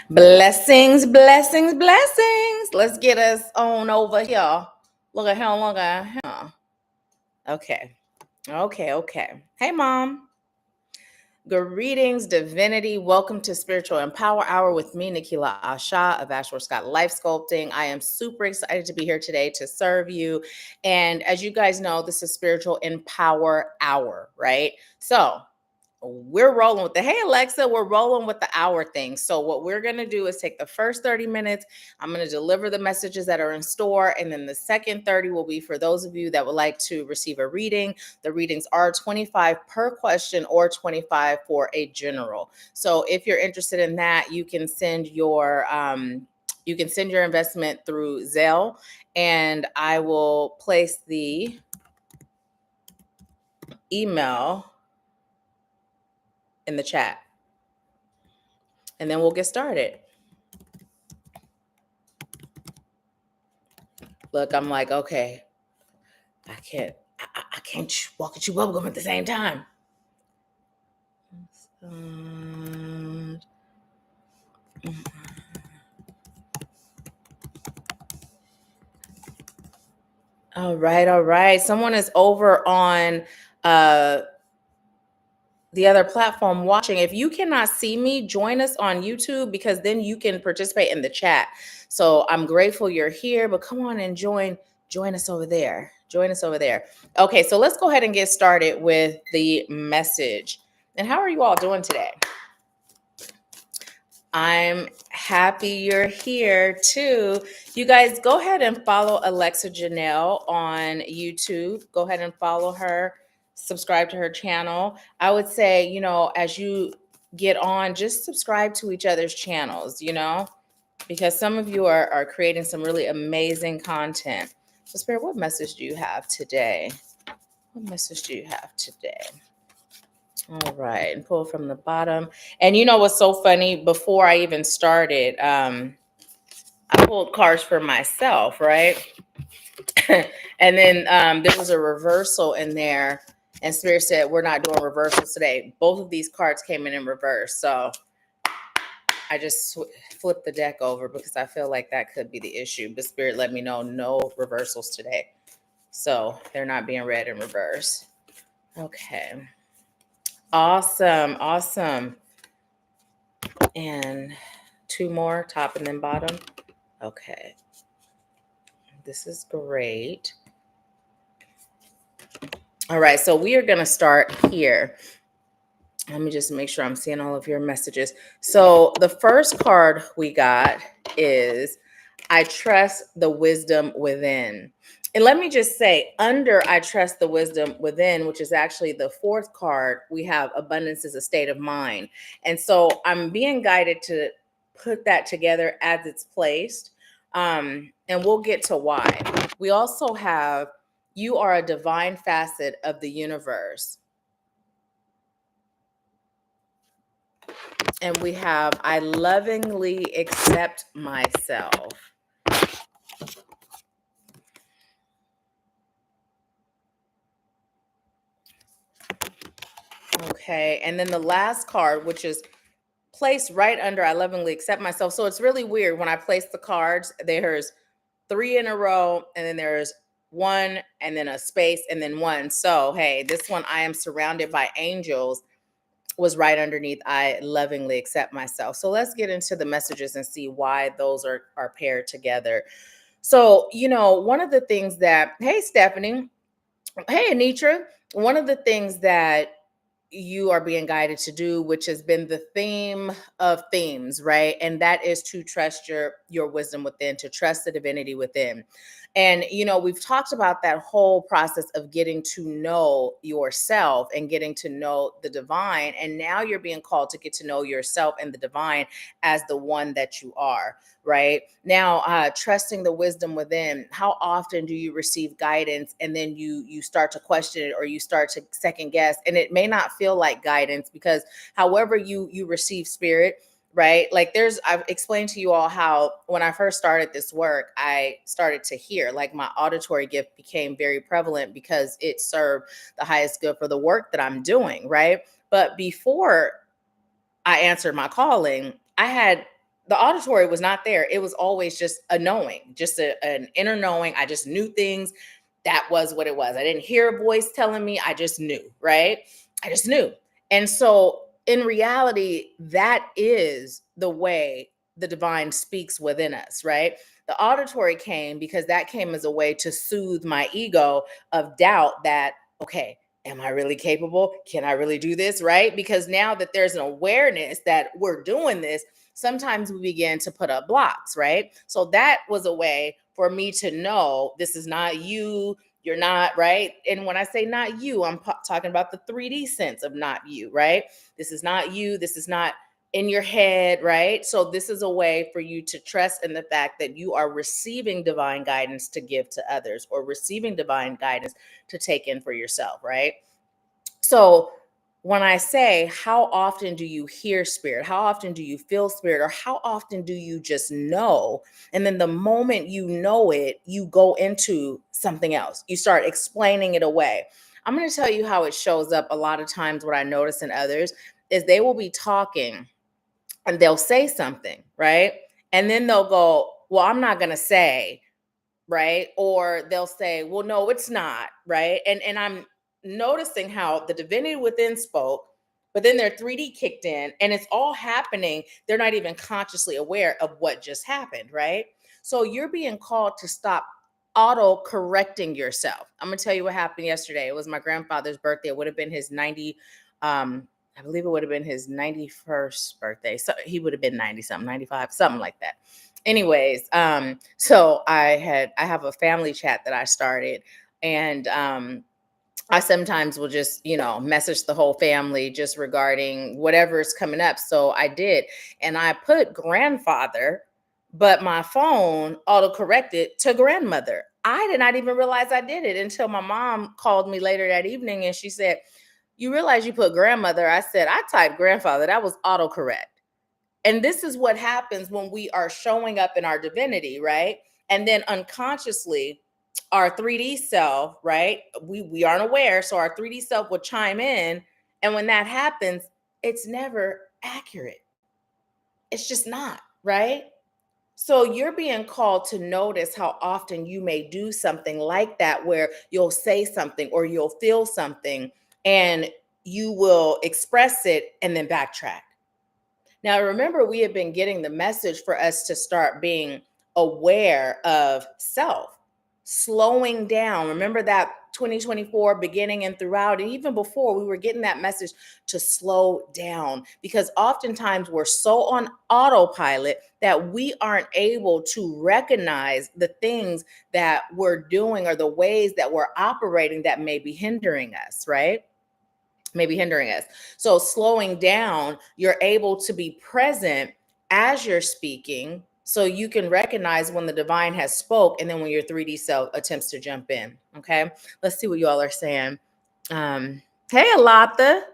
Blessings, blessings, blessings. Let's get us on over here. Look at how long I have. Okay. Hey, Mom. Greetings, divinity. Welcome to Spiritual Empower Hour with me, Nahkila Isha of Ashworth Life Sculpting. I am super excited to be here today to serve you. And as you guys know, this is Spiritual Empower Hour, right? So we're rolling with hey Alexa, we're rolling with the hour thing. So what we're going to do is take the first 30 minutes. I'm going to deliver the messages that are in store. And then the second 30 will be for those of you that would like to receive a reading. The readings are 25 per question or 25 for a general. So if you're interested in that, you can send your investment through Zelle, and I will place the email in the chat. And then we'll get started. Look, I'm like, okay, I can't walk and chew bubblegum at the same time. All right. Someone is over on the other platform watching. If you cannot see me, join us on YouTube, because then you can participate in the chat. So I'm grateful you're here, but come on and join us over there. Okay, so let's go ahead and get started with the message. And how are you all doing today? I'm happy you're here too. You guys, go ahead and follow Alexa Janelle on YouTube. Go ahead and follow her, subscribe to her channel. I would say, as you get on, just subscribe to each other's channels, because some of you are creating some really amazing content. So Spirit, what message do you have today? All right, and pull from the bottom. And you know what's so funny? Before I even started, I pulled cards for myself, right? And then there was a reversal in there, and Spirit said, we're not doing reversals today. Both of these cards came in reverse. So I just flipped the deck over because I feel like that could be the issue. But Spirit let me know no reversals today. So they're not being read in reverse. Okay. Awesome. And two more, top and then bottom. Okay. This is great. All right, so we are going to start here. Let me just make sure I'm seeing all of your messages. So the first card we got is I trust the wisdom within. And let me just say, under I trust the wisdom within, which is actually the fourth card, we have abundance is a state of mind. And so I'm being guided to put that together as it's placed. And we'll get to why. We also have you are a divine facet of the universe. And we have I lovingly accept myself. Okay, and then the last card, which is placed right under I lovingly accept myself. So it's really weird when I place the cards, there's 3 in a row, and then there's 1, and then a space, and then 1. So hey, this one, I am surrounded by angels, was right underneath I lovingly accept myself. So let's get into the messages and see why those are paired together. So, one of the things that, hey, Stephanie, hey, Anitra, one of the things that you are being guided to do, which has been the theme of themes, right? And that is to trust your wisdom within, to trust the divinity within. And, we've talked about that whole process of getting to know yourself and getting to know the divine. And now you're being called to get to know yourself and the divine as the one that you are, right? Now, trusting the wisdom within, how often do you receive guidance and then you start to question it, or you start to second guess? And it may not feel like guidance, because however you receive spirit, right? Like I've explained to you all how when I first started this work, I started to hear, like my auditory gift became very prevalent because it served the highest good for the work that I'm doing, right? But before I answered my calling, I had the auditory was not there. It was always just a knowing, just an inner knowing. I just knew things. That was what it was. I didn't hear a voice telling me. I just knew, right? I just knew. And so in reality, that is the way the divine speaks within us, right? The auditory came because that came as a way to soothe my ego of doubt that, okay, am I really capable? Can I really do this? Right? Because now that there's an awareness that we're doing this, sometimes we begin to put up blocks, right? So that was a way for me to know this is not you. You're not, right? And when I say not you, I'm talking about the 3D sense of not you, right? This is not you. This is not in your head, right? So this is a way for you to trust in the fact that you are receiving divine guidance to give to others, or receiving divine guidance to take in for yourself, right? So when I say, how often do you hear spirit? How often do you feel spirit? Or how often do you just know? And then the moment you know it, you go into something else. You start explaining it away. I'm going to tell you how it shows up a lot of times. What I notice in others is they will be talking and they'll say something, right? And then they'll go, well, I'm not going to say, right? Or they'll say, well, no, it's not, right? And I'm noticing how the divinity within spoke, but then their 3D kicked in, and it's all happening. They're not even consciously aware of what just happened, right? So you're being called to stop auto correcting yourself. I'm gonna tell you what happened yesterday. It was my grandfather's birthday. It would have been his 90, I believe it would have been his 91st birthday. So he would have been 90 something, 95, something like that. Anyways, so I have a family chat that I started, and I sometimes will just, message the whole family just regarding whatever is coming up. So I did, and I put grandfather, but my phone auto corrected to grandmother. I did not even realize I did it until my mom called me later that evening, and she said, "You realize you put grandmother?" I said, "I typed grandfather. That was autocorrect." And this is what happens when we are showing up in our divinity, right? And then unconsciously, our 3D self, right? We aren't aware. So our 3D self will chime in. And when that happens, it's never accurate. It's just not, right? So you're being called to notice how often you may do something like that, where you'll say something or you'll feel something and you will express it and then backtrack. Now, remember, we have been getting the message for us to start being aware of self, slowing down. Remember that 2024 beginning and throughout, and even before, we were getting that message to slow down, because oftentimes we're so on autopilot that we aren't able to recognize the things that we're doing or the ways that we're operating that may be hindering us, right? Maybe hindering us. So slowing down, you're able to be present as you're speaking, so you can recognize when the divine has spoke, and then when your 3D self attempts to jump in. Okay, let's see what you all are saying. Hey, Alata.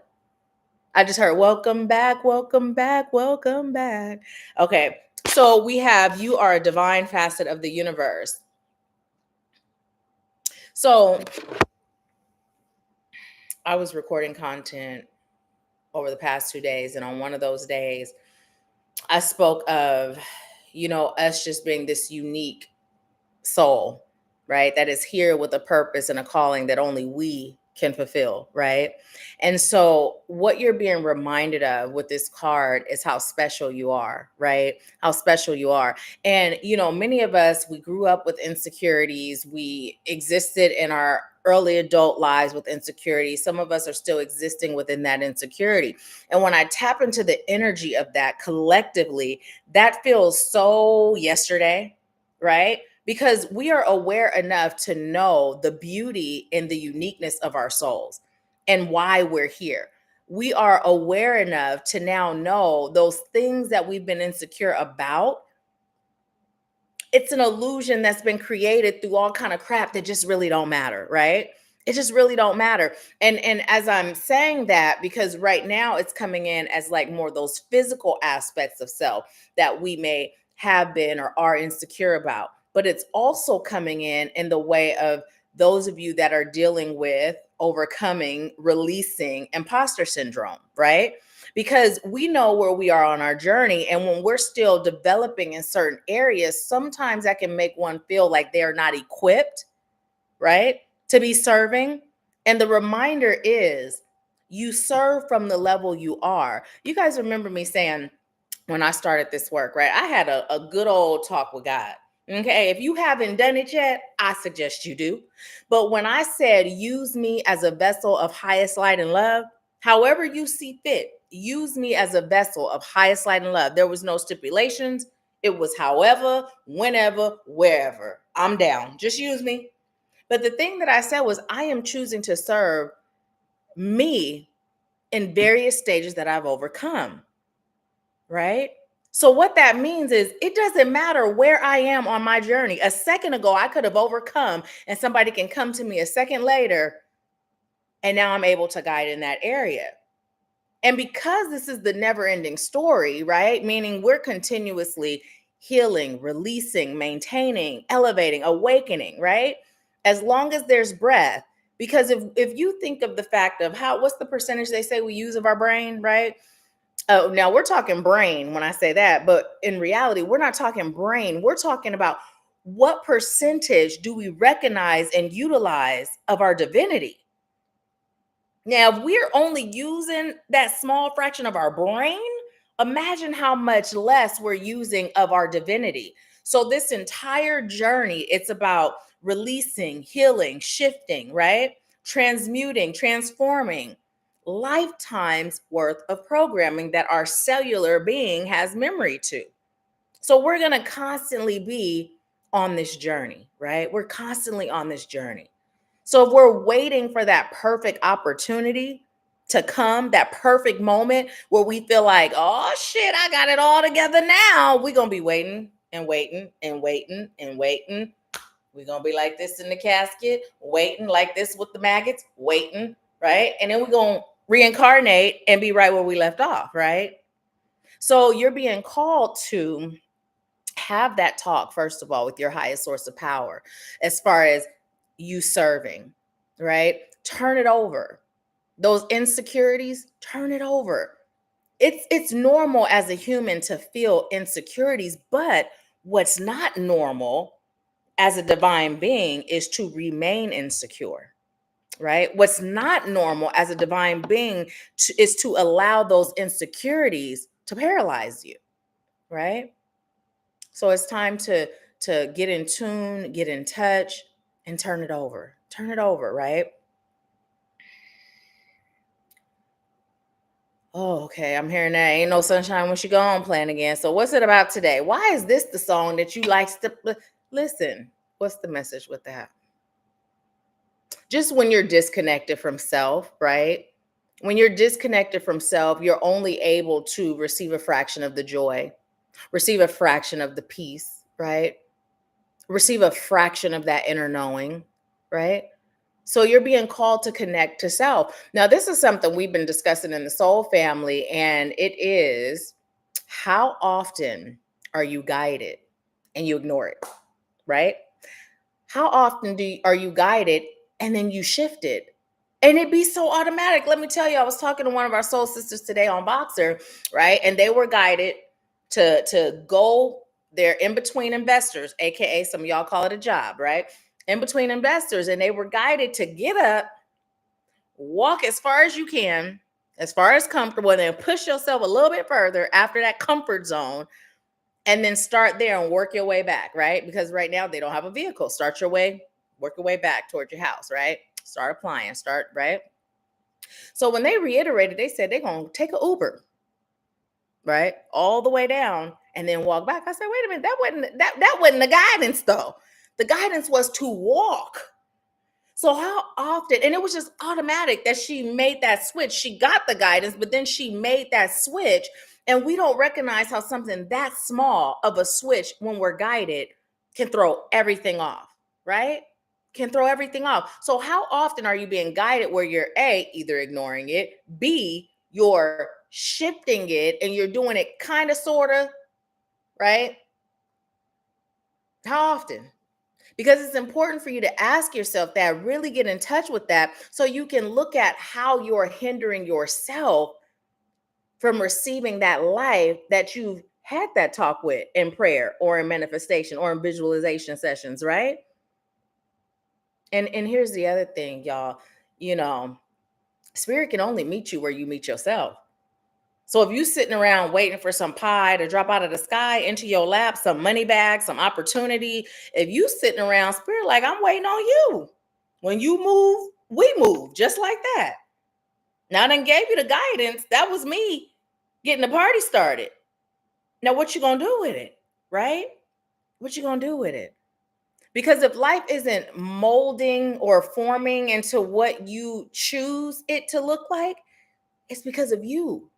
I just heard welcome back, welcome back, welcome back. Okay, so we have, you are a divine facet of the universe. So I was recording content over the past 2 days, and on one of those days, I spoke of, us just being this unique soul, right? That is here with a purpose and a calling that only we can fulfill, right? And so, what you're being reminded of with this card is how special you are, right? How special you are. And, many of us, we grew up with insecurities. We existed in our early adult lives with insecurity. Some of us are still existing within that insecurity. And when I tap into the energy of that collectively, that feels so yesterday, right? Because we are aware enough to know the beauty and the uniqueness of our souls and why we're here. We are aware enough to now know those things that we've been insecure about. It's an illusion that's been created through all kind of crap that just really don't matter, right? It just really don't matter. And as I'm saying that, because right now it's coming in as like more those physical aspects of self that we may have been or are insecure about, but it's also coming in the way of those of you that are dealing with overcoming, releasing imposter syndrome, right? because we know where we are on our journey. And when we're still developing in certain areas, sometimes that can make one feel like they're not equipped, right, to be serving. And the reminder is you serve from the level you are. You guys remember me saying when I started this work, right? I had a good old talk with God. Okay, if you haven't done it yet, I suggest you do. But when I said, use me as a vessel of highest light and love, however you see fit, use me as a vessel of highest light and love. There was no stipulations. It was however, whenever, wherever. I'm down. Just use me. But the thing that I said was, I am choosing to serve me in various stages that I've overcome, right? So what that means is it doesn't matter where I am on my journey. A second ago, I could have overcome, and somebody can come to me a second later, and now I'm able to guide in that area. And because this is the never ending story, right? Meaning we're continuously healing, releasing, maintaining, elevating, awakening, right? As long as there's breath. Because if you think of the fact of what's the percentage they say we use of our brain, right? Oh, now we're talking brain when I say that, but in reality, we're not talking brain. We're talking about what percentage do we recognize and utilize of our divinity? Now, if we're only using that small fraction of our brain, imagine how much less we're using of our divinity. So, this entire journey, it's about releasing, healing, shifting, right? Transmuting, transforming lifetimes worth of programming that our cellular being has memory to. So, we're going to constantly be on this journey, right? We're constantly on this journey. So if we're waiting for that perfect opportunity to come, that perfect moment where we feel like, oh shit, I got it all together now, we're going to be waiting and waiting and waiting and waiting. We're going to be like this in the casket, waiting like this with the maggots, waiting, right? And then we're going to reincarnate and be right where we left off, right? So you're being called to have that talk, first of all, with your highest source of power, as far as you serving, right? Turn it over. Those insecurities, turn it over. It's normal as a human to feel insecurities, but what's not normal as a divine being is to remain insecure, right? What's not normal as a divine being is to allow those insecurities to paralyze you, right? So it's time to get in tune, get in touch, and turn it over. Turn it over, right? Oh, okay. I'm hearing that. Ain't no sunshine when she gone playing again. So what's it about today? Why is this the song that you like to listen? What's the message with that? Just when you're disconnected from self, right? When you're disconnected from self, you're only able to receive a fraction of the joy, receive a fraction of the peace, right? Receive a fraction of that inner knowing, right? So you're being called to connect to self. Now, this is something we've been discussing in the soul family, and it is how often are you guided and you ignore it, right? How often are you guided and then you shift it? And it be so automatic. Let me tell you, I was talking to one of our soul sisters today on Boxer, right? And they were guided to go. They're in between investors, aka some of y'all call it a job, right? In between investors, and they were guided to get up, walk as far as you can, as far as comfortable, and then push yourself a little bit further after that comfort zone, and then start there and work your way back, right? Because right now they don't have a vehicle. Start your way, work your way back towards your house, right? Start applying, start, right? So when they reiterated, they said they're gonna take an Uber, right? All the way down and then walk back. I said, wait a minute, that wasn't the guidance though. The guidance was to walk. So how often, and it was just automatic that she made that switch. She got the guidance, but then she made that switch. And we don't recognize how something that small of a switch when we're guided can throw everything off, right? Can throw everything off. So how often are you being guided where you're A, either ignoring it, B, you're shifting it and you're doing it kind of, sort of, right? How often? Because it's important for you to ask yourself that, really get in touch with that so you can look at how you're hindering yourself from receiving that life that you've had that talk with in prayer or in manifestation or in visualization sessions, right? And here's the other thing, y'all. You know, spirit can only meet you where you meet yourself. So if you sitting around waiting for some pie to drop out of the sky into your lap, some money bag, some opportunity, if you sitting around, spirit like, I'm waiting on you. When you move, we move, just like that. Now I done gave you the guidance. That was me getting the party started. Now what you gonna do with it, right? What you gonna do with it? Because if life isn't molding or forming into what you choose it to look like, it's because of you.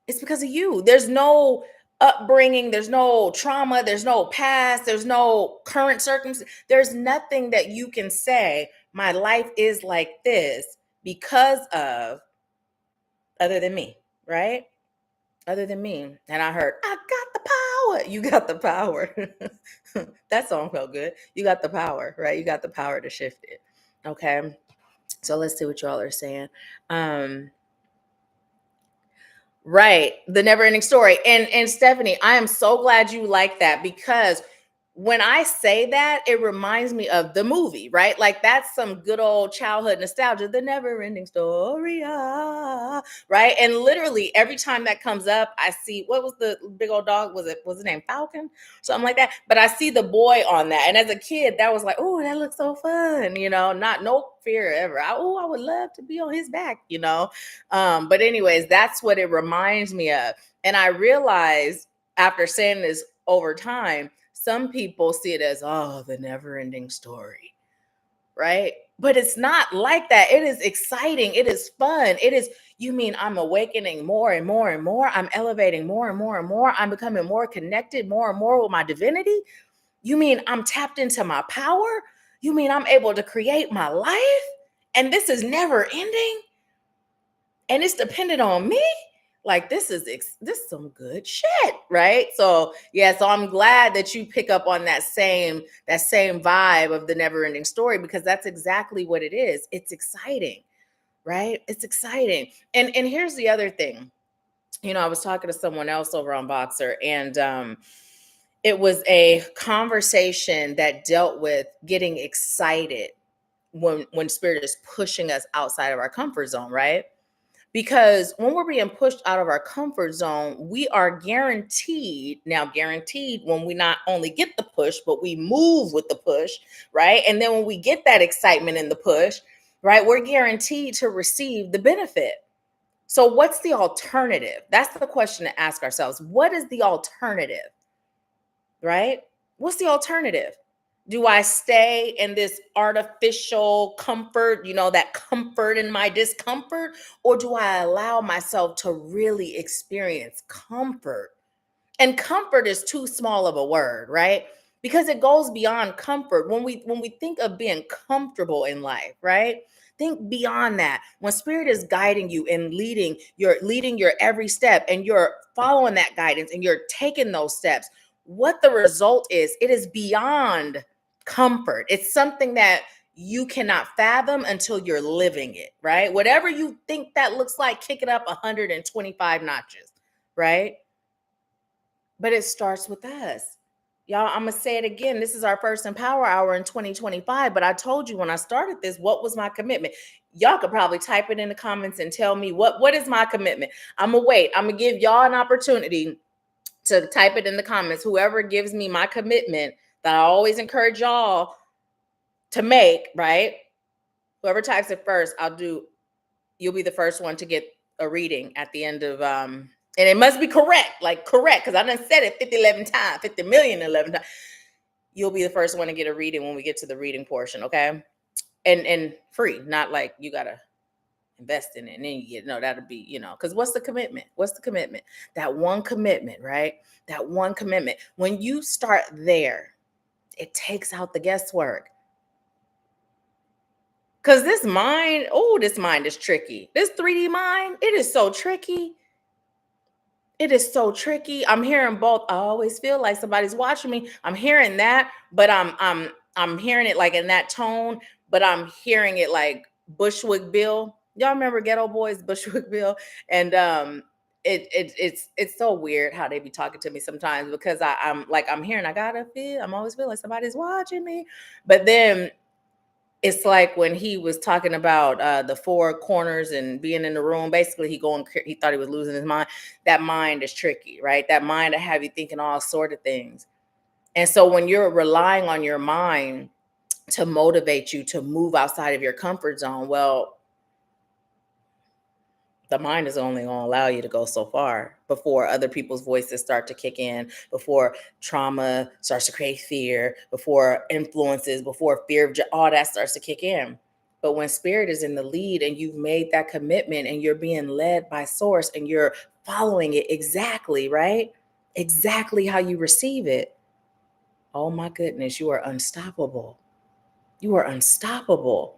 It's because of you. There's no upbringing, there's no trauma, there's no past, there's no current circumstance. There's nothing that you can say, my life is like this because of, other than me, right? Other than me. And I heard, I got the power. You got the power. That song felt good. You got the power, right? You got the power to shift it. Okay. So let's see what y'all are saying. Right. The never ending story. And Stephanie, I am so glad you like that, because when I say that, it reminds me of the movie, right? Like that's some good old childhood nostalgia, the never ending story. Right. And literally every time that comes up, I see, what was the big old dog? Was it named Falcon? Something like that. But I see the boy on that. And as a kid, that was like, oh, that looks so fun. Not no fear ever. I would love to be on his back. But anyways, that's what it reminds me of. And I realized after saying this over time, some people see it as, oh, the never ending story, right? But it's not like that. It is exciting. It is fun. You mean I'm awakening more and more and more. I'm elevating more and more and more. I'm becoming more connected more and more with my divinity. You mean I'm tapped into my power? You mean I'm able to create my life? And this is never ending? And it's dependent on me? Like this is some good shit, right? So yeah, so I'm glad that you pick up on that same vibe of the never ending story, because that's exactly what it is. It's exciting, right? It's exciting. And here's the other thing. I was talking to someone else over on Boxer, and it was a conversation that dealt with getting excited when spirit is pushing us outside of our comfort zone, right? Because when we're being pushed out of our comfort zone, we are guaranteed when we not only get the push, but we move with the push, right? And then when we get that excitement in the push, right, we're guaranteed to receive the benefit. So what's the alternative? That's the question to ask ourselves. What is the alternative, right? What's the alternative? Do I stay in this artificial comfort, that comfort in my discomfort? Or do I allow myself to really experience comfort? And comfort is too small of a word, right? Because it goes beyond comfort. When we think of being comfortable in life, right? Think beyond that. When spirit is guiding you and leading your every step, and you're following that guidance and you're taking those steps, what the result is, it is beyond comfort. It's something that you cannot fathom until you're living it, right? Whatever you think that looks like, kick it up 125 notches, right? But it starts with us. Y'all, I'm going to say it again. This is our first Empower Hour in 2025. But I told you when I started this, what was my commitment? Y'all could probably type it in the comments and tell me what is my commitment. I'm going to wait. I'm going to give y'all an opportunity to type it in the comments. Whoever gives me my commitment that I always encourage y'all to make, right? Whoever types it first, you'll be the first one to get a reading at the end of, and it must be correct, because I done said it 11 times, 50 million 11 times. You'll be the first one to get a reading when we get to the reading portion, okay? And free, not like you got to invest in it and then you get, no, that'll be, because what's the commitment? What's the commitment? That one commitment, right? That one commitment. When you start there, it takes out the guesswork. Because this mind is tricky. This 3D mind, it is so tricky. It is so tricky. I'm hearing both. I always feel like somebody's watching me. I'm hearing that, but I'm hearing it like in that tone, but I'm hearing it like Bushwick Bill. Y'all remember Ghetto Boys, Bushwick Bill? And it's so weird how they be talking to me sometimes, because I'm like, I'm hearing, I'm always feeling like somebody's watching me. But then it's like when he was talking about the four corners and being in the room, basically he thought he was losing his mind. That mind is tricky, right? That mind to have you thinking all sort of things. And so when you're relying on your mind to motivate you to move outside of your comfort zone, well, the mind is only going to allow you to go so far before other people's voices start to kick in, before trauma starts to create fear, before influences, before fear of all that starts to kick in. But when spirit is in the lead and you've made that commitment and you're being led by source and you're following it exactly, right? Exactly how you receive it. Oh my goodness, you are unstoppable. You are unstoppable.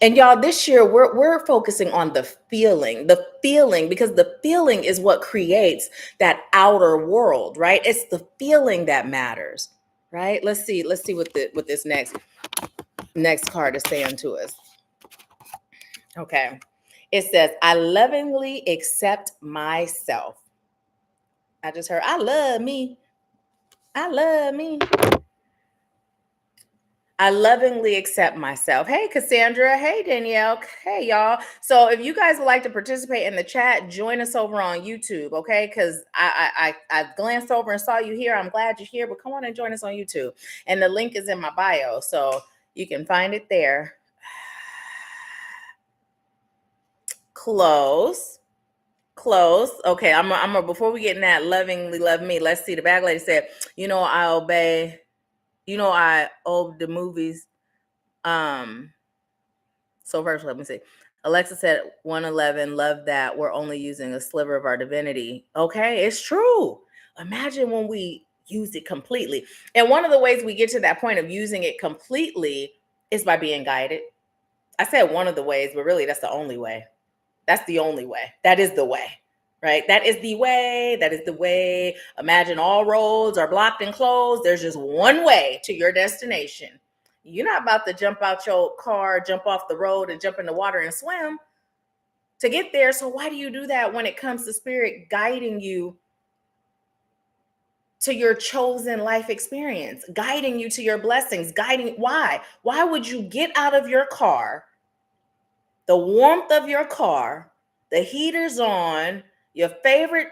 And y'all, this year we're focusing on the feeling, because the feeling is what creates that outer world, right? It's the feeling that matters, right? Let's see what this next card is saying to us. Okay. It says, I lovingly accept myself. I just heard, I love me. I love me. I lovingly accept myself. Hey, Cassandra. Hey, Danielle. Hey, y'all. So if you guys would like to participate in the chat, join us over on YouTube, okay? Because I glanced over and saw you here. I'm glad you're here, but come on and join us on YouTube. And the link is in my bio, so you can find it there. Close. Okay, I'm before we get in that lovingly love me, let's see. The bag lady said, I obey, I owe the movies. So first, let me see. Alexa said 111, love that. We're only using a sliver of our divinity. Okay, it's true. Imagine when we use it completely. And one of the ways we get to that point of using it completely is by being guided. I said one of the ways, but really that's the only way. That's the only way. That is the way, right? That is the way. That is the way. Imagine all roads are blocked and closed. There's just one way to your destination. You're not about to jump out your car, jump off the road, and jump in the water and swim to get there. So why do you do that when it comes to spirit guiding you to your chosen life experience, guiding you to your blessings, why? Why would you get out of your car, the warmth of your car, the heater's on, your favorite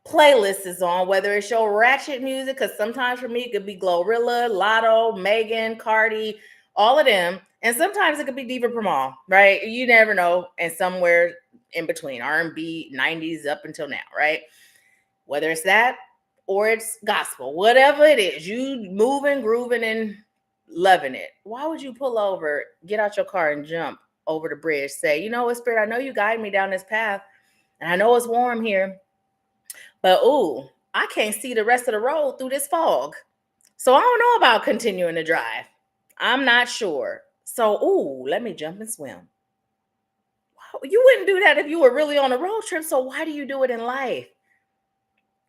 playlist is on, whether it's your ratchet music, because sometimes for me it could be Glorilla, Lotto, Megan, Cardi, all of them. And sometimes it could be Diva Pramal, right? You never know. And somewhere in between, R&B, 90s up until now, right? Whether it's that or it's gospel, whatever it is, you moving, grooving, and loving it. Why would you pull over, get out your car and jump over the bridge, say, you know what, Spirit, I know you guide me down this path, and I know it's warm here, but ooh, I can't see the rest of the road through this fog. So I don't know about continuing to drive. I'm not sure. So, ooh, let me jump and swim. You wouldn't do that if you were really on a road trip. So why do you do it in life?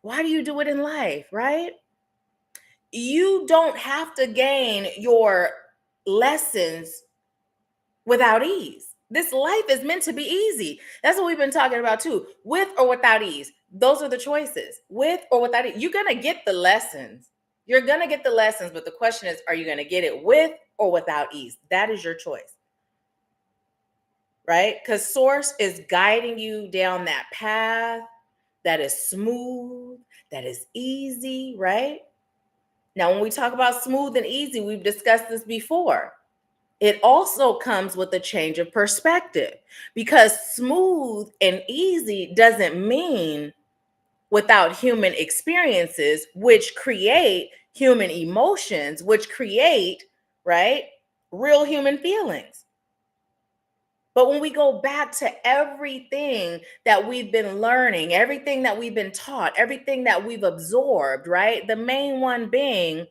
Why do you do it in life, right? You don't have to gain your lessons without ease. This life is meant to be easy. That's what we've been talking about too. With or without ease. Those are the choices. With or without ease. You're going to get the lessons. You're going to get the lessons, but the question is, are you going to get it with or without ease? That is your choice. Right? Because source is guiding you down that path that is smooth, that is easy, right? Now, when we talk about smooth and easy, we've discussed this before. It also comes with a change of perspective, because smooth and easy doesn't mean without human experiences, which create human emotions, which create, right, real human feelings. But when we go back to everything that we've been learning, everything that we've been taught, everything that we've absorbed, right, the main one being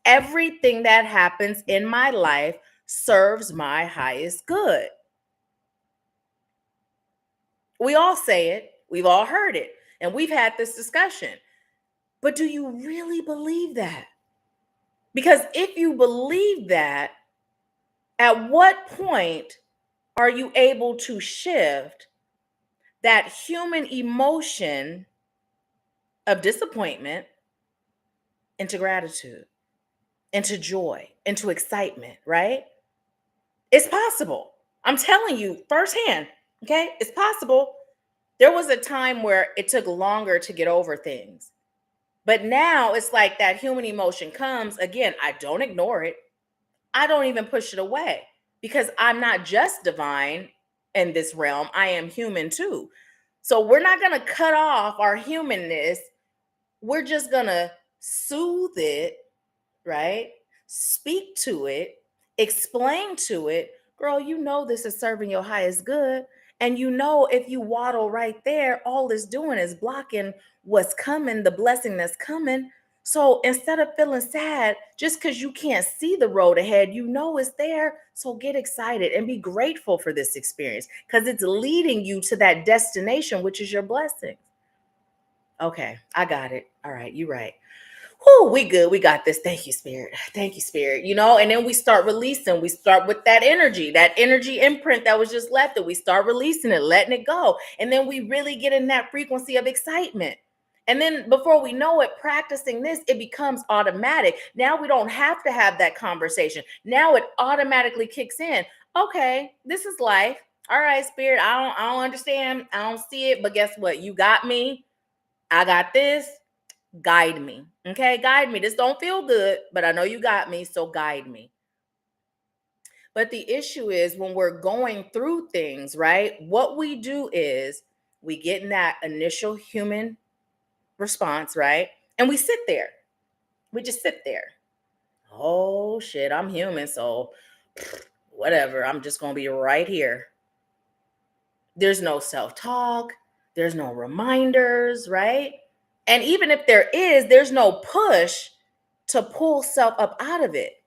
everything that happens in my life serves my highest good. We all say it. We've all heard it. And we've had this discussion. But do you really believe that? Because if you believe that, at what point are you able to shift that human emotion of disappointment into gratitude, into joy, into excitement, right? It's possible. I'm telling you firsthand, okay? It's possible. There was a time where it took longer to get over things. But now it's like that human emotion comes again. I don't ignore it. I don't even push it away because I'm not just divine in this realm. I am human too. So we're not going to cut off our humanness. We're just going to soothe it, right? Speak to it, explain to it. Girl, you know this is serving your highest good. And you know, if you waddle right there, all it's doing is blocking what's coming, the blessing that's coming. So instead of feeling sad just because you can't see the road ahead, you know it's there. So get excited and be grateful for this experience because it's leading you to that destination, which is your blessing. Okay, I got it. All right, you're right. Whoo, we good. We got this. Thank you, Spirit. Thank you, Spirit. You know, and then we start releasing. We start with that energy imprint that was just left. That we start releasing it, letting it go. And then we really get in that frequency of excitement. And then before we know it, practicing this, it becomes automatic. Now we don't have to have that conversation. Now it automatically kicks in. Okay, this is life. All right, Spirit. I don't understand. I don't see it. But guess what? You got me. I got this. Guide me. Okay, guide me. This don't feel good, but I know you got me, so guide me. But the issue is when we're going through things, right? What we do is we get in that initial human response, right? And we sit there. We just sit there. Oh shit, I'm human, so whatever. I'm just going to be right here. There's no self-talk, there's no reminders, right? And even if there is, there's no push to pull self up out of it.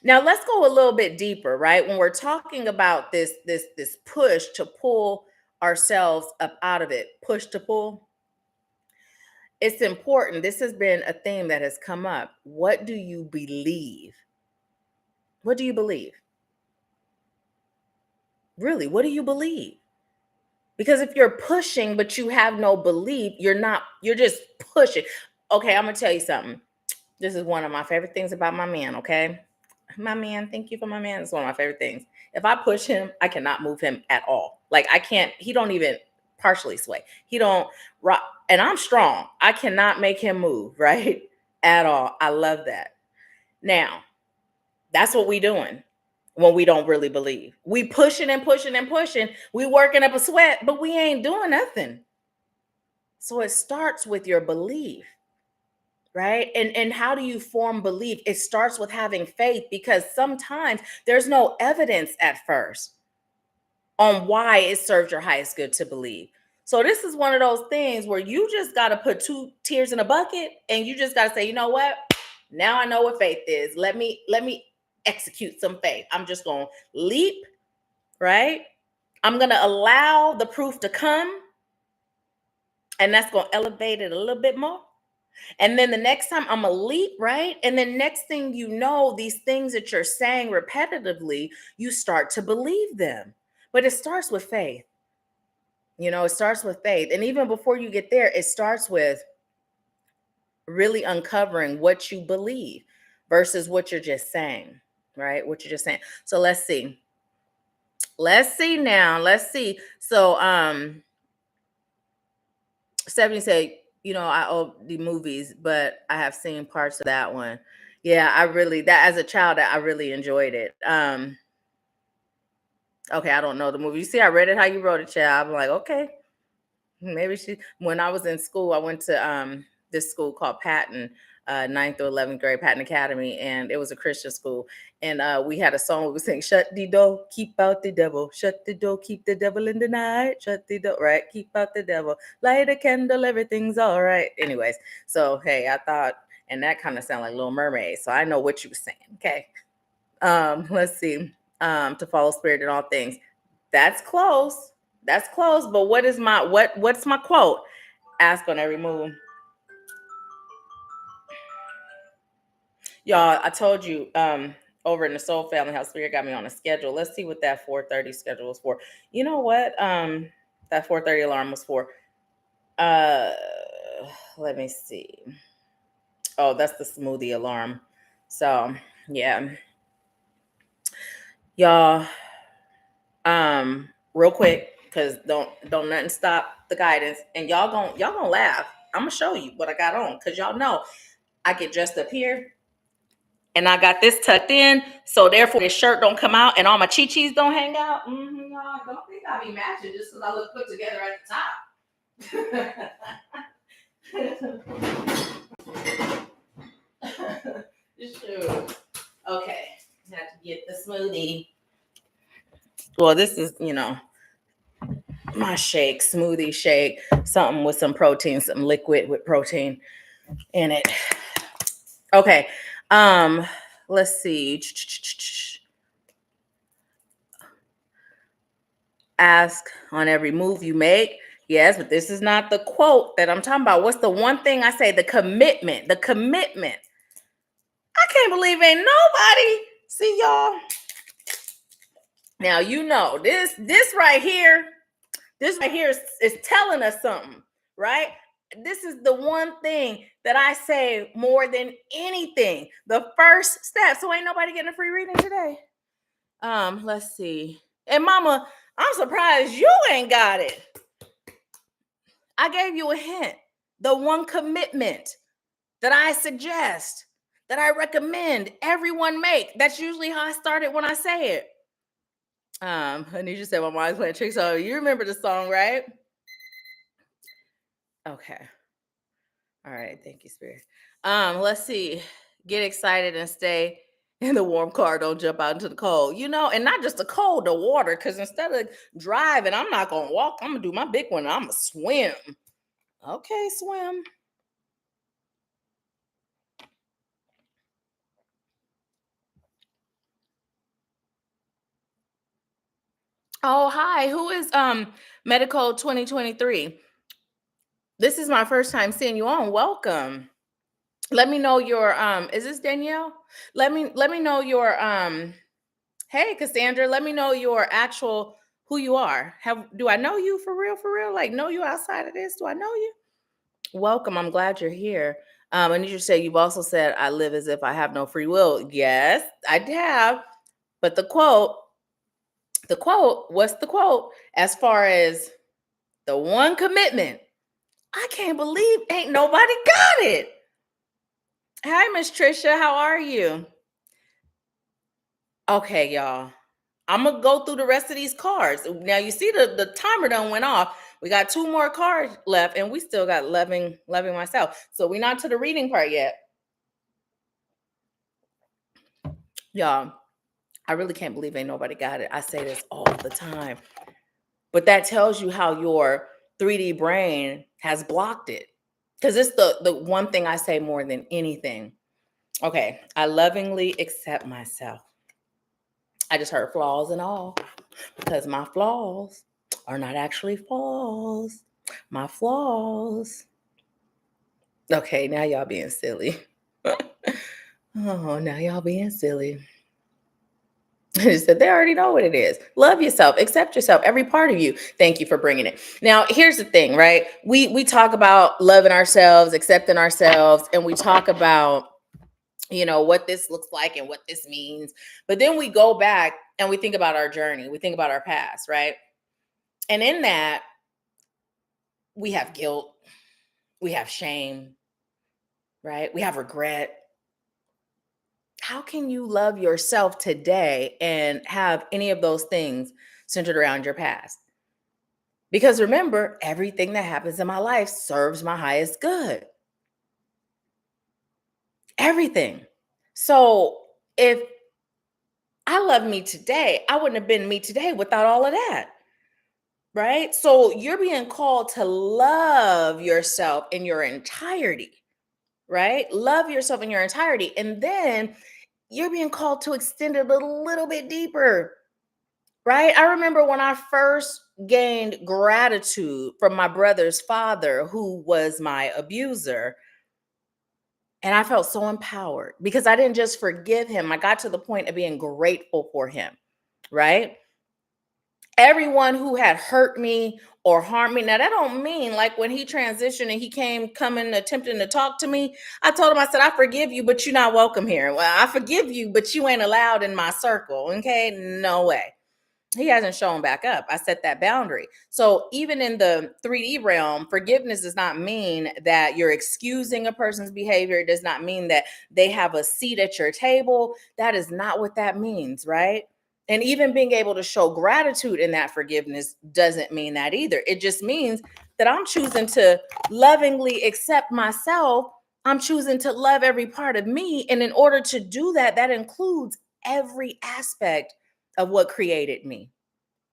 Now let's go a little bit deeper, right? When we're talking about this push to pull ourselves up out of it, push to pull, it's important. This has been a theme that has come up. What do you believe? What do you believe? Really, what do you believe? Because if you're pushing but you have no belief, you're just pushing. Okay, I'm gonna tell you something. This is one of my favorite things about my man, okay? My man, thank you for my man. It's one of my favorite things. If I push him, I cannot move him at all. Like I can't, he don't even partially sway. He don't rock, and I'm strong. I cannot make him move, right? At all. I love that. Now, that's what we doing when we don't really believe. We pushing and pushing and pushing. We working up a sweat, but we ain't doing nothing. So it starts with your belief, right? And how do you form belief? It starts with having faith because sometimes there's no evidence at first on why it serves your highest good to believe. So this is one of those things where you just got to put two tears in a bucket and you just got to say, you know what? Now I know what faith is. Let me execute some faith. I'm just going to leap, right? I'm going to allow the proof to come, and that's going to elevate it a little bit more. And then the next time I'm a leap, right? And then next thing you know, these things that you're saying repetitively, you start to believe them. But it starts with faith. You know, it starts with faith. And even before you get there, it starts with really uncovering what you believe versus what you're just saying, right? What you're just saying. So let's see. Let's see now. Let's see. So Stephanie said, you know, I owe the movies, but I have seen parts of that one. Yeah, I really that as a child, I really enjoyed it. Okay, I don't know the movie. You see, I read it how you wrote it, child. I'm like, okay, maybe she. When I was in school, I went to this school called Patton, 9th through 11th grade, Patton Academy, and it was a Christian school. And we had a song we would sing, "Shut the door, keep out the devil. Shut the door, keep the devil in the night. Shut the door, right? Keep out the devil. Light a candle, everything's all right." Anyways, so hey, I thought, and that kind of sounded like Little Mermaid. So I know what you were saying. Okay, let's see. To follow spirit in all things. That's close. That's close. But what is my what's my quote? Ask on every move. Y'all, I told you over in the Soul Family how Spirit got me on a schedule. Let's see what that 4:30 schedule is for. You know what? that 4:30 alarm was for. Let me see. Oh, that's the smoothie alarm. So yeah, y'all. Real quick, because don't nothing stop the guidance, and y'all gonna laugh. I'm gonna show you what I got on, because y'all know I get dressed up here, and I got this tucked in, so therefore this shirt don't come out, and all my chi-chis don't hang out. Y'all don't think I be matching just because I look put together at the top. Sure. Okay, have to get the smoothie. Well, this is, my shake, smoothie shake, something with some protein, some liquid with protein in it. Okay. Let's see. Ask on every move you make. Yes, but this is not the quote that I'm talking about. What's the one thing I say? The commitment. The commitment. I can't believe ain't nobody. See, y'all. Now this right here. This right here is telling us something, right? This is the one thing that I say more than anything. The first step. So ain't nobody getting a free reading today. Let's see. And Mama, I'm surprised you ain't got it. I gave you a hint. The one commitment that I suggest, that I recommend everyone make. That's usually how I start it when I say it. Anisha said my mind's playing tricks. So you remember the song, right? Okay. All right. Thank you, Spirit. Let's see. Get excited and stay in the warm car. Don't jump out into the cold. And not just the cold, the water. Because instead of driving, I'm not gonna walk. I'm gonna do my big one. I'm gonna swim. Okay, swim. Oh, hi. Who is Medical 2023? This is my first time seeing you on. Welcome. Let me know your is this Danielle? Let me know your hey Cassandra, let me know your actual who you are. Do I know you for real? Like know you outside of this? Do I know you? Welcome. I'm glad you're here. And you say you've also said I live as if I have no free will. Yes, I have. But the quote, what's the quote? As far as the one commitment, I can't believe ain't nobody got it. Hi, Miss Trisha. How are you? Okay, y'all. I'm gonna go through the rest of these cards. Now you see the timer done went off. We got 2 more cards left, and we still got loving myself. So we're not to the reading part yet. Y'all, I really can't believe ain't nobody got it. I say this all the time. But that tells you how your 3D brain has blocked it. Because it's the one thing I say more than anything. Okay, I lovingly accept myself. I just heard flaws and all, because my flaws are not actually flaws. My flaws. Okay, now y'all being silly. Oh, now y'all being silly. I said they already know what it is. Love yourself, accept yourself, every part of you. Thank you for bringing it. Now, here's the thing, right? We talk about loving ourselves, accepting ourselves, and we talk about what this looks like and what this means. But then we go back and we think about our journey. We think about our past, right? And in that, we have guilt, we have shame, right? We have regret. How can you love yourself today and have any of those things centered around your past? Because remember, everything that happens in my life serves my highest good. Everything. So if I love me today, I wouldn't have been me today without all of that. Right? So you're being called to love yourself in your entirety. Right? Love yourself in your entirety. And then you're being called to extend it a little bit deeper. Right? I remember when I first gained gratitude from my brother's father, who was my abuser. And I felt so empowered because I didn't just forgive him. I got to the point of being grateful for him. Right? everyone who had hurt me or harmed me. Now that don't mean like when he transitioned and he came coming attempting to talk to me, I told him, I said, I forgive you, but you're not welcome here. Well, I forgive you, but you ain't allowed in my circle. Okay, no way. He hasn't shown back up. I set that boundary. So even in the 3D realm, forgiveness does not mean that you're excusing a person's behavior. It does not mean that they have a seat at your table. That is not what that means, right? And even being able to show gratitude in that forgiveness doesn't mean that either. It just means that I'm choosing to lovingly accept myself. I'm choosing to love every part of me. And in order to do that, that includes every aspect of what created me,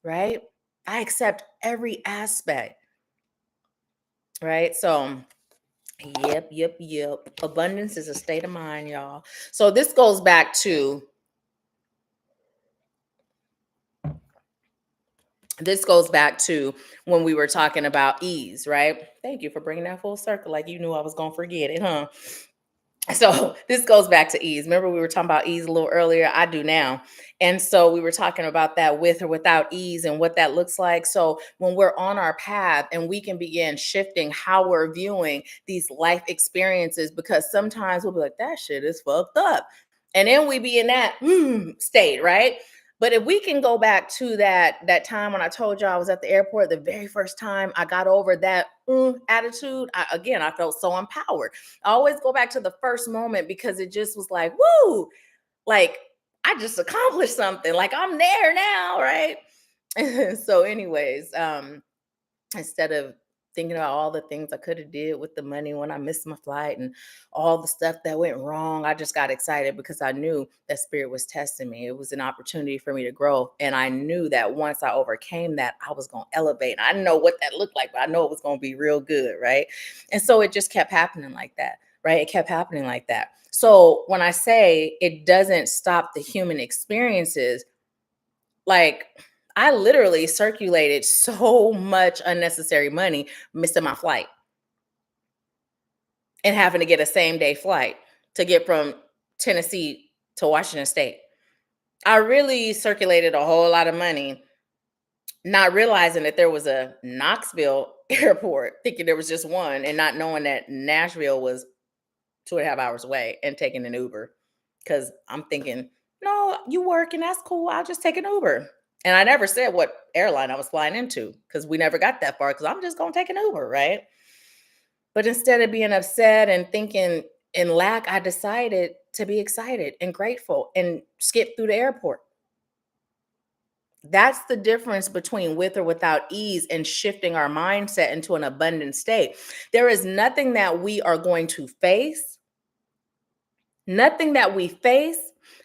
right? I accept every aspect, right? So, yep. Abundance is a state of mind, y'all. So this goes back to when we were talking about ease, right? Thank you for bringing that full circle. Like you knew I was going to forget it, huh? So this goes back to ease. Remember we were talking about ease a little earlier? I do now. And so we were talking about that with or without ease and what that looks like. So when we're on our path and we can begin shifting how we're viewing these life experiences, because sometimes we'll be like, that shit is fucked up. And then we be in that state, right? But if we can go back to that time when I told you I was at the airport, the very first time I got over that attitude, I felt so empowered. I always go back to the first moment because it just was like, woo, like I just accomplished something. Like I'm there now, right? So, anyways, instead of thinking about all the things I could have did with the money when I missed my flight and all the stuff that went wrong, I just got excited because I knew that spirit was testing me. It was an opportunity for me to grow. And I knew that once I overcame that, I was going to elevate. I didn't know what that looked like, but I know it was going to be real good, right? And so it just kept happening like that, right? It kept happening like that. So when I say it doesn't stop the human experiences, like I literally circulated so much unnecessary money missing my flight and having to get a same day flight to get from Tennessee to Washington State. I really circulated a whole lot of money, not realizing that there was a Knoxville airport, thinking there was just one, and not knowing that Nashville was 2.5 hours away and taking an Uber. Because I'm thinking, no, you work and that's cool. I'll just take an Uber. And I never said what airline I was flying into because we never got that far because I'm just going to take an Uber, right? But instead of being upset and thinking in lack, I decided to be excited and grateful and skip through the airport. That's the difference between with or without ease and shifting our mindset into an abundant state. There is nothing that we are going to face, nothing that we face,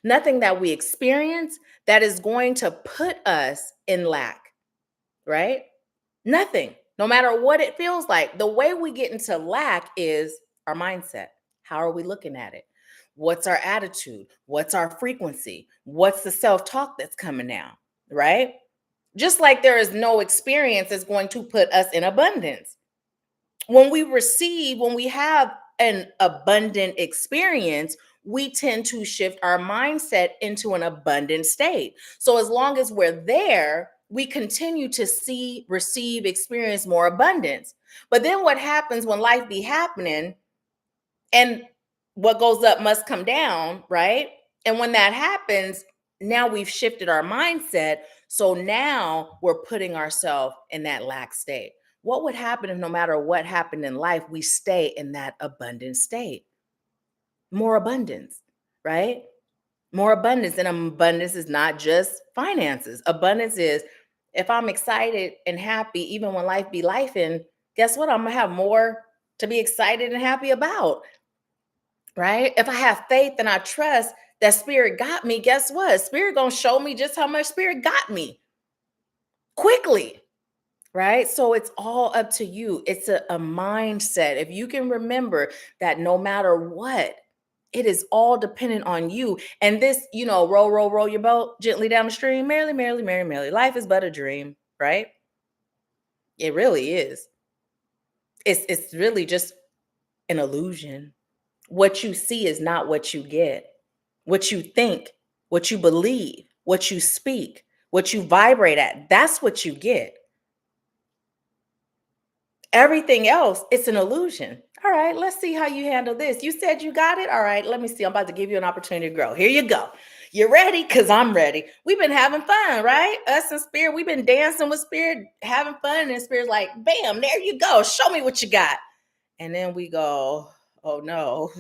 nothing that we experience that is going to put us in lack, right? Nothing, no matter what it feels like. The way we get into lack is our mindset. How are we looking at it? What's our attitude? What's our frequency? What's the self-talk that's coming out, right? Just like there is no experience that's going to put us in abundance. When we have an abundant experience, we tend to shift our mindset into an abundant state. So as long as we're there, we continue to see, receive, experience more abundance. But then what happens when life be happening and what goes up must come down, right? And when that happens, now we've shifted our mindset. So now we're putting ourselves in that lack state. What would happen if no matter what happened in life, we stay in that abundant state? More abundance, right? More abundance. And abundance is not just finances. Abundance is if I'm excited and happy, even when life be life, and guess what? I'm going to have more to be excited and happy about, right? If I have faith and I trust that spirit got me, guess what? Spirit going to show me just how much spirit got me quickly. Right? So it's all up to you. It's a mindset. If you can remember that no matter what, it is all dependent on you. And this, roll your boat gently down the stream, merrily, merrily, merrily, merrily. Life is but a dream, right? It really is. It's really just an illusion. What you see is not what you get. What you think, what you believe, what you speak, What you vibrate at, that's what you get. Everything else, it's an illusion. All right, let's see how you handle this. You said you got it. All right, let me see. I'm about to give you an opportunity to grow. Here you go. You ready? Because I'm ready. We've been having fun, right? Us and Spirit, we've been dancing with Spirit, having fun. And Spirit's like, bam, there you go. Show me what you got. And then we go, oh no.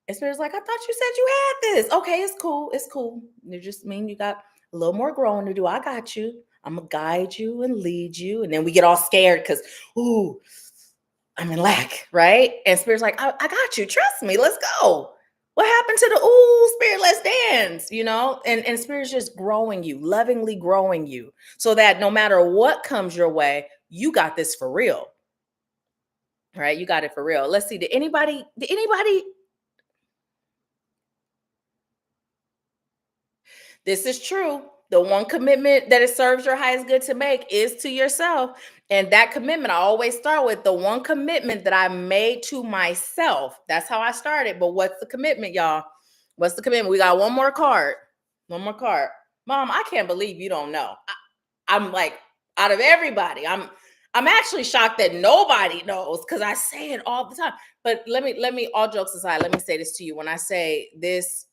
And Spirit's like, I thought you said you had this. Okay, it's cool. It's cool. You just mean you got a little more growing to do. I got you. I'm gonna guide you and lead you. And then we get all scared because, ooh, I'm in lack, right? And Spirit's like, I got you. Trust me. Let's go. What happened to the ooh, Spirit, let's dance, you know? And Spirit's just growing you, lovingly growing you, so that no matter what comes your way, you got this for real. Right? You got it for real. Let's see. Did anybody This is true. The one commitment that it serves your highest good to make is to yourself. And that commitment, I always start with the one commitment that I made to myself. That's how I started. But what's the commitment, y'all? What's the commitment? We got one more card. One more card. Mom, I can't believe you don't know. I'm like, out of everybody, I'm actually shocked that nobody knows because I say it all the time. But let me, all jokes aside, let me say this to you. When I say this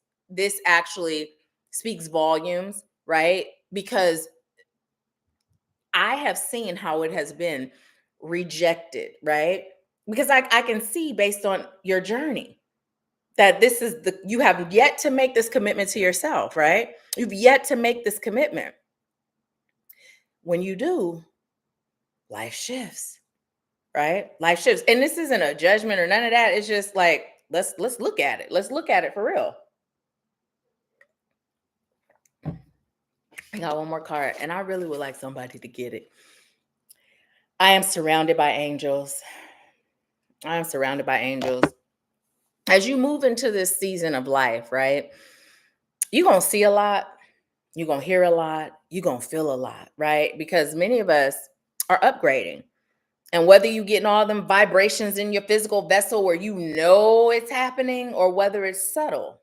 actually speaks volumes, right? Because I have seen how it has been rejected, right? Because I can see based on your journey that this is you have yet to make this commitment to yourself, right? You've yet to make this commitment. When you do, life shifts, right? Life shifts. And this isn't a judgment or none of that. It's just like, let's look at it. Let's look at it for real. I got one more card, and I really would like somebody to get it. I am surrounded by angels. I am surrounded by angels. As you move into this season of life, right? You're going to see a lot. You're going to hear a lot. You're going to feel a lot, right? Because many of us are upgrading. And whether you're getting all them vibrations in your physical vessel where you know it's happening, or whether it's subtle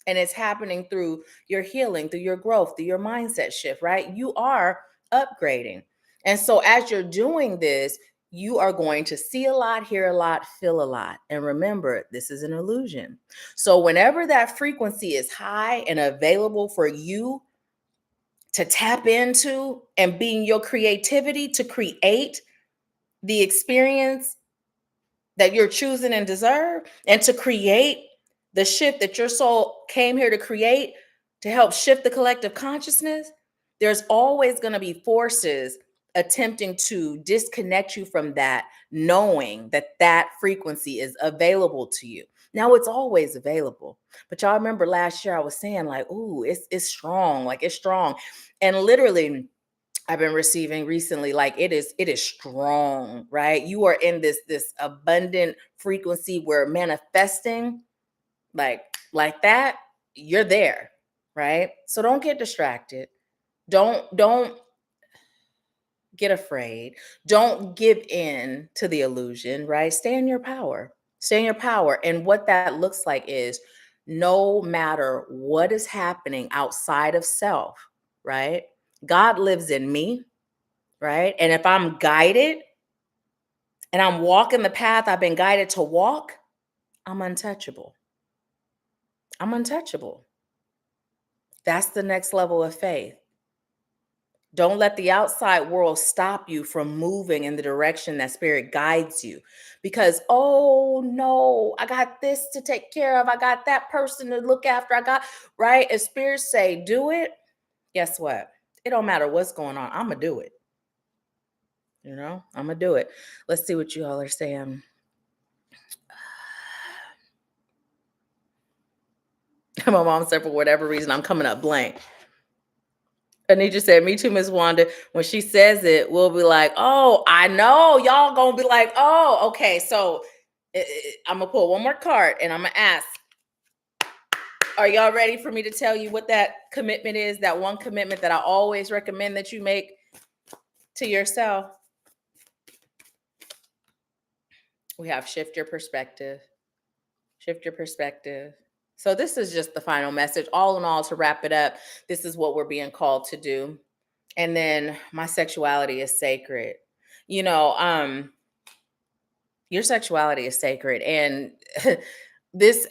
and it's happening through your healing, through your growth, through your mindset shift, right? You are upgrading. And so as you're doing this, you are going to see a lot, hear a lot, feel a lot. And remember, this is an illusion. So whenever that frequency is high and available for you to tap into and being your creativity to create the experience that you're choosing and deserve, and to create the shift that your soul came here to create, to help shift the collective consciousness, there's always going to be forces attempting to disconnect you from that, knowing that that frequency is available to you. Now it's always available. But y'all remember last year I was saying like, ooh, it's strong, like it's strong. And literally I've been receiving recently, like it is strong, right? You are in this abundant frequency where manifesting like that, you're there, right? So don't get distracted. Don't get afraid. Don't give in to the illusion, right? Stay in your power. Stay in your power. And what that looks like is no matter what is happening outside of self, right? God lives in me, right? And if I'm guided and I'm walking the path I've been guided to walk, I'm untouchable. I'm untouchable. That's the next level of faith. Don't let the outside world stop you from moving in the direction that spirit guides you. Because, oh no, I got this to take care of. I got that person to look after. I got, right? If spirits say, do it, guess what? It don't matter what's going on. I'm going to do it. You know, I'm going to do it. Let's see what you all are saying. My mom said, for whatever reason, I'm coming up blank. Anitra said, me too, Miss Wanda. When she says it, we'll be like, oh, I know. Y'all gonna be like, oh, okay. So I'm gonna pull one more card and I'm gonna ask, are y'all ready for me to tell you what that commitment is? That one commitment that I always recommend that you make to yourself? We have shift your perspective. Shift your perspective. So this is just the final message. All in all, to wrap it up, this is what we're being called to do. And then my sexuality is sacred. You know, your sexuality is sacred. And this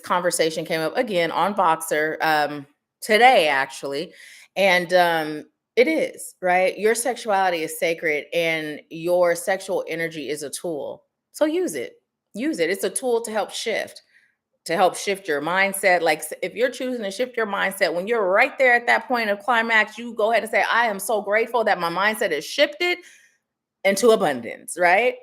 conversation came up again on Boxer today, actually. And it is, right? Your sexuality is sacred and your sexual energy is a tool. So use it. Use it. It's a tool to help shift your mindset. Like if you're choosing to shift your mindset, when you're right there at that point of climax, you go ahead and say, I am so grateful that my mindset is shifted into abundance, right?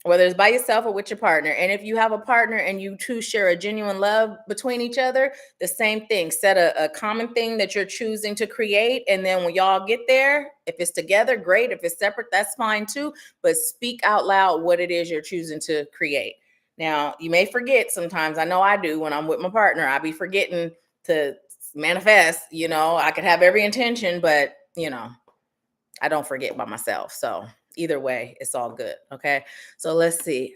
Whether it's by yourself or with your partner. And if you have a partner and you two share a genuine love between each other, the same thing. Set a common thing that you're choosing to create. And then when y'all get there, if it's together, great. If it's separate, that's fine too. But speak out loud what it is you're choosing to create. Now, you may forget sometimes. I know I do when I'm with my partner. I be forgetting to manifest. I could have every intention, but, I don't forget by myself. So either way, it's all good. Okay. So let's see.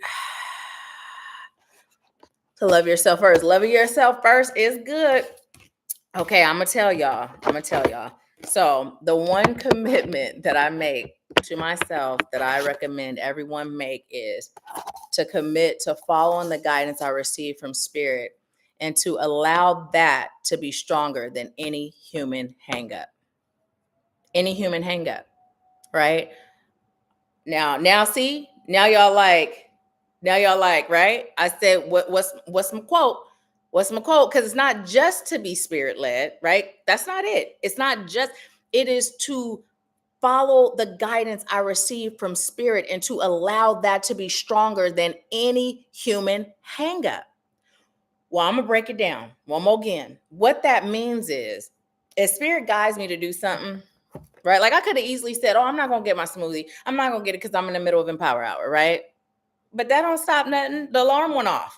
To love yourself first. Loving yourself first is good. Okay. I'm going to tell y'all. So the one commitment that I make to myself that I recommend everyone make is to commit to following the guidance I receive from spirit and to allow that to be stronger than any human hang-up. Any human hang-up, right? Now see, now y'all like, right? I said, what's my quote? What's my quote? Because it's not just to be spirit led, right? That's not it. It's not just, it is to follow the guidance I receive from spirit and to allow that to be stronger than any human hang up. Well, I'm gonna break it down one more again. What that means is, if spirit guides me to do something, right? Like I could have easily said, oh, I'm not going to get my smoothie. I'm not going to get it because I'm in the middle of Empower Hour, right? But that don't stop nothing. The alarm went off,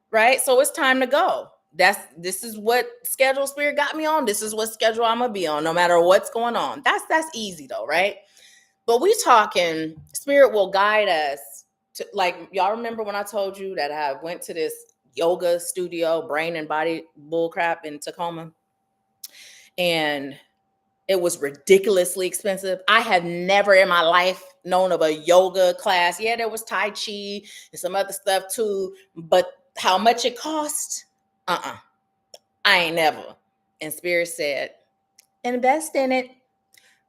right? So it's time to go. This is what schedule spirit got me on. This is what schedule I'm going to be on, no matter what's going on. That's easy though, right? But we talking, spirit will guide us to, like, y'all remember when I told you that I went to this yoga studio, brain and body bullcrap in Tacoma? And it was ridiculously expensive. I have never in my life known of a yoga class. Yeah, there was Tai Chi and some other stuff too, but how much it cost? I ain't never. And Spirit said, invest in it,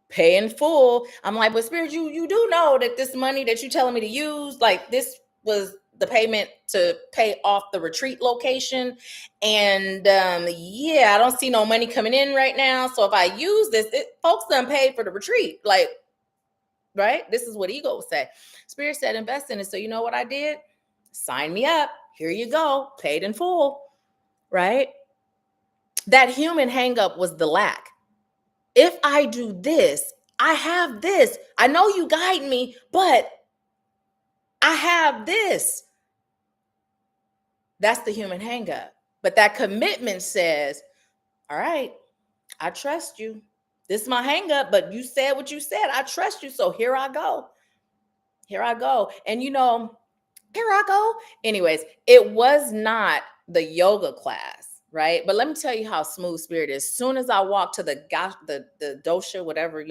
pay in full. I'm like, but Spirit, you do know that this money that you're telling me to use, like this was the payment to pay off the retreat location. And I don't see no money coming in right now. So if I use this, folks done paid for the retreat. Like, right? This is what ego would say. Spirit said, invest in it. So you know what I did? Sign me up. Here you go. Paid in full. Right? That human hang up was the lack. If I do this, I have this. I know you guide me, but I have this. That's the human hang up. But that commitment says, all right, I trust you. This is my hang up, but you said what you said. I trust you. So here I go. Here I go. And here I go. Anyways, it was not the yoga class, right? But let me tell you how smooth spirit is. As soon as I walk to the dosha, whatever,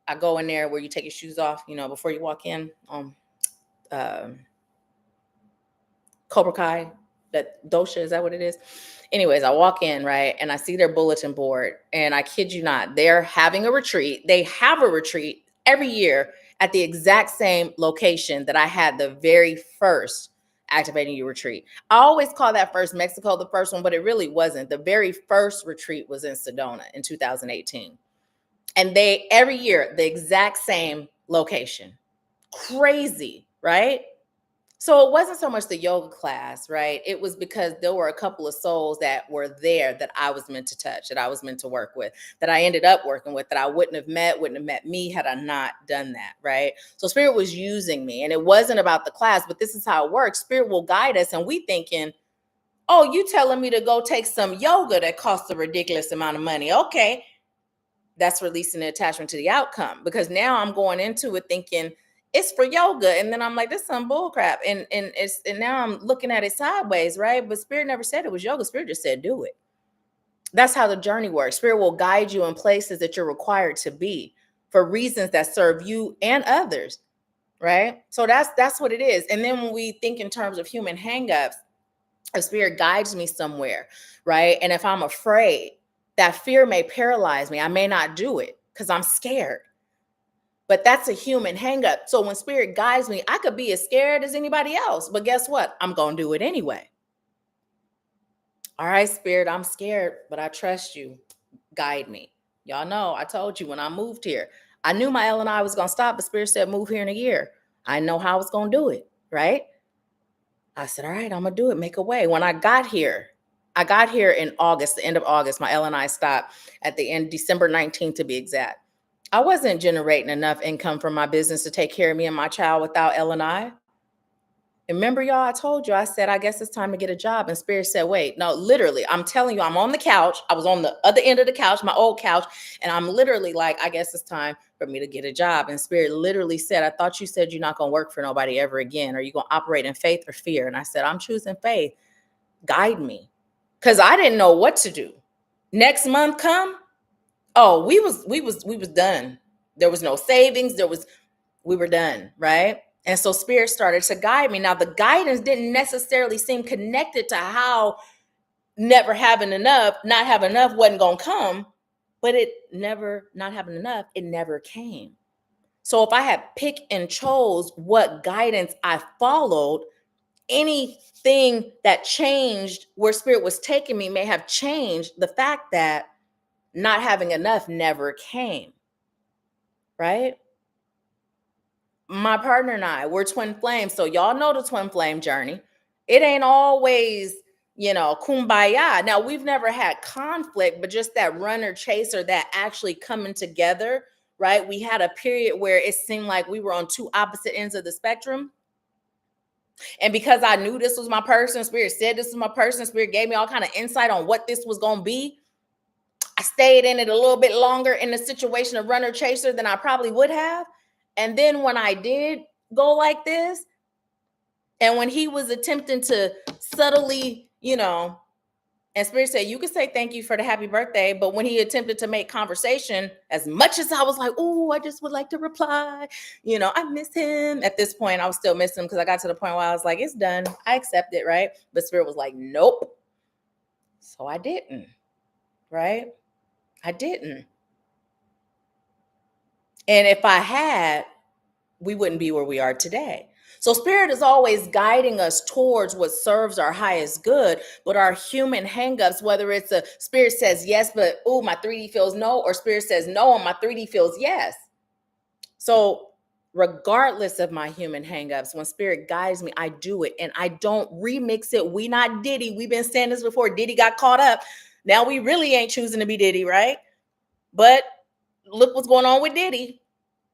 I go in there where you take your shoes off, before you walk in. Cobra Kai, that dosha, is that what it is? Anyways, I walk in, right? And I see their bulletin board, and I kid you not, they're having a retreat. They have a retreat every year at the exact same location that I had the very first Activating You retreat. I always call that first Mexico the first one, but it really wasn't. The very first retreat was in Sedona in 2018. And they, every year, the exact same location. Crazy, right? So it wasn't so much the yoga class, right? It was because there were a couple of souls that were there that I was meant to touch, that I was meant to work with, that I ended up working with, that I wouldn't have met me had I not done that, right? So Spirit was using me, and it wasn't about the class, but this is how it works. Spirit will guide us, and we thinking, oh, you telling me to go take some yoga that costs a ridiculous amount of money. Okay. That's releasing the attachment to the outcome, because now I'm going into it thinking, It's for yoga. And then I'm like, this is some bull crap. And now I'm looking at it sideways, right? But Spirit never said it was yoga. Spirit just said do it. That's how the journey works. Spirit will guide you in places that you're required to be for reasons that serve you and others, right? So that's what it is. And then when we think in terms of human hangups, a spirit guides me somewhere, right? And if I'm afraid, that fear may paralyze me. I may not do it because I'm scared. But that's a human hangup. So when spirit guides me, I could be as scared as anybody else. But guess what? I'm going to do it anyway. All right, spirit, I'm scared, but I trust you. Guide me. Y'all know, I told you when I moved here, I knew my L&I was going to stop, but spirit said move here in a year. I know how I was going to do it, right? I said, all right, I'm going to do it. Make a way. When I got here in August, the end of August. My L&I stopped at the end, December 19th to be exact. I wasn't generating enough income from my business to take care of me and my child without L&I. Remember, y'all, I told you, I said, I guess it's time to get a job. And Spirit said, wait, no, literally, I'm telling you, I'm on the couch. I was on the other end of the couch, my old couch. And I'm literally like, I guess it's time for me to get a job. And Spirit literally said, I thought you said you're not going to work for nobody ever again. Are you going to operate in faith or fear? And I said, I'm choosing faith. Guide me. Because I didn't know what to do. Next month come. Oh, we was done. There was no savings. We were done, right? And so Spirit started to guide me. Now, the guidance didn't necessarily seem connected to how never having enough, not having enough wasn't going to come, but not having enough, it never came. So if I had picked and chose what guidance I followed, anything that changed where Spirit was taking me may have changed the fact that not having enough never came, right? My partner and I, we're twin flames. So y'all know the twin flame journey. It ain't always, kumbaya. Now, we've never had conflict, but just that runner chaser, that actually coming together, right? We had a period where it seemed like we were on two opposite ends of the spectrum. And because I knew this was my person, Spirit said this was my person, Spirit gave me all kind of insight on what this was going to be. I stayed in it a little bit longer in the situation of runner chaser than I probably would have. And then when I did go like this, and when he was attempting to subtly, and Spirit said, you could say thank you for the happy birthday. But when he attempted to make conversation, as much as I was like, oh, I just would like to reply, I miss him. At this point, I was still missing him because I got to the point where I was like, it's done. I accept it, right? But Spirit was like, nope. So I didn't, right? I didn't. And if I had, we wouldn't be where we are today. So Spirit is always guiding us towards what serves our highest good, but our human hangups, whether it's a Spirit says yes, but my 3D feels no, or Spirit says no and my 3D feels yes. So regardless of my human hangups, when Spirit guides me, I do it and I don't remix it. We not Diddy. We've been saying this before. Diddy got caught up. Now we really ain't choosing to be Diddy, right? But look what's going on with Diddy.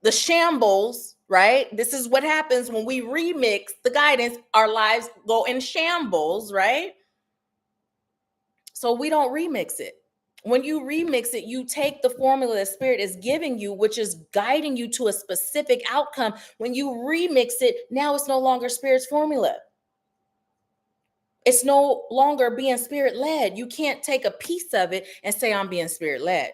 The shambles, right? This is what happens when we remix the guidance. Our lives go in shambles, right? So we don't remix it. When you remix it, you take the formula that Spirit is giving you, which is guiding you to a specific outcome. When you remix it, now it's no longer Spirit's formula. It's no longer being Spirit-led. You can't take a piece of it and say, I'm being Spirit-led.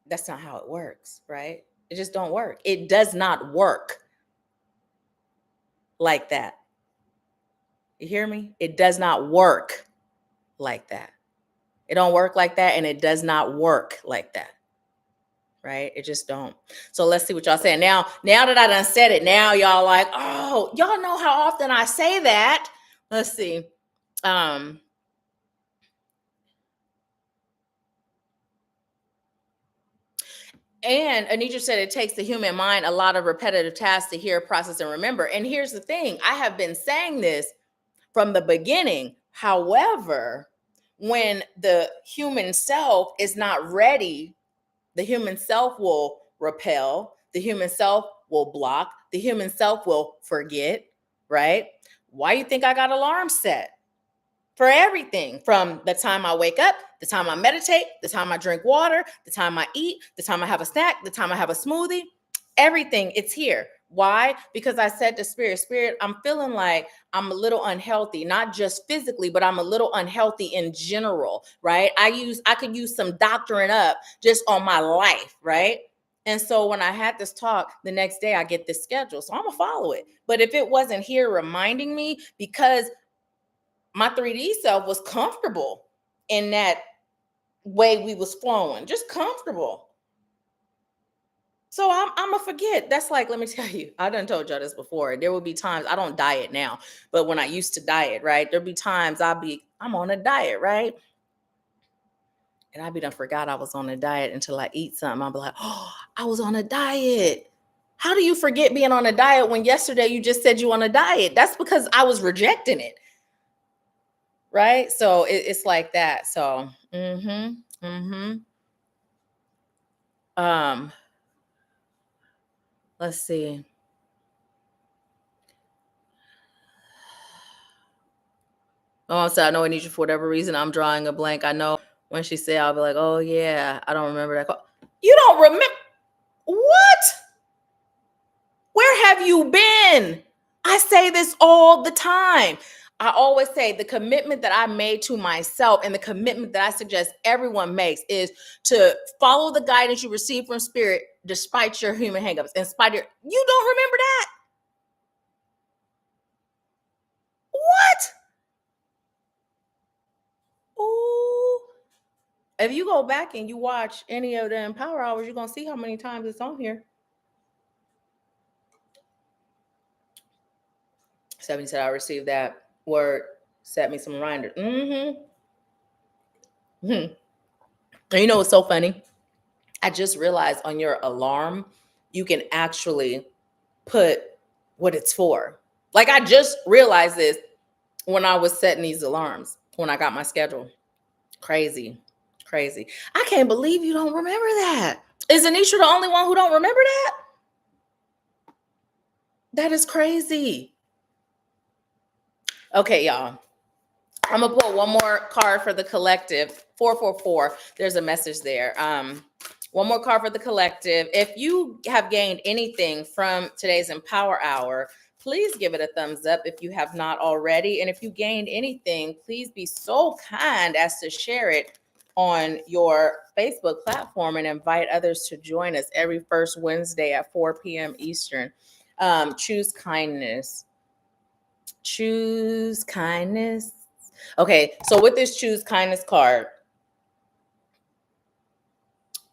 That's not how it works, right? It just don't work. It does not work like that. You hear me? It does not work like that. It don't work like that, and it does not work like that. Right? It just don't. So let's see what y'all saying. Now that I done said it, now y'all like, oh, y'all know how often I say that. Let's see. And Anitra said it takes the human mind a lot of repetitive tasks to hear, process, and remember. And here's the thing. I have been saying this from the beginning. However, when the human self is not ready, the human self will repel. The human self will block. The human self will forget, right? Why you think I got alarms set? For everything, from the time I wake up, the time I meditate, the time I drink water, the time I eat, the time I have a snack, the time I have a smoothie, everything. It's here. Why? Because I said to Spirit, I'm feeling like I'm a little unhealthy, not just physically, but I'm a little unhealthy in general, right? I could use some doctoring up just on my life, right? And so when I had this talk, the next day I get this schedule. So I'm gonna follow it. But if it wasn't here reminding me, because my 3D self was comfortable in that way we was flowing, just comfortable. So I'm gonna forget. That's like, let me tell you, I done told y'all this before. There will be times I don't diet now, but when I used to diet, right? There'll be times I'm on a diet, right? And I be done forgot I was on a diet until I eat something. I'll be like, oh, I was on a diet. How do you forget being on a diet when yesterday you just said you on a diet? That's because I was rejecting it. Right? So it's like that. So um let's see. Oh, so I know I need you for whatever reason. I'm drawing a blank. I know when she said, I'll be like, oh yeah, I don't remember that call. You don't remember what? Where have you been? I say this all the time. I always say the commitment that I made to myself and the commitment that I suggest everyone makes is to follow the guidance you receive from spirit despite your human hangups. In spite of you don't remember that? What? Ooh. If you go back and you watch any of the Empower Hours, you're gonna see how many times it's on here. 70 said I received that word, set me some reminder. And you know what's so funny? I just realized on your alarm, you can actually put what it's for. Like I just realized this when I was setting these alarms, when I got my schedule. Crazy. I can't believe you don't remember that. Is Anisha the only one who don't remember that? That is crazy. Okay, y'all. I'm gonna pull one more card for the collective. 444. There's a message there. One more card for the collective. If you have gained anything from today's Empower Hour, please give it a thumbs up if you have not already. And if you gained anything, please be so kind as to share it on your Facebook platform and invite others to join us every first Wednesday at 4 p.m. Eastern. Choose kindness. Choose kindness. Okay, so with this choose kindness card,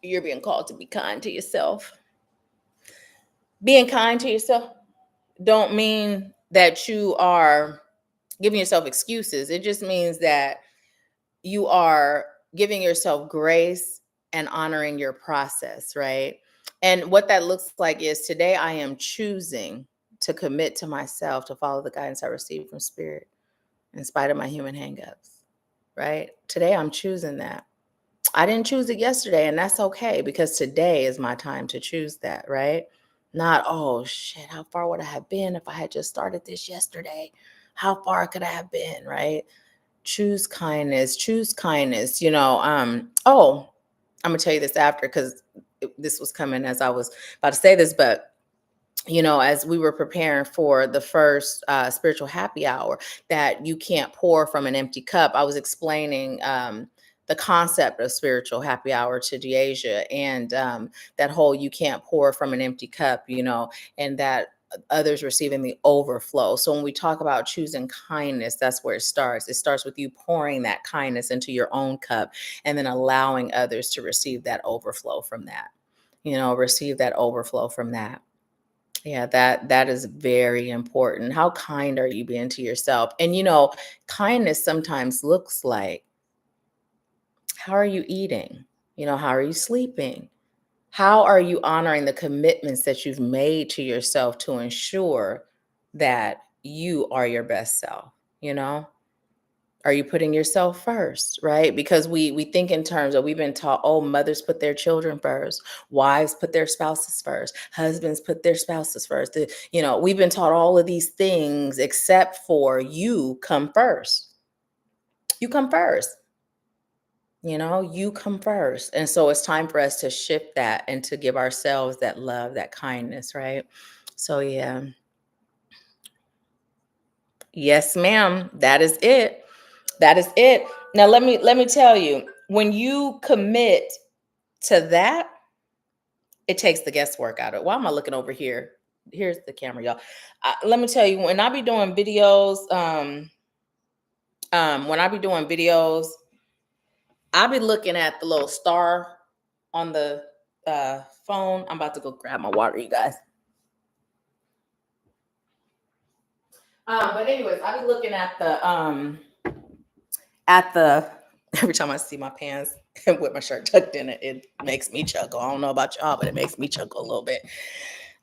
you're being called to be kind to yourself. Being kind to yourself don't mean that you are giving yourself excuses. It just means that you are giving yourself grace and honoring your process, right? And what that looks like is today I am choosing to commit to myself to follow the guidance I received from spirit in spite of my human hangups, right? Today I'm choosing that. I didn't choose it yesterday, and that's okay because today is my time to choose that, right? Not, oh shit, how far would I have been if I had just started this yesterday? How far could I have been, right? Choose kindness, oh, I'm gonna tell you this after because this was coming as I was about to say this, but as we were preparing for the first spiritual happy hour, that you can't pour from an empty cup. I was explaining the concept of spiritual happy hour to Deasia, and that whole you can't pour from an empty cup, and that others receiving the overflow. So when we talk about choosing kindness, that's where it starts. It starts with you pouring that kindness into your own cup and then allowing others to receive that overflow from that. Receive that overflow from that. Yeah, that is very important. How kind are you being to yourself? And kindness sometimes looks like, how are you eating? How are you sleeping? How are you honoring the commitments that you've made to yourself to ensure that you are your best self? Are you putting yourself first, right? Because we think in terms of, we've been taught, oh, mothers put their children first, wives put their spouses first, husbands put their spouses first. We've been taught all of these things except for you come first. You come first. You come first. And so it's time for us to shift that and to give ourselves that love, that kindness, right? So yeah. Yes, ma'am. That is it. That is it. Now let me tell you, when you commit to that, it takes the guesswork out of it. Why am I looking over here? Here's the camera, y'all. Let me tell you, when I be doing videos, when I be doing videos, I'll be looking at the little star on the phone. I'm about to go grab my water, you guys. But anyways, I'll be looking at the every time I see my pants with my shirt tucked in it, it makes me chuckle. I don't know about y'all, but it makes me chuckle a little bit.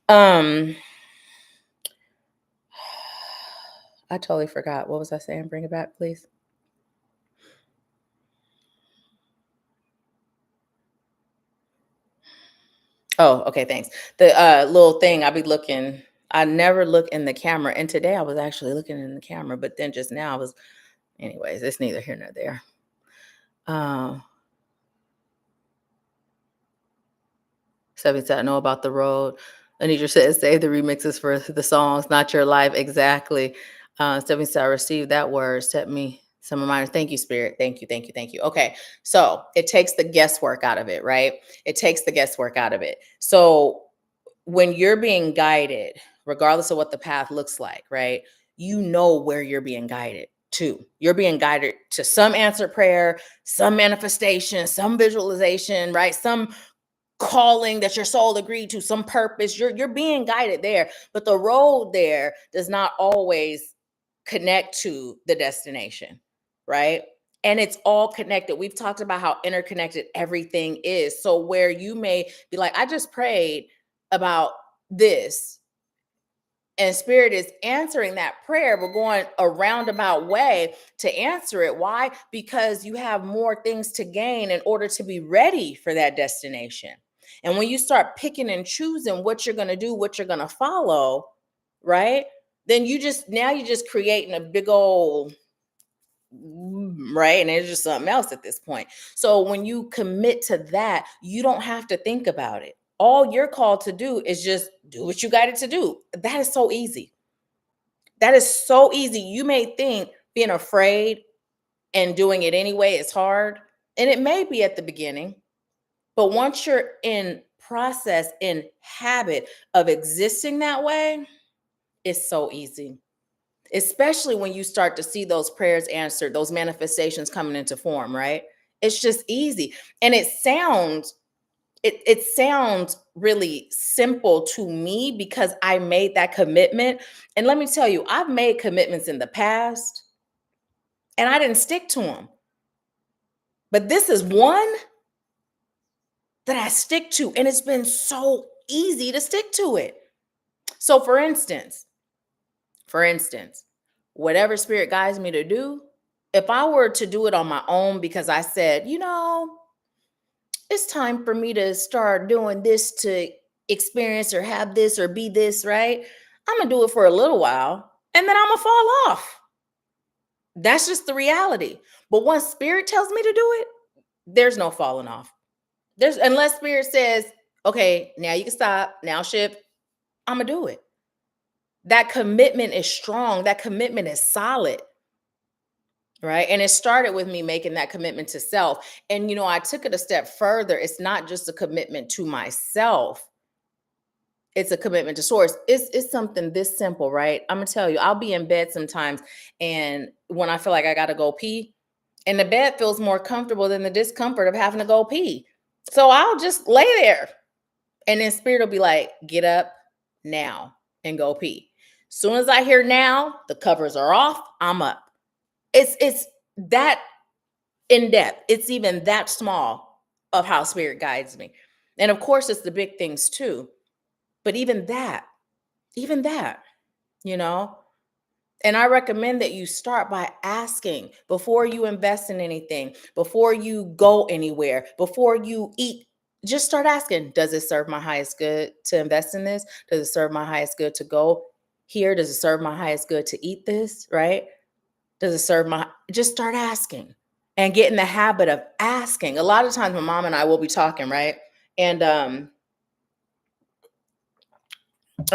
I totally forgot. What was I saying? Bring it back, please. Oh, okay, thanks. The little thing, I'll be looking. I never look in the camera. And today I was actually looking in the camera, but then just now I was, anyways, it's neither here nor there. Seven said, I know about the road. Anitra said, save the remixes for the songs, not your life. Exactly. Stephanie said, I received that word. Set me some reminders. Thank you, Spirit. Thank you, thank you, thank you. Okay. So it takes the guesswork out of it, right? It takes the guesswork out of it. So when you're being guided, regardless of what the path looks like, right? You know where you're being guided to. You're being guided to some answered prayer, some manifestation, some visualization, right? Some calling that your soul agreed to, some purpose. You're being guided there, but the road there does not always connect to the destination, right? And it's all connected. We've talked about how interconnected everything is. So where you may be like, I just prayed about this, and Spirit is answering that prayer, but going a roundabout way to answer it. Why? Because you have more things to gain in order to be ready for that destination. And when you start picking and choosing what you're going to do, what you're going to follow, right? Then you're just creating a big old, right? And it's just something else at this point. So when you commit to that, you don't have to think about it. All you're called to do is just do what you got it to do. That is so easy. That is so easy. You may think being afraid and doing it anyway is hard, and it may be at the beginning, but once you're in process, in habit of existing that way, it's so easy. Especially when you start to see those prayers answered, those manifestations coming into form, right? It's just easy. And it sounds really simple to me because I made that commitment. And let me tell you, I've made commitments in the past and I didn't stick to them. But this is one that I stick to, and it's been so easy to stick to it. So for instance, whatever Spirit guides me to do, if I were to do it on my own because I said, it's time for me to start doing this to experience or have this or be this, right? I'm going to do it for a little while and then I'm going to fall off. That's just the reality. But once Spirit tells me to do it, there's no falling off. Unless Spirit says, okay, now you can stop, now shift, I'm going to do it. That commitment is strong. That commitment is solid. Right. And it started with me making that commitment to self. And, I took it a step further. It's not just a commitment to myself, it's a commitment to source. It's something this simple, right? I'm going to tell you, I'll be in bed sometimes. And when I feel like I got to go pee, and the bed feels more comfortable than the discomfort of having to go pee. So I'll just lay there. And then Spirit will be like, get up now and go pee. Soon as I hear now, the covers are off, I'm up. It's that in depth. It's even that small of how Spirit guides me. And of course, it's the big things too. But even that, you know, and I recommend that you start by asking before you invest in anything, before you go anywhere, before you eat. Just start asking, does it serve my highest good to invest in this? Does it serve my highest good to go here? Does it serve my highest good to eat this? Right? Does it serve just start asking. and get in the habit of asking. A lot of times my mom and I will be talking, right? And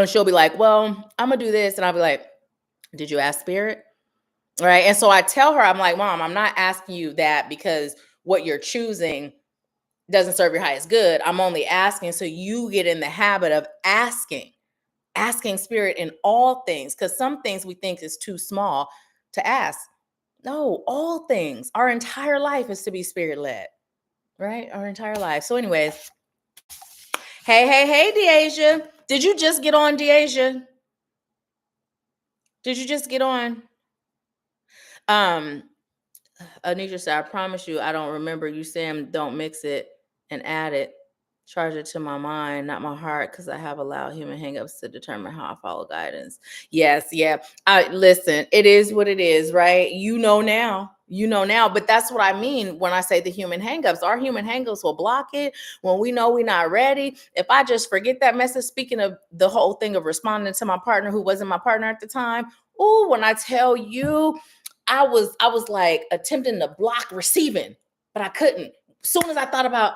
she'll be like, well, I'm gonna do this. And I'll be like, did you ask spirit? Right. And so I tell her, I'm like, Mom, I'm not asking you that because what you're choosing doesn't serve your highest good. I'm only asking so you get in the habit of asking spirit in all things, because some things we think is too small to ask. No, all things. Our entire life is to be spirit led, right? Our entire life. So, anyways, hey, Deasia. Did you just get on, Deasia? Did you just get on? Um, Anisha said, I promise you, I don't remember you saying don't mix it and add it. Charge it to my mind, not my heart, because I have allowed human hangups to determine how I follow guidance. Yes, yeah. I listen, it is what it is, right? You know now. You know now. But that's what I mean when I say the human hangups. Our human hangups will block it when we know we're not ready. If I just forget that message, speaking of the whole thing of responding to my partner who wasn't my partner at the time. Oh, when I tell you, I was like attempting to block receiving, but I couldn't. As soon as I thought about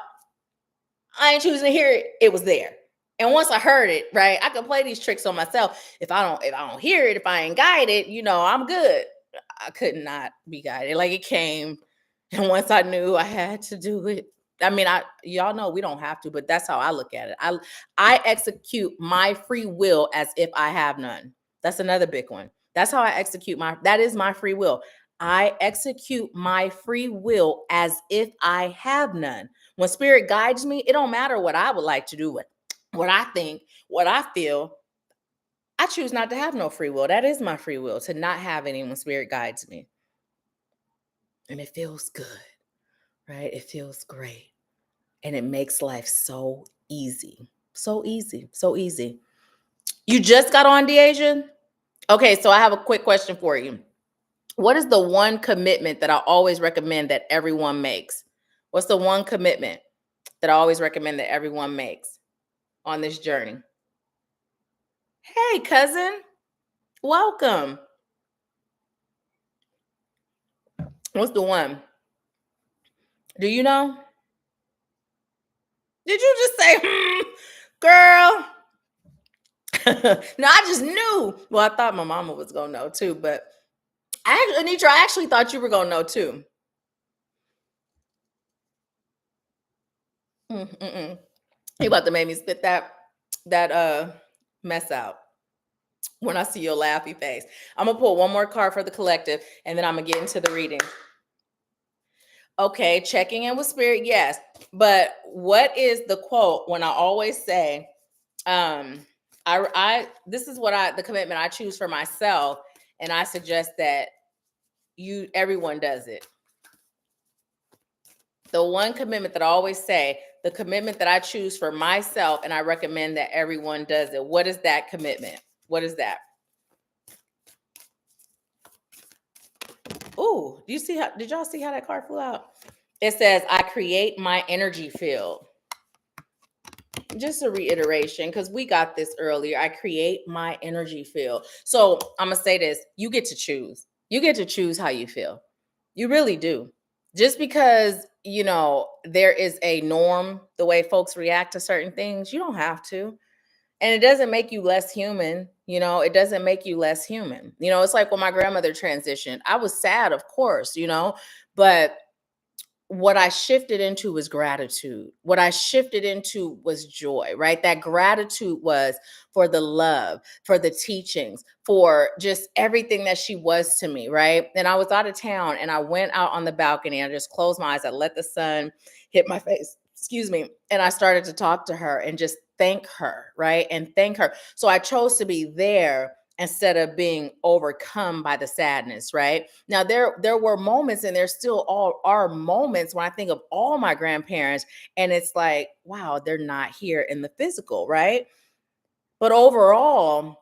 I ain't choosing to hear it, it was there. And once I heard it, right, I could play these tricks on myself. If I don't hear it, if I ain't guided, I'm good. I could not be guided. Like it came. And once I knew I had to do it. I mean, y'all know we don't have to, but that's how I look at it. I execute my free will as if I have none. That's another big one. That's how I execute that is my free will. I execute my free will as if I have none. When spirit guides me, it don't matter what I would like to do, what I think, what I feel. I choose not to have no free will. That is my free will, to not have any when spirit guides me. And it feels good, right? It feels great. And it makes life so easy. So easy. So easy. You just got on, Deasia? Okay, so I have a quick question for you. What is the one commitment that I always recommend that everyone makes? What's the one commitment that I always recommend that everyone makes on this journey? Hey, cousin. Welcome. What's the one? Do you know? Did you just say, girl? No, I just knew. Well, I thought my mama was going to know too, but Anitra, I actually thought you were going to know too. You about to make me spit that mess out when I see your laughy face. I'm going to pull one more card for the collective, and then I'm going to get into the reading. Okay, checking in with spirit, yes. But what is the quote when I always say, this is the commitment I choose for myself, and I suggest that everyone does it. The one commitment that I always say, the commitment that I choose for myself, and I recommend that everyone does it. What is that commitment? What is that? Ooh, did y'all see how that card flew out? It says, I create my energy field. Just a reiteration, because we got this earlier. I create my energy field. So I'm going to say this. You get to choose. You get to choose how you feel. You really do. Just because, there is a norm, the way folks react to certain things, you don't have to. And it doesn't make you less human. It doesn't make you less human. It's like when my grandmother transitioned. I was sad, of course, but what I shifted into was gratitude. What I shifted into was joy, right? That gratitude was for the love, for the teachings, for just everything that she was to me, right? And I was out of town and I went out on the balcony. I just closed my eyes. I let the sun hit my face, and I started to talk to her and just thank her, right? And thank her. So I chose to be there instead of being overcome by the sadness, right? Now, there were moments, and there still all are moments when I think of all my grandparents, and it's like, wow, they're not here in the physical, right? But overall,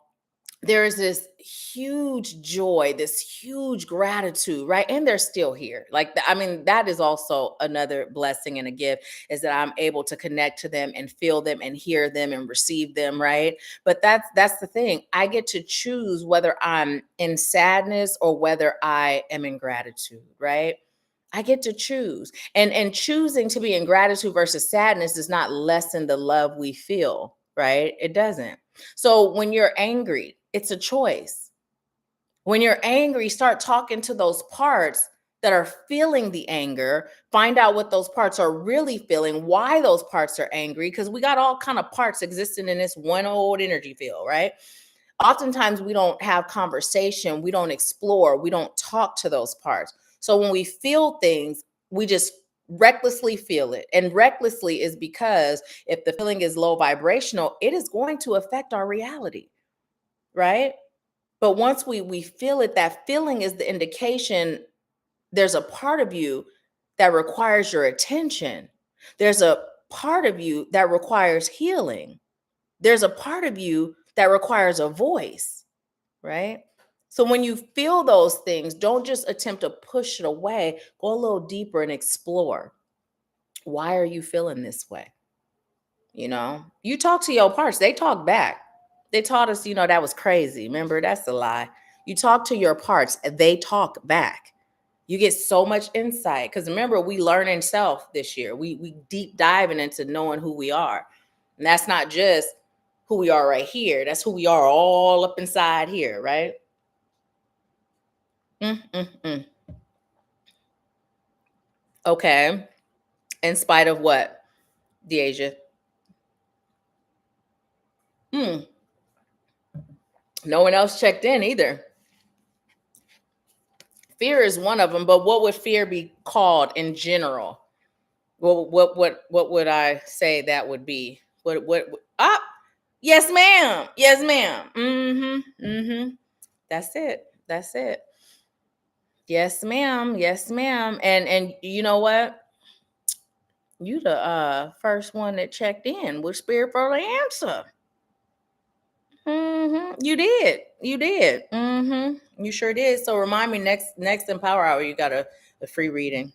there is this huge joy, this huge gratitude, right? And they're still here. That is also another blessing and a gift, is that I'm able to connect to them and feel them and hear them and receive them, right? But that's the thing. I get to choose whether I'm in sadness or whether I am in gratitude, right? I get to choose. And choosing to be in gratitude versus sadness does not lessen the love we feel, right? It doesn't. So when you're angry, it's a choice. When you're angry, start talking to those parts that are feeling the anger. Find out what those parts are really feeling, why those parts are angry, because we got all kind of parts existing in this one old energy field, right? Oftentimes we don't have conversation, we don't explore, we don't talk to those parts. So when we feel things, we just recklessly feel it. And recklessly is because if the feeling is low vibrational, it is going to affect our reality, right? But once we feel it, that feeling is the indication there's a part of you that requires your attention. There's a part of you that requires healing. There's a part of you that requires a voice, right? So when you feel those things, don't just attempt to push it away. Go a little deeper and explore. Why are you feeling this way? You talk to your parts, they talk back. They taught us, that was crazy. Remember, that's a lie. You talk to your parts, they talk back. You get so much insight because remember, we learn in self this year. We deep diving into knowing who we are. And that's not just who we are right here. That's who we are all up inside here, right? Mm-mm-mm. Okay. In spite of what, Deasia? Hmm. No one else checked in either. Fear is one of them, but what would fear be called in general? Well, what would I say that would be? What ah, yes, ma'am. Yes, ma'am. Mm-hmm. Mm-hmm. That's it. That's it. Yes, ma'am. Yes, ma'am. And you know what? You the first one that checked in with spirit for the answer. You did. You did. You sure did. So remind me next Empower Hour, you got a free reading.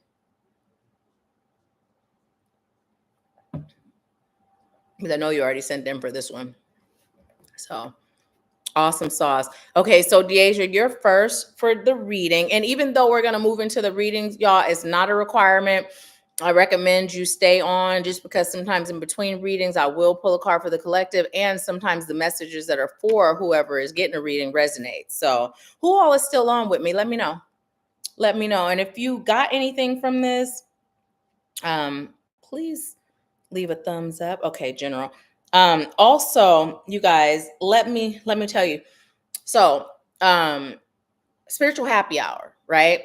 Because I know you already sent them for this one. So awesome sauce. Okay, so Deasia, you're first for the reading. And even though we're gonna move into the readings, y'all, it's not a requirement. I recommend you stay on just because sometimes in between readings, I will pull a card for the collective, and sometimes the messages that are for whoever is getting a reading resonate. So who all is still on with me? Let me know. Let me know. And if you got anything from this, please leave a thumbs up. Okay, General. Also, you guys, let me tell you. So, spiritual happy hour, right?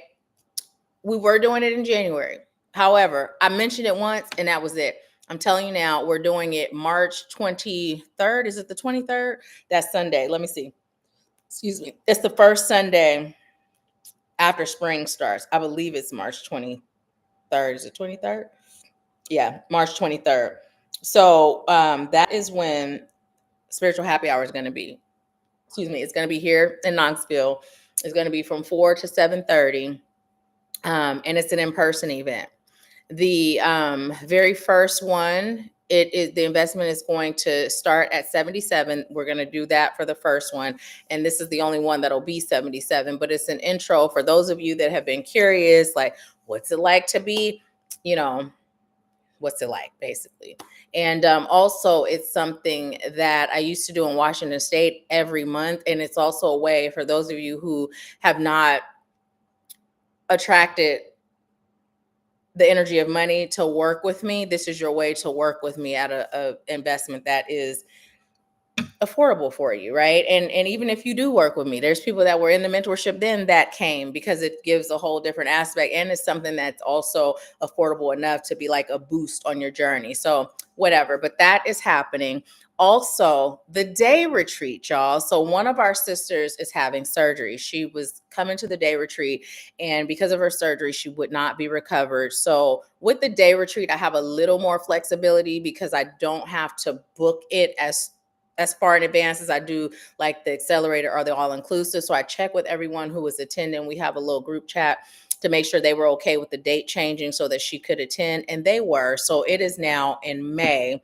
We were doing it in January. However, I mentioned it once and that was it. I'm telling you now, we're doing it March 23rd. Is it the 23rd? That's Sunday. Let me see. Excuse me. It's the first Sunday after spring starts. I believe it's March 23rd. Is it 23rd? Yeah, March 23rd. So that is when spiritual happy hour is going to be. Excuse me. It's going to be here in Knoxville. It's going to be from 4 to 7:30. And it's an in-person event. The very first one, the investment is going to start at 77. We're going to do that for the first one, and this is the only one that'll be 77. But it's an intro for those of you that have been curious, like what's it like to be, what's it like, basically. And also, it's something that I used to do in Washington State every month, and it's also a way for those of you who have not attracted the energy of money to work with me. This is your way to work with me at a investment that is affordable for you, right? And even if you do work with me, there's people that were in the mentorship then that came because it gives a whole different aspect, and it's something that's also affordable enough to be like a boost on your journey. So whatever, but that is happening. Also, the day retreat, y'all. So one of our sisters is having surgery. She was coming to the day retreat, and because of her surgery, she would not be recovered. So with the day retreat, I have a little more flexibility because I don't have to book it as far in advance as I do like the accelerator or the all-inclusive. So I check with everyone who was attending. We have a little group chat to make sure they were okay with the date changing so that she could attend, and they were. So it is now in May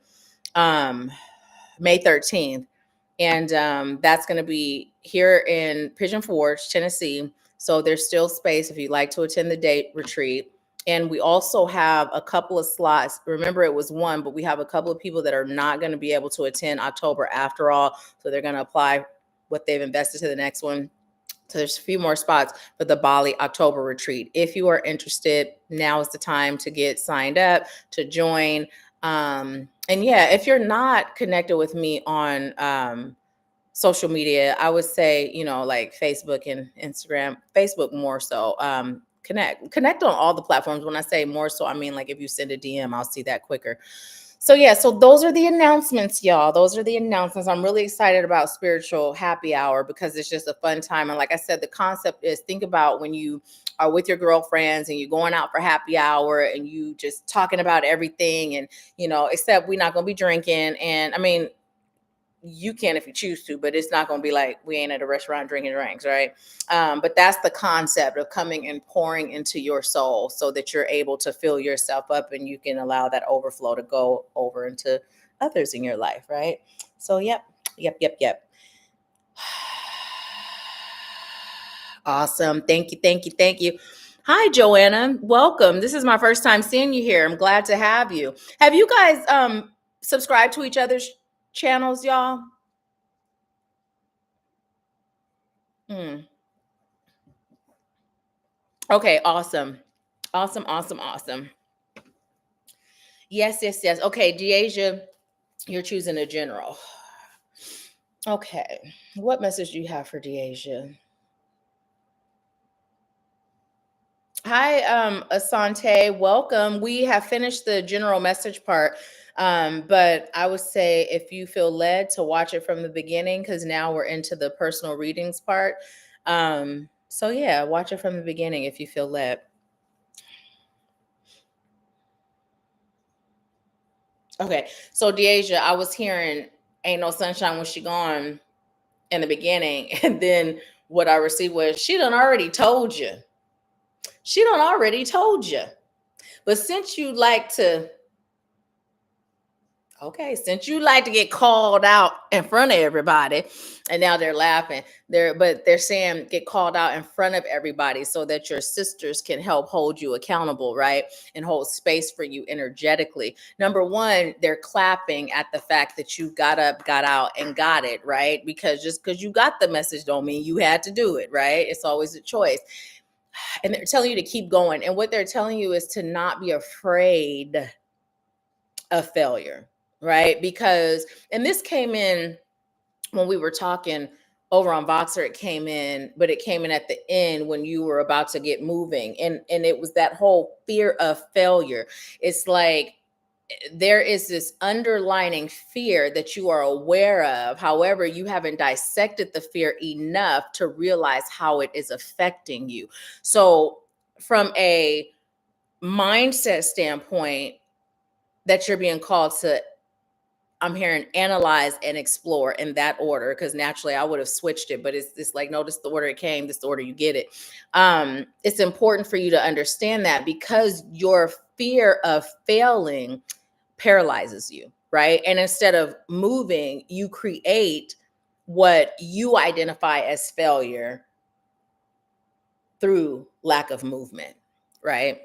13th. And that's going to be here in Pigeon Forge, Tennessee. So there's still space if you'd like to attend the date retreat. And we also have a couple of slots. Remember, it was one, but we have a couple of people that are not going to be able to attend October after all. So they're going to apply what they've invested to the next one. So there's a few more spots for the Bali October retreat. If you are interested, now is the time to get signed up, to join. And yeah, if you're not connected with me on social media, I would say, like Facebook and Instagram, Facebook more so. Connect on all the platforms. When I say more so, I mean, like, if you send a DM, I'll see that quicker. So yeah, so those are the announcements, y'all. Those are the announcements. I'm really excited about Spiritual Happy Hour because it's just a fun time. And like I said, the concept is, think about when you are with your girlfriends and you're going out for happy hour and you just talking about everything, and except we're not going to be drinking. And I mean, you can if you choose to, but it's not going to be like we ain't at a restaurant drinking drinks, right? But that's the concept of coming and pouring into your soul so that you're able to fill yourself up and you can allow that overflow to go over into others in your life, right? So yep. Awesome. Thank you. Hi, Joanna. Welcome. This is my first time seeing you here. I'm glad to have you. Have you guys subscribed to each other's channels, y'all? Okay, awesome. Awesome. Yes. Okay, Deasia, you're choosing a general. Okay. What message do you have for Deasia? Hi, Asante. Welcome. We have finished the general message part. But I would say if you feel led to watch it from the beginning, because now we're into the personal readings part. So yeah, watch it from the beginning if you feel led. Okay. So Deasia, I was hearing Ain't No Sunshine When She Gone in the beginning. And then what I received was, she done already told you. But since you like to get called out in front of everybody, and now they're laughing. They're saying get called out in front of everybody so that your sisters can help hold you accountable, right? And hold space for you energetically. Number one, they're clapping at the fact that you got up, got out, and got it, right? Because just because you got the message don't mean you had to do it, right? It's always a choice. And they're telling you to keep going. And what they're telling you is to not be afraid of failure, right? Because, and this came in when we were talking over on Voxer, it came in, but it came in at the end when you were about to get moving. And it was that whole fear of failure. It's like there is this underlining fear that you are aware of. However, you haven't dissected the fear enough to realize how it is affecting you. So from a mindset standpoint, that you're being called to, I'm hearing analyze and explore in that order, because naturally I would have switched it, but it's like, no, this is the order it came, this is the order you get it. It's important for you to understand that, because your fear of failing paralyzes you, right? And instead of moving, you create what you identify as failure through lack of movement, right?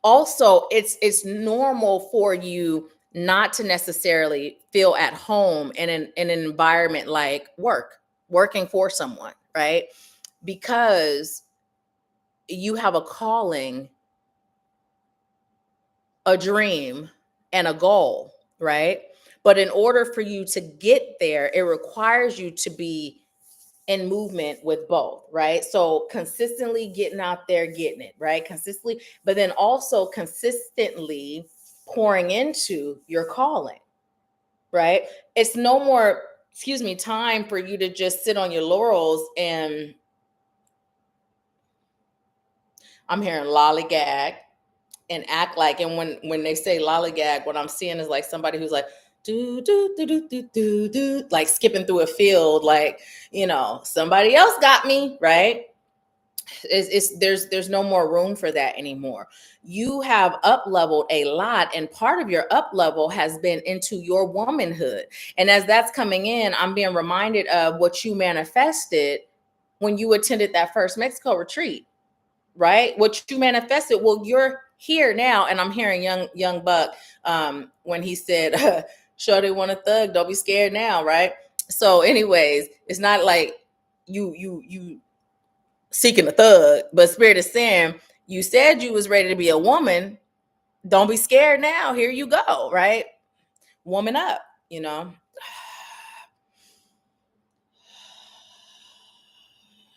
Also, it's normal for you not to necessarily feel at home in an environment like working for someone, right? Because you have a calling, a dream, and a goal, right? But in order for you to get there, it requires you to be in movement with both, right? So consistently getting out there, getting it, right? Consistently, but then also consistently pouring into your calling, right? It's no more, time for you to just sit on your laurels and, I'm hearing lollygag and act like, and when they say lollygag, what I'm seeing is like somebody who's like, do, like skipping through a field, like, somebody else got me, right? There's no more room for that anymore. You have up leveled a lot, and part of your up level has been into your womanhood. And as that's coming in, I'm being reminded of what you manifested when you attended that first Mexico retreat. right? What you manifested, well, you're here now. And I'm hearing young Buck when he said, "Shorty want a thug, don't be scared now," right? So, anyways, it's not like you seeking a thug, but Spirit is saying, you said you was ready to be a woman. Don't be scared now. Here you go, right? Woman up, you know.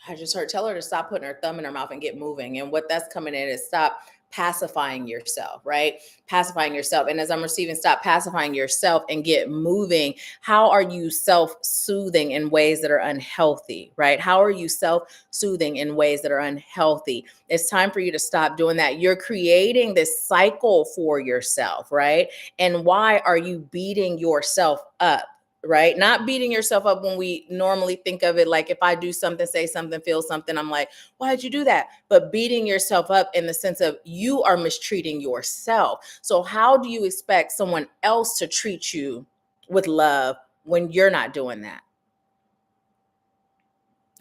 I just heard, tell her to stop putting her thumb in her mouth and get moving. And what that's coming in is stop pacifying yourself, right? Pacifying yourself. And as I'm receiving, stop pacifying yourself and get moving. How are you self-soothing in ways that are unhealthy, right? How are you self-soothing in ways that are unhealthy? It's time for you to stop doing that. You're creating this cycle for yourself, right? And why are you beating yourself up? Right? Not beating yourself up when we normally think of it like, if I do something, say something, feel something, I'm like, why'd you do that? But beating yourself up in the sense of you are mistreating yourself. So how do you expect someone else to treat you with love when you're not doing that?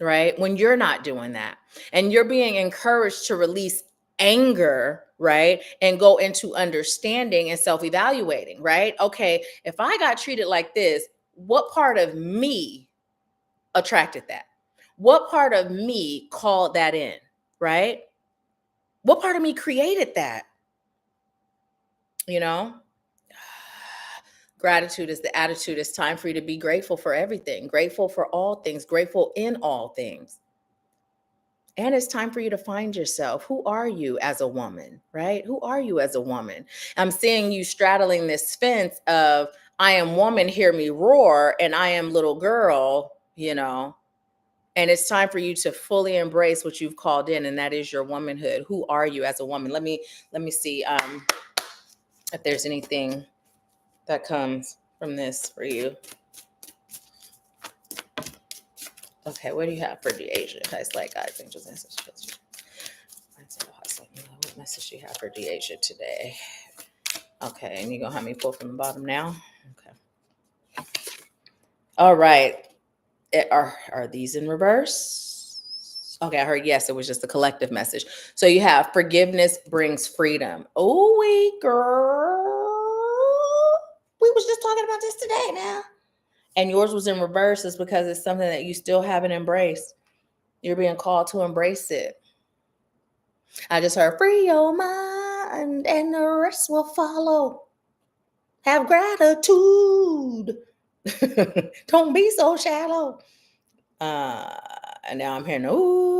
Right? When you're not doing that, and you're being encouraged to release anger, right? And go into understanding and self-evaluating, right? Okay, if I got treated like this, what part of me attracted that? What part of me called that in, right? What part of me created that? You know? Gratitude is the attitude. It's time for you to be grateful for everything, grateful for all things, grateful in all things. And it's time for you to find yourself. Who are you as a woman, right? Who are you as a woman? I'm seeing you straddling this fence of, I am woman, hear me roar, and I am little girl, you know. And it's time for you to fully embrace what you've called in, and that is your womanhood. Who are you as a woman? Let me see if there's anything that comes from this for you. Okay, what do you have for Deasia? It's like guys, angels, ancestors. What message do you have for Deasia today? Okay, and you're gonna have me pull from the bottom now. Okay. All right. Are these in reverse? Okay, I heard yes, it was just a collective message. So you have forgiveness brings freedom. Oh, wait, girl. We was just talking about this today now. And yours was in reverse is because it's something that you still haven't embraced. You're being called to embrace it. I just heard free your mind and the rest will follow. Have gratitude. Don't be so shallow. And now I'm hearing, ooh,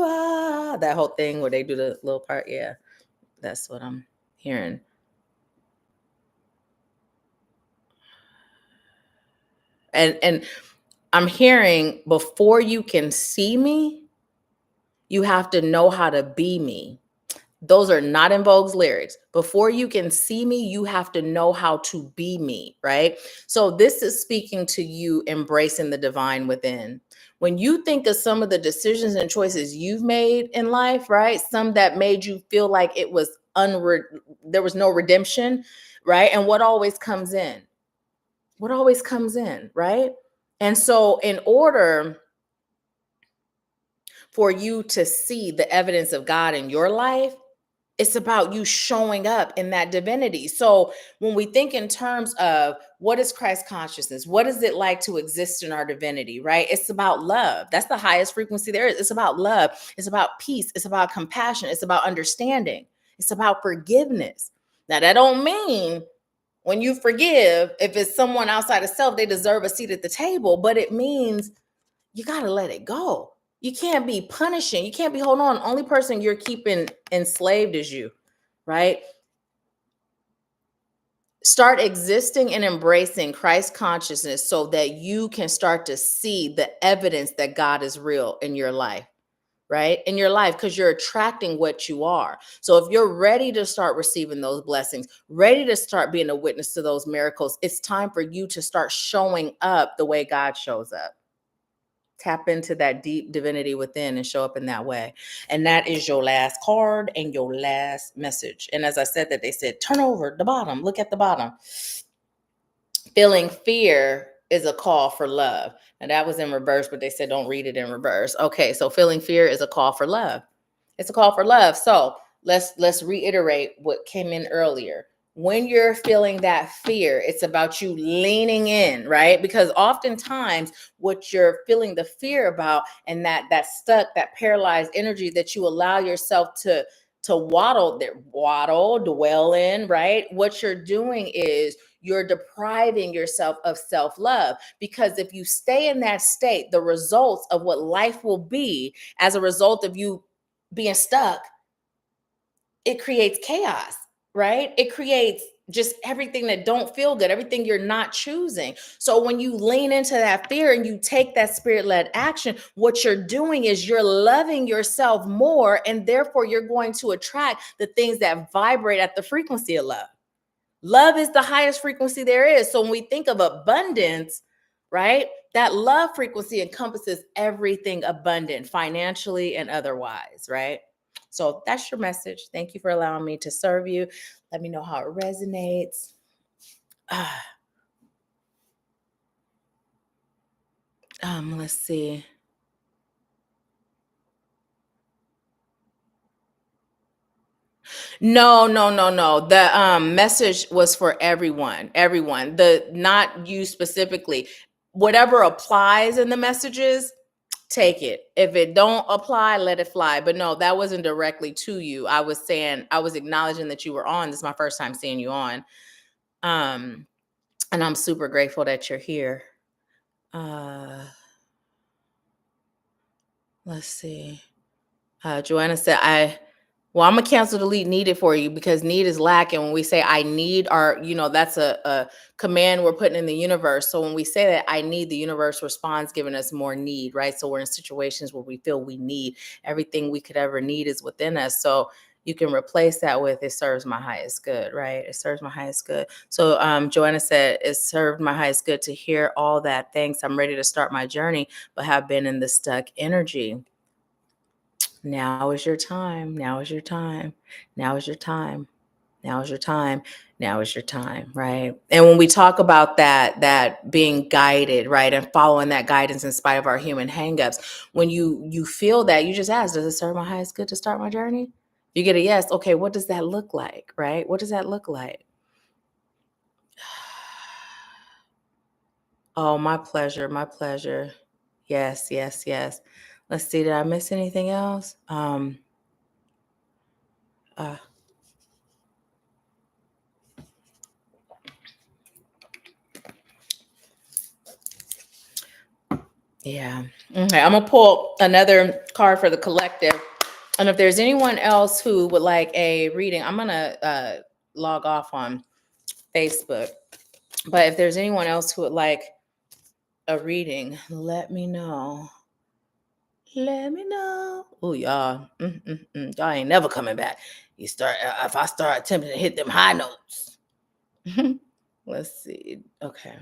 that whole thing where they do the little part. Yeah, that's what I'm hearing. And I'm hearing, before you can see me, you have to know how to be me. Those are not in Vogue's lyrics. Before you can see me, you have to know how to be me, right? So this is speaking to you embracing the divine within. When you think of some of the decisions and choices you've made in life, right? Some that made you feel like it was there was no redemption, right? And what always comes in? What always comes in, right? And so in order for you to see the evidence of God in your life, it's about you showing up in that divinity. So when we think in terms of what is Christ consciousness, what is it like to exist in our divinity, right? It's about love. That's the highest frequency there is. It's about love. It's about peace. It's about compassion. It's about understanding. It's about forgiveness. Now, that don't mean when you forgive, if it's someone outside of self, they deserve a seat at the table, but it means you got to let it go. You can't be punishing. You can't be holding on. Only person you're keeping enslaved is you, right? Start existing and embracing Christ consciousness so that you can start to see the evidence that God is real in your life, right? In your life, because you're attracting what you are. So if you're ready to start receiving those blessings, ready to start being a witness to those miracles, it's time for you to start showing up the way God shows up. Tap into that deep divinity within and show up in that way. And that is your last card and your last message. And as I said that, they said, turn over the bottom, look at the bottom. Feeling fear is a call for love. And that was in reverse, but they said, don't read it in reverse. Okay, so feeling fear is a call for love. It's a call for love. So let's reiterate what came in earlier. When you're feeling that fear, it's about you leaning in, right? Because oftentimes what you're feeling the fear about, and that stuck, that paralyzed energy that you allow yourself to dwell in, right? What you're doing is you're depriving yourself of self-love, because if you stay in that state, the results of what life will be as a result of you being stuck, it creates chaos, right? It creates just everything that don't feel good, everything you're not choosing. So when you lean into that fear and you take that spirit-led action, what you're doing is you're loving yourself more, and therefore you're going to attract the things that vibrate at the frequency of love. Love is the highest frequency there is. So when we think of abundance, right, that love frequency encompasses everything abundant, financially and otherwise, right? So that's your message. Thank you for allowing me to serve you. Let me know how it resonates. Let's see. No. The message was for everyone. Everyone. The not you specifically. Whatever applies in the messages, take it. If it don't apply, let it fly. But no, that wasn't directly to you. I was saying, I was acknowledging that you were on. This is my first time seeing you on. And I'm super grateful that you're here. Let's see. Joanna said, I'm gonna cancel delete needed for you, because need is lacking. When we say I need, that's a command we're putting in the universe. So when we say that I need, the universe responds giving us more need, right? So we're in situations where we feel we need everything we could ever need is within us. So you can replace that with it serves my highest good, right? It serves my highest good. So Joanna said, it served my highest good to hear all that. Thanks. I'm ready to start my journey, but have been in the stuck energy. Now is your time. Now is your time. Now is your time. Now is your time. Now is your time, right? And when we talk about that being guided, right, and following that guidance in spite of our human hangups, when you feel that, you just ask, does it serve my highest good to start my journey? You get a yes. Okay, what does that look like, right? What does that look like? Oh, my pleasure. My pleasure. Yes. Let's see. Did I miss anything else? Yeah. Okay. I'm gonna pull another card for the collective. And if there's anyone else who would like a reading, I'm gonna log off on Facebook. But if there's anyone else who would like a reading, let me know. Let me know. Oh, y'all. Y'all ain't never coming back. If I start attempting to hit them high notes. Let's see. Okay.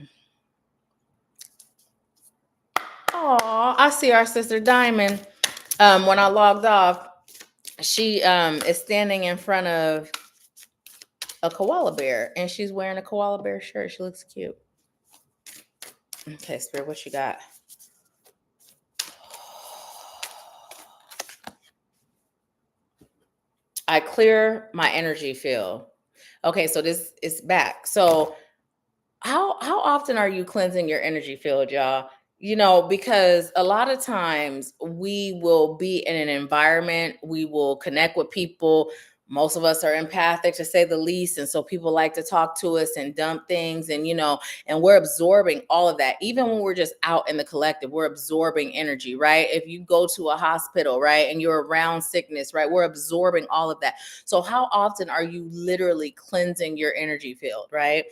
Oh, I see our sister Diamond. When I logged off, she is standing in front of a koala bear, and she's wearing a koala bear shirt. She looks cute. Okay, Spirit, what you got? I clear my energy field. Okay, so this is back. So how often are you cleansing your energy field, y'all? Because a lot of times we will be in an environment, we will connect with people. Most of us are empathic, to say the least. And so people like to talk to us and dump things, and we're absorbing all of that. Even when we're just out in the collective, we're absorbing energy, right? If you go to a hospital, right, and you're around sickness, right, we're absorbing all of that. So how often are you literally cleansing your energy field, right?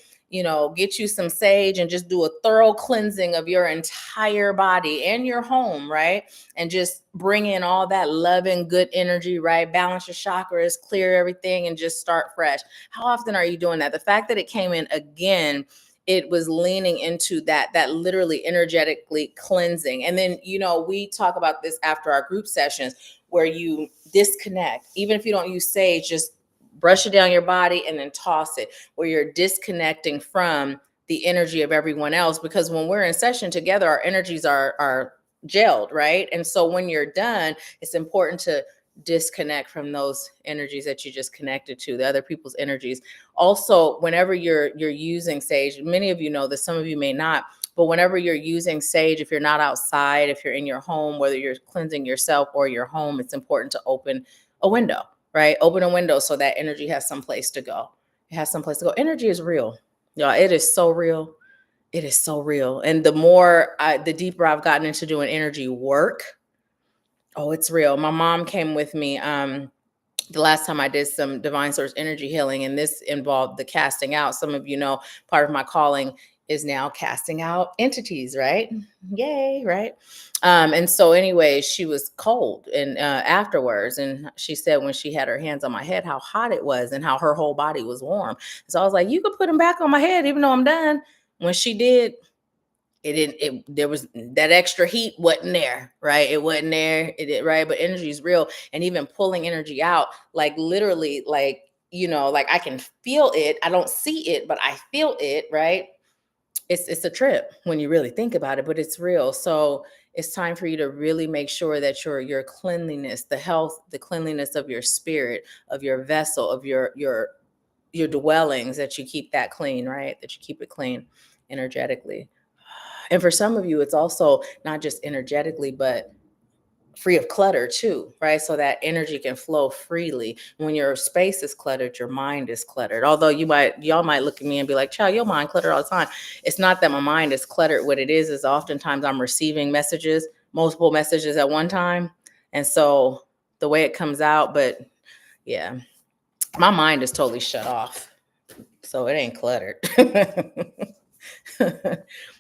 Get you some sage and just do a thorough cleansing of your entire body and your home, right? And just bring in all that love and good energy, right? Balance your chakras, clear everything, and just start fresh. How often are you doing that? The fact that it came in again, it was leaning into that literally energetically cleansing. And then, we talk about this after our group sessions, where you disconnect. Even if you don't use sage, just brush it down your body and then toss it, where you're disconnecting from the energy of everyone else. Because when we're in session together, our energies are gelled, right? And so when you're done, it's important to disconnect from those energies that you just connected to, the other people's energies. Also, whenever you're using sage, many of you know this, some of you may not, but whenever you're using sage, if you're not outside, if you're in your home, whether you're cleansing yourself or your home, it's important to open a window, right? Open a window so that energy has some place to go. It has some place to go. Energy is real. Y'all, it is so real. It is so real. And the deeper I've gotten into doing energy work, oh, it's real. My mom came with me the last time I did some divine source energy healing, and this involved the casting out. Some of you know part of my calling is now casting out entities, right? Yay, right? And so anyway, she was cold and afterwards, and she said when she had her hands on my head, how hot it was and how her whole body was warm. So I was like, you could put them back on my head, even though I'm done. When she did, there was that extra heat wasn't there, right? It wasn't there, right? But energy is real. And even pulling energy out, like literally, like, like I can feel it. I don't see it, but I feel it, right? It's a trip when you really think about it, but it's real. So it's time for you to really make sure that your cleanliness, the health, the cleanliness of your spirit, of your vessel, of your dwellings, that you keep that clean, right? That you keep it clean energetically. And for some of you, it's also not just energetically, but free of clutter too, right? So that energy can flow freely. When your space is cluttered, your mind is cluttered. Although y'all might look at me and be like, child, your mind cluttered all the time. It's not that my mind is cluttered. What it is oftentimes I'm receiving messages, multiple messages at one time. And so the way it comes out, but yeah, my mind is totally shut off. So it ain't cluttered.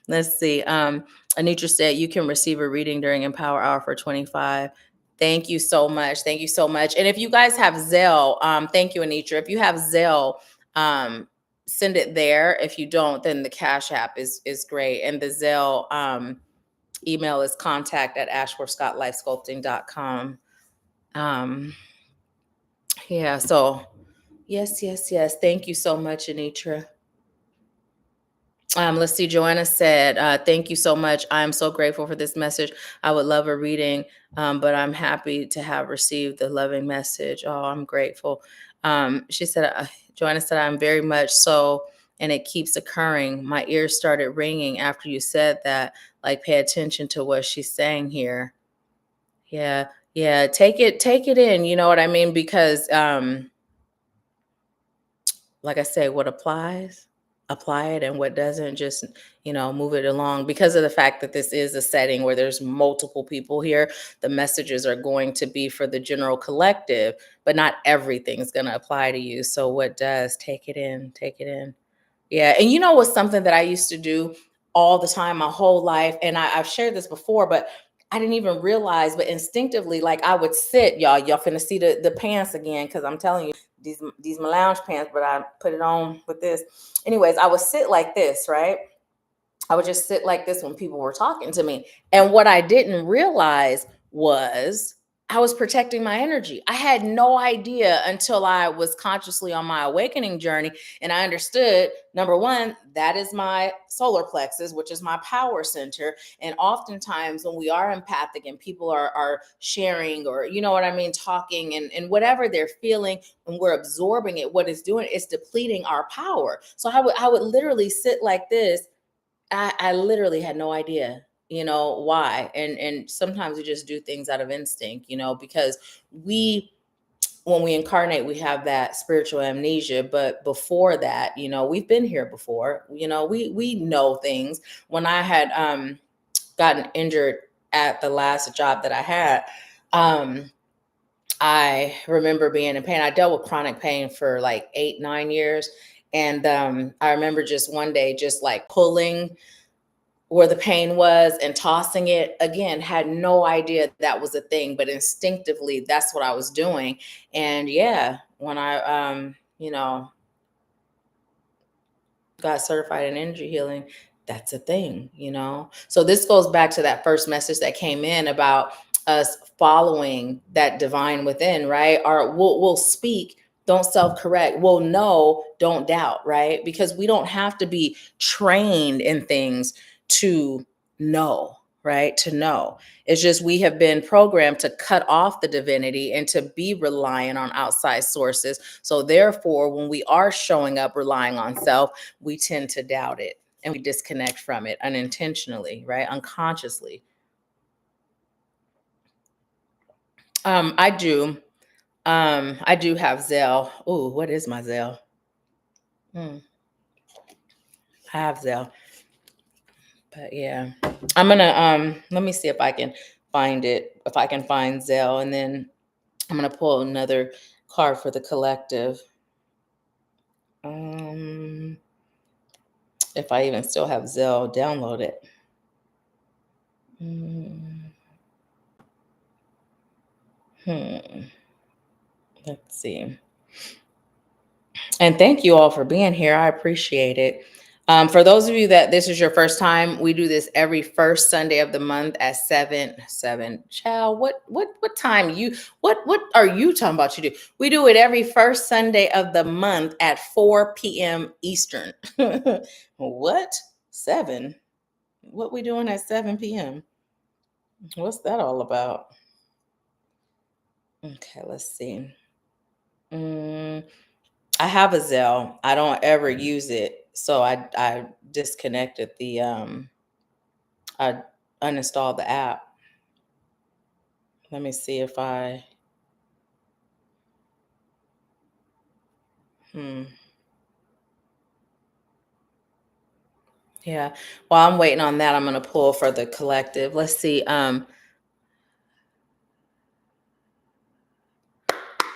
Let's see. Anitra said you can receive a reading during Empower Hour for 25. Thank you so much. Thank you so much. And if you guys have Zelle, thank you, Anitra. If you have Zelle, send it there. If you don't, then the Cash App is great. And the Zelle email is contact@ashworthscottlifesculpting.com. Yeah, so yes. Thank you so much, Anitra. Let's see. Joanna said, thank you so much. I'm so grateful for this message. I would love a reading, but I'm happy to have received the loving message. Oh, I'm grateful. She said, Joanna said, I'm very much so, and it keeps occurring. My ears started ringing after you said that, like, pay attention to what she's saying here. Yeah. Take it in. You know what I mean? Because, like I say, what applies, apply it, and what doesn't, just move it along. Because of the fact that this is a setting where there's multiple people here, the messages are going to be for the general collective, but not everything's going to apply to you. So what does, take it in. Yeah. And what's something that I used to do all the time my whole life, and I've shared this before, but I didn't even realize, but instinctively, like I would sit, y'all finna see the pants again, because I'm telling you, these my lounge pants, but I put it on with this. Anyways, I would sit like this, right? I would just sit like this when people were talking to me. And what I didn't realize was I was protecting my energy. I had no idea until I was consciously on my awakening journey. And I understood, number one, that is my solar plexus, which is my power center. And oftentimes when we are empathic and people are sharing, or, you know what I mean, talking and whatever they're feeling, and we're absorbing it, what it's doing is depleting our power. So I would literally sit like this. I literally had no idea, why. And sometimes we just do things out of instinct, because when we incarnate, we have that spiritual amnesia. But before that, we've been here before, we know things. When I had gotten injured at the last job that I had, I remember being in pain. I dealt with chronic pain for like 8-9 years. And I remember just one day, just like pulling where the pain was and tossing it. Again, had no idea that was a thing, but instinctively that's what I was doing. And yeah, when I got certified in energy healing, that's a thing. So this goes back to that first message that came in about us following that divine within, right? Or we'll speak, don't self-correct. We'll know, don't doubt, right? Because we don't have to be trained in things to know, right? To know. It's just we have been programmed to cut off the divinity and to be reliant on outside sources. So therefore, when we are showing up relying on self, we tend to doubt it and we disconnect from it unintentionally, right? Unconsciously. I do. I do have Zelle. Oh, what is my Zelle? I have Zelle. But yeah, I'm gonna let me see if I can find it. If I can find Zelle, and then I'm gonna pull another card for the collective. If I even still have Zelle downloaded. Let's see. And thank you all for being here. I appreciate it. For those of you that this is your first time, we do this every first Sunday of the month at 7. Child, what time what are you talking about? You do. We do it every first Sunday of the month at 4 p.m. Eastern. What? 7? What we doing at 7 p.m.? What's that all about? Okay, let's see. I have a Zelle. I don't ever use it, so I disconnected the I uninstalled the app. Let me see if I yeah. While I'm waiting on that, I'm gonna pull for the collective. Let's see.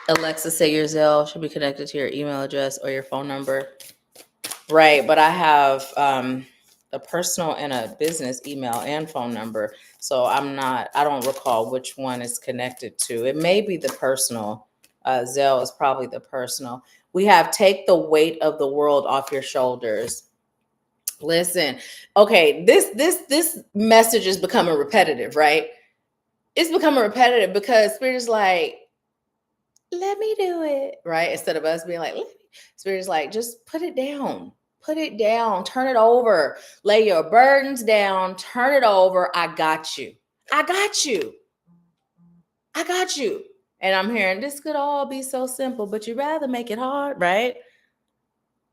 Alexa, say your Zelle should be connected to your email address or your phone number. Right, but I have a personal and a business email and phone number. So I don't recall which one is connected to. It may be the personal. Zelle is probably the personal. We have take the weight of the world off your shoulders. Listen, okay, this message is becoming repetitive, right? It's becoming repetitive because Spirit is like, let me do it, right? Instead of us being like, Spirit is like, just put it down. Put it down. Turn it over. Lay your burdens down. Turn it over. I got you. I got you. I got you. And I'm hearing this could all be so simple, but you'd rather make it hard, right?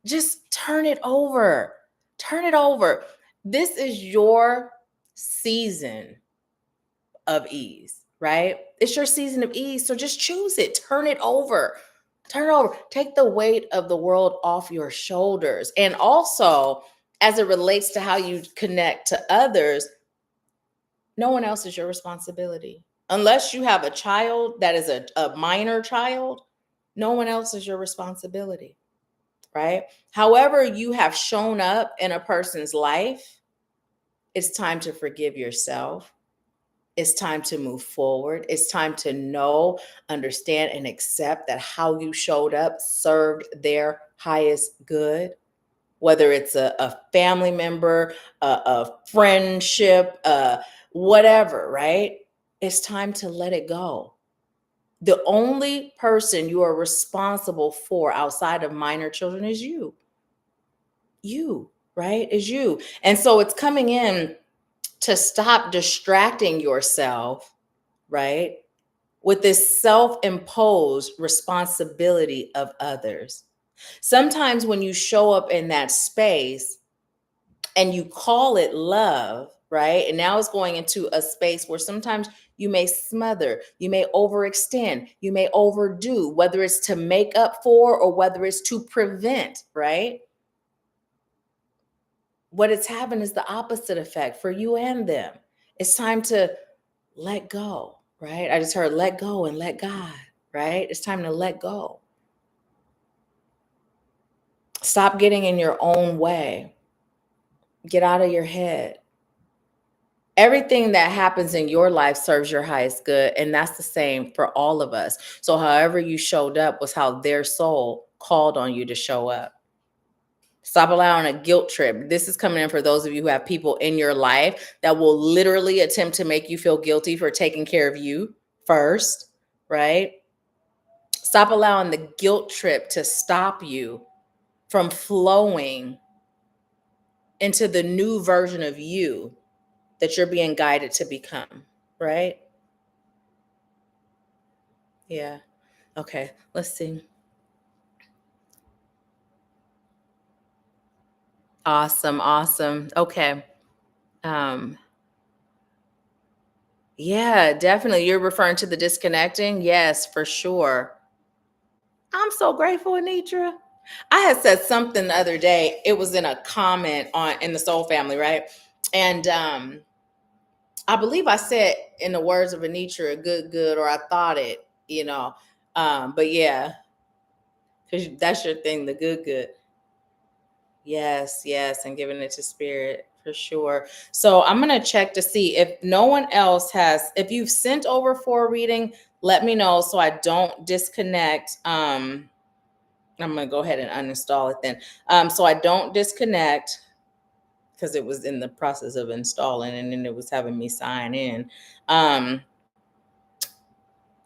Just turn it over. Turn it over. This is your season of ease, right? It's your season of ease. So just choose it. Turn it over. Turn it over. Take the weight of the world off your shoulders. And also, as it relates to how you connect to others, no one else is your responsibility. Unless you have a child that is a minor child, no one else is your responsibility, right? However, you have shown up in a person's life, it's time to forgive yourself. It's time to move forward. It's time to know, understand, and accept that how you showed up served their highest good, whether it's a family member, a friendship, whatever, right? It's time to let it go. The only person you are responsible for outside of minor children is you. You, right? Is you. And so it's coming in to stop distracting yourself, right? With this self-imposed responsibility of others. Sometimes when you show up in that space and you call it love, right? And now it's going into a space where sometimes you may smother, you may overextend, you may overdo, whether it's to make up for or whether it's to prevent, right? What it's having is the opposite effect for you and them. It's time to let go, right? I just heard let go and let God, right? It's time to let go. Stop getting in your own way. Get out of your head. Everything that happens in your life serves your highest good. And that's the same for all of us. So, however you showed up was how their soul called on you to show up. Stop allowing a guilt trip. This is coming in for those of you who have people in your life that will literally attempt to make you feel guilty for taking care of you first, right? Stop allowing the guilt trip to stop you from flowing into the new version of you that you're being guided to become, right? Yeah. Okay. Let's see. Awesome. Awesome. Okay. Um, yeah, definitely. You're referring to the disconnecting? Yes, for sure. I'm so grateful, Anitra. I had said something the other day. It was in a comment on in the Soul Family, right? And I believe I said in the words of Anitra, good, good, or I thought it, you know. But yeah, because that's your thing, the good, good. Yes, yes, and giving it to spirit for sure. So I'm gonna check to see if no one else has, if you've sent over for a reading, let me know so I don't disconnect. I'm gonna go ahead and uninstall it then. So I don't disconnect because it was in the process of installing and then it was having me sign in. Um,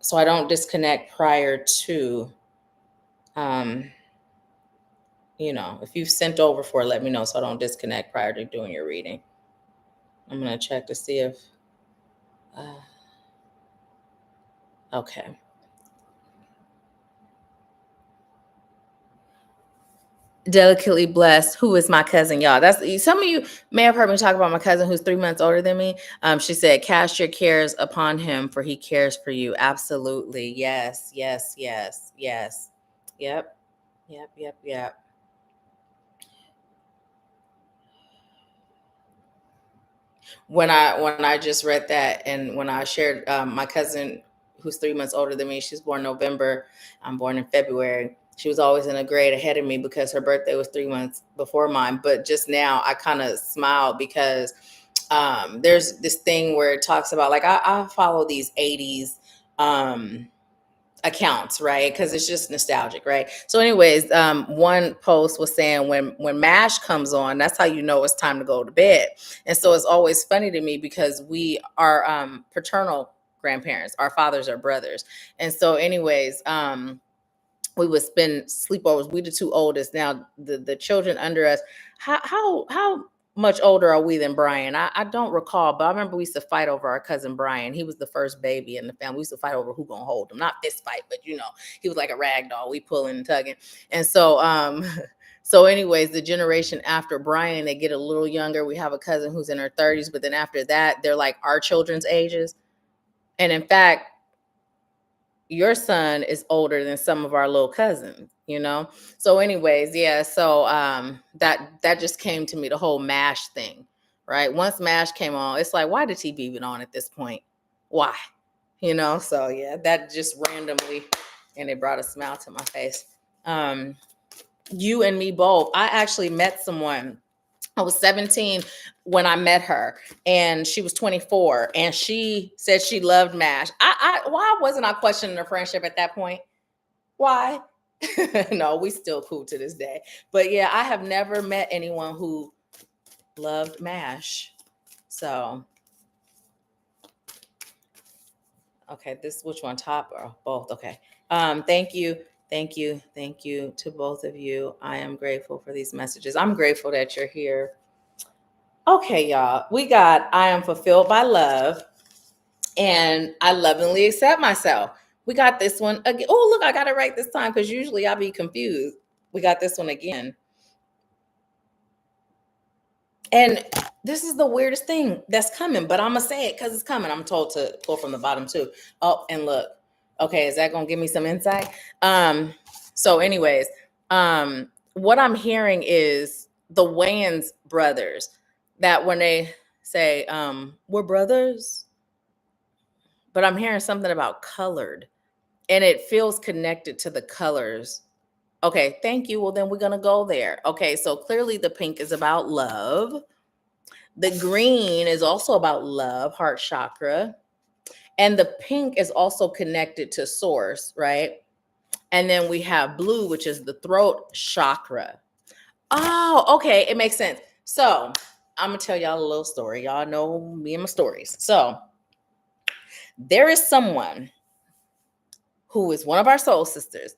so I don't disconnect prior to um, if you've sent over for it, let me know so I don't disconnect prior to doing your reading. I'm gonna check to see if okay. Delicately blessed. Who is my cousin, y'all? That's some of you may have heard me talk about my cousin who's 3 months older than me. She said, "Cast your cares upon him, for he cares for you." Absolutely, yes, yes, yes, yes. Yep, yep, yep, yep. When I just read that, and when I shared my cousin who's 3 months older than me, she's born November. I'm born in February. She was always in a grade ahead of me because her birthday was 3 months before mine. But just now, I kind of smiled because there's this thing where it talks about like I follow these '80s accounts, right? Because it's just nostalgic, right? So anyways, one post was saying when MASH comes on, that's how you know it's time to go to bed. And so it's always funny to me because we are paternal grandparents, our fathers are brothers. And so anyways, we would spend sleepovers. We the two oldest. Now the children under us, how much older are we than Brian? I don't recall, but I remember we used to fight over our cousin Brian. He was the first baby in the family. We used to fight over who gonna hold him. Not fist fight, but he was like a rag doll. We pulling and tugging. And so so anyways, the generation after Brian, they get a little younger. We have a cousin who's in her 30s, but then after that, they're like our children's ages. And in fact, your son is older than some of our little cousins. So anyways, yeah, so that just came to me, the whole MASH thing, right? Once MASH came on, it's like, why the TV even on at this point? Why? So yeah, that just randomly, and it brought a smile to my face. You and me both. I actually met someone. I was 17 when I met her, and she was 24, and she said she loved MASH. Why wasn't I questioning her friendship at that point? Why? No, we still cool to this day. But yeah, I have never met anyone who loved MASH. So, okay, which one, top or both? Okay. Thank you. Thank you. Thank you to both of you. I am grateful for these messages. I'm grateful that you're here. Okay, y'all. We got I am fulfilled by love and I lovingly accept myself. We got this one again. Oh, look, I got it right this time because usually I'll be confused. We got this one again. And this is the weirdest thing that's coming, but I'm going to say it because it's coming. I'm told to pull from the bottom too. Oh, and look. Okay, is that going to give me some insight? So anyways, what I'm hearing is the Wayans brothers, that when they say, we're brothers, but I'm hearing something about colored, and it feels connected to the colors. Okay, thank you. Well, then we're going to go there. Okay, so clearly the pink is about love. The green is also about love, heart chakra. And the pink is also connected to source, right? And then we have blue, which is the throat chakra. Oh, okay. It makes sense. So I'm going to tell y'all a little story. Y'all know me and my stories. So there is someone who is one of our soul sisters,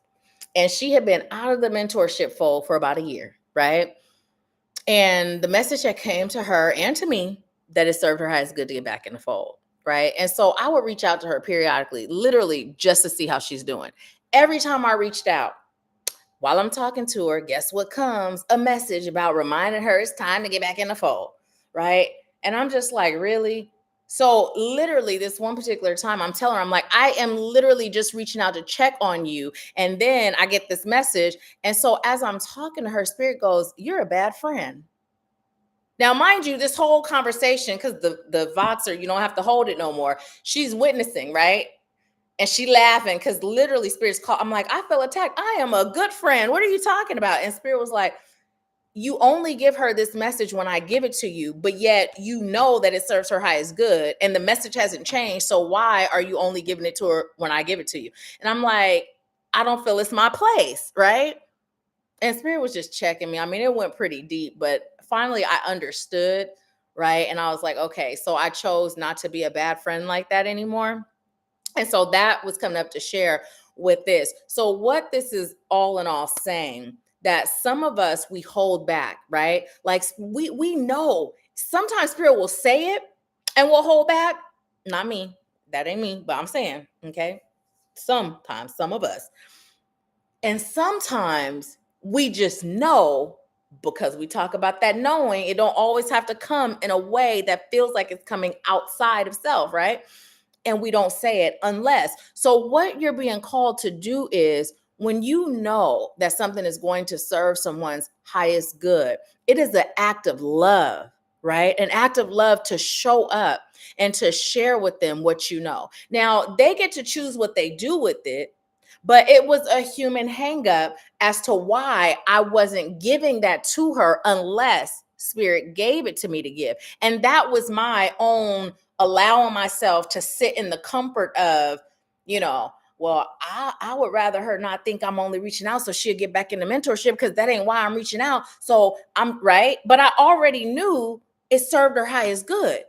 and she had been out of the mentorship fold for about a year, right? And the message that came to her and to me that it served her highest good to get back in the fold, right? And so I would reach out to her periodically, literally just to see how she's doing. Every time I reached out, while I'm talking to her, guess what comes? A message about reminding her it's time to get back in the fold, right? And I'm just like, really? So literally this one particular time, I'm telling her, I'm like, I am literally just reaching out to check on you. And then I get this message. And so as I'm talking to her, spirit goes, you're a bad friend. Now, mind you, this whole conversation, because the Voxer, you don't have to hold it no more. She's witnessing, right? And she laughing because literally Spirit's call. I'm like, I feel attacked. I am a good friend. What are you talking about? And Spirit was like, you only give her this message when I give it to you, but yet you know that it serves her highest good. And the message hasn't changed. So why are you only giving it to her when I give it to you? And I'm like, I don't feel it's my place, right? And Spirit was just checking me. I mean, it went pretty deep, but finally I understood, right? And I was like, okay, so I chose not to be a bad friend like that anymore. And so that was coming up to share with this. So what this is all in all saying, that some of us, we hold back, right? Like we know sometimes Spirit will say it and we'll hold back. Not me. That ain't me, but I'm saying, okay? Sometimes, some of us. And sometimes we just know, because we talk about that knowing, it don't always have to come in a way that feels like it's coming outside of self, right? And we don't say it unless. So what you're being called to do is, when you know that something is going to serve someone's highest good, it is an act of love, right? An act of love to show up and to share with them what you know. Now, they get to choose what they do with it, but it was a human hangup as to why I wasn't giving that to her unless Spirit gave it to me to give. And that was my own allowing myself to sit in the comfort of, well, I would rather her not think I'm only reaching out so she'll get back into mentorship, because that ain't why I'm reaching out. So I'm right. But I already knew it served her highest good.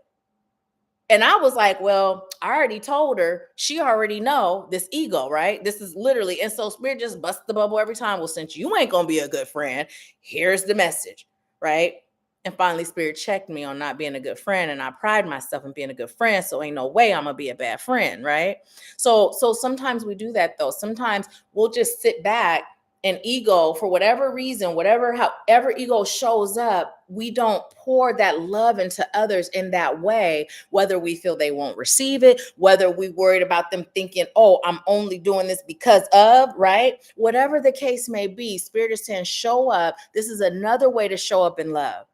And I was like, well, I already told her, she already know this ego, right? This is literally, and so Spirit just busts the bubble every time. Well, since you ain't going to be a good friend, here's the message, right? And finally, Spirit checked me on not being a good friend. And I pride myself in being a good friend. So ain't no way I'm going to be a bad friend, right? So sometimes we do that though. Sometimes we'll just sit back, and ego, for whatever reason, however ego shows up, we don't pour that love into others in that way, whether we feel they won't receive it, whether we worried about them thinking, oh, I'm only doing this because of, right? Whatever the case may be, Spirit is saying, show up. This is another way to show up in love.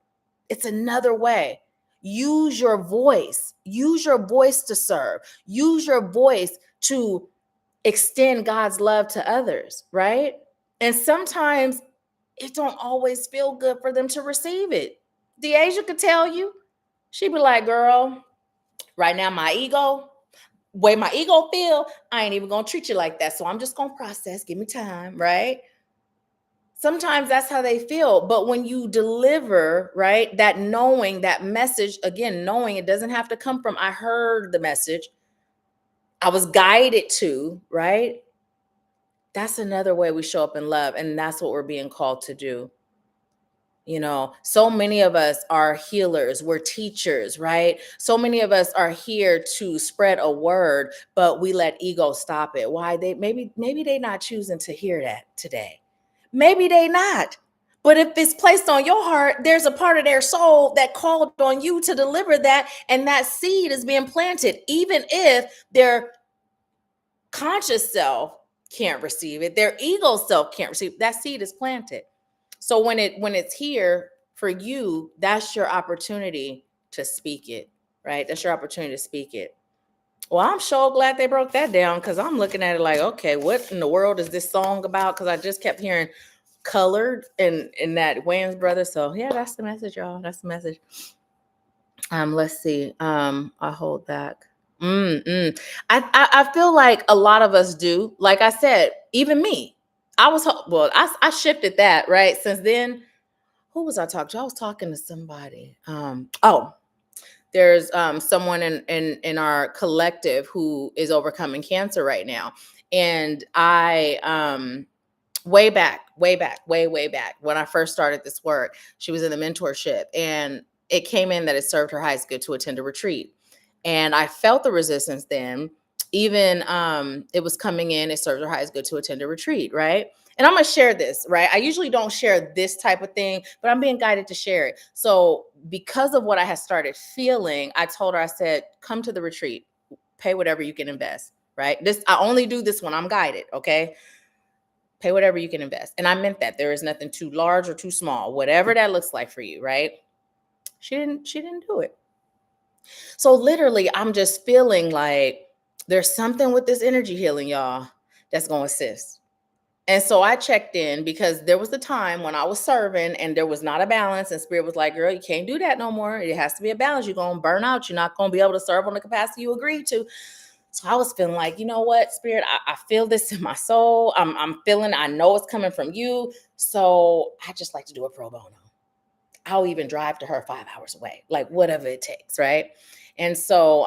It's another way. Use your voice. Use your voice to serve. Use your voice to extend God's love to others, right? And sometimes it don't always feel good for them to receive it. Deasia could tell you. She'd be like, girl, right now way my ego feel, I ain't even gonna treat you like that. So I'm just gonna process, give me time, right? Sometimes that's how they feel. But when you deliver, right, that knowing, that message, again, knowing, it doesn't have to come from, I heard the message, I was guided to, right? That's another way we show up in love. And that's what we're being called to do. So many of us are healers, we're teachers, right? So many of us are here to spread a word, but we let ego stop it. Why? Maybe they not choosing to hear that today. Maybe they not. But if it's placed on your heart, there's a part of their soul that called on you to deliver that, and that seed is being planted, even if their conscious self can't receive it, their ego self can't receive it, that seed is planted. So when it's here for you, that's your opportunity to speak it, right? That's your opportunity to speak it. Well, I'm so glad they broke that down, because I'm looking at it like, okay, what in the world is this song about? Because I just kept hearing colored in that Wayans Brothers. So yeah, that's the message, y'all. That's the message. Let's see. I hold back. I feel like a lot of us do. Like I said, even me. I shifted that, right? Since then, who was I talking to? I was talking to somebody. There's someone in our collective who is overcoming cancer right now. And I way back, when I first started this work, she was in the mentorship. And it came in that it served her highest good to attend a retreat. And I felt the resistance then. Even it was coming in, it served her highest good to attend a retreat, right? And I'm gonna share this, right? I usually don't share this type of thing, but I'm being guided to share it. So because of what I had started feeling, I told her, I said, come to the retreat, pay whatever you can invest, right? I only do this when I'm guided, okay? Pay whatever you can invest. And I meant that. There is nothing too large or too small, whatever that looks like for you, right? She didn't do it. So literally, I'm just feeling like there's something with this energy healing, y'all, that's going to assist. And so I checked in because there was a time when I was serving and there was not a balance, and Spirit was like, girl, you can't do that no more. It has to be a balance. You're going to burn out. You're not going to be able to serve on the capacity you agreed to. So I was feeling like, you know what, Spirit, I feel this in my soul. I'm feeling, I know it's coming from you. So I just like to do a pro bono. I'll even drive to her 5 hours away, like whatever it takes, right? And so,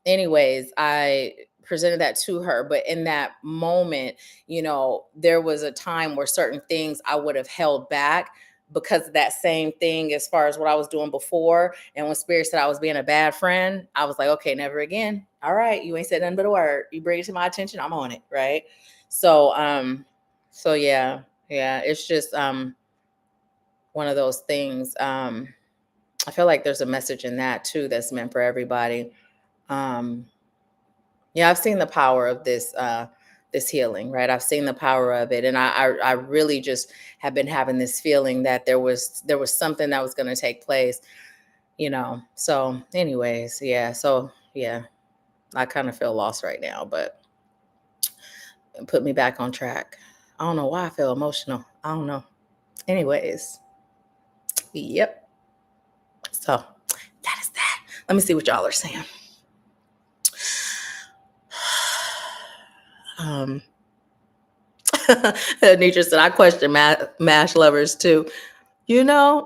anyways, I presented that to her. But in that moment, there was a time where certain things I would have held back because of that same thing as far as what I was doing before. And when Spirit said I was being a bad friend, I was like, okay, never again. All right, you ain't said nothing but a word. You bring it to my attention, I'm on it, right? So, yeah, it's just one of those things. I feel like there's a message in that too that's meant for everybody. I've seen the power of this healing, right? I've seen the power of it, and I really just have been having this feeling that there was something that was going to take place, So, anyways, I kind of feel lost right now, but it put me back on track. I don't know why I feel emotional. I don't know. Anyways, yep. So that is that. Let me see what y'all are saying. Anitra said, I question MASH lovers too. My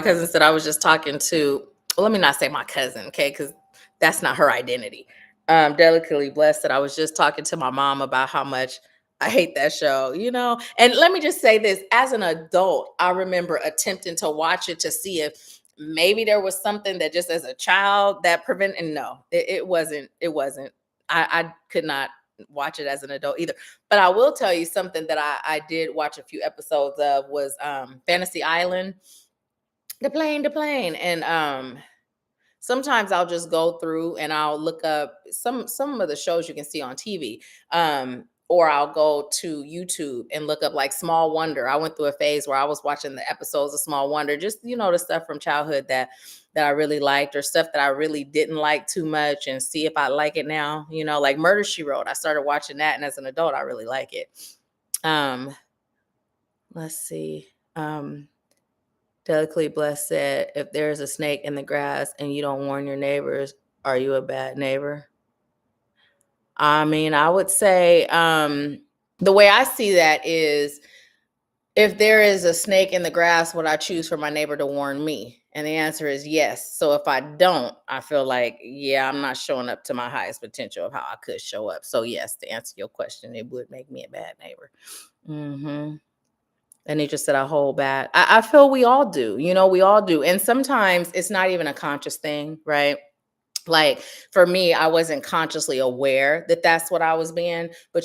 cousin said I was just talking to, well, let me not say my cousin, okay, because that's not her identity. Delicately Blessed said I was just talking to my mom about how much I hate that show, And let me just say this, as an adult, I remember attempting to watch it to see if maybe there was something that just as a child that prevented, and no, it wasn't. I could not watch it as an adult either. But I will tell you something that I did watch a few episodes of was Fantasy Island. The plane. And sometimes I'll just go through and I'll look up some of the shows you can see on TV. Or I'll go to YouTube and look up like Small Wonder. I went through a phase where I was watching the episodes of Small Wonder, just the stuff from childhood that I really liked, or stuff that I really didn't like too much, and see if I like it now. Like Murder, She Wrote. I started watching that, and as an adult, I really like it. Let's see. Delicately Blessed said, if there's a snake in the grass and you don't warn your neighbors, are you a bad neighbor? I mean, I would say the way I see that is, if there is a snake in the grass, would I choose for my neighbor to warn me? And the answer is yes. So if I don't, I feel like, I'm not showing up to my highest potential of how I could show up. So yes, to answer your question, it would make me a bad neighbor. And he just said, I hold back. I feel we all do, we all do. And sometimes it's not even a conscious thing, right? Like for me, I wasn't consciously aware that that's what I was being. But,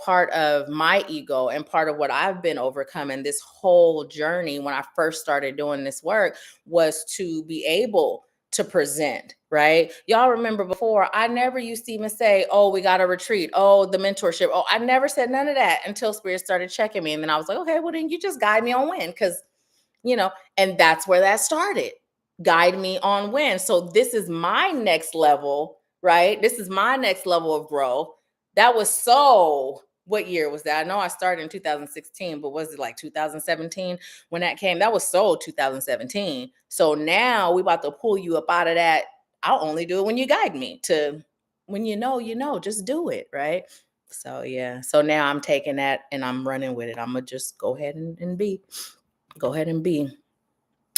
part of my ego and part of what I've been overcoming this whole journey when I first started doing this work was to be able to present, right? Y'all remember before, I never used to even say, oh, we got a retreat. Oh, the mentorship. Oh, I never said none of that until Spirit started checking me. And then I was like, okay, well, then you just guide me on when, because, and that's where that started. Guide me on when. So this is my next level, right? This is my next level of growth. That was what year was that? I know I started in 2016, but was it like 2017 when that came? That was 2017. So now we about to pull you up out of that. I'll only do it when you guide me, to when just do it, right? So yeah. So now I'm taking that and I'm running with it. I'm gonna just go ahead and be. Go ahead and be.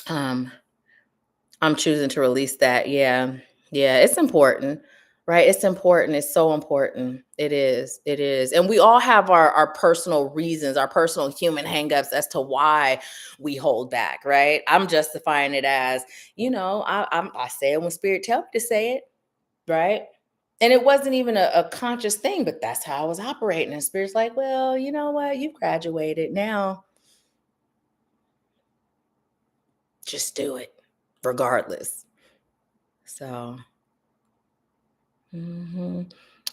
I'm choosing to release that. Yeah. It's important. Right? It's important. It's so important. It is. It is. And we all have our personal reasons, our personal human hangups as to why we hold back, right? I'm justifying it as, I say it when spirit tell me to say it, right? And it wasn't even a conscious thing, but that's how I was operating. And spirit's like, well, you know what? You've graduated. Now just do it regardless. So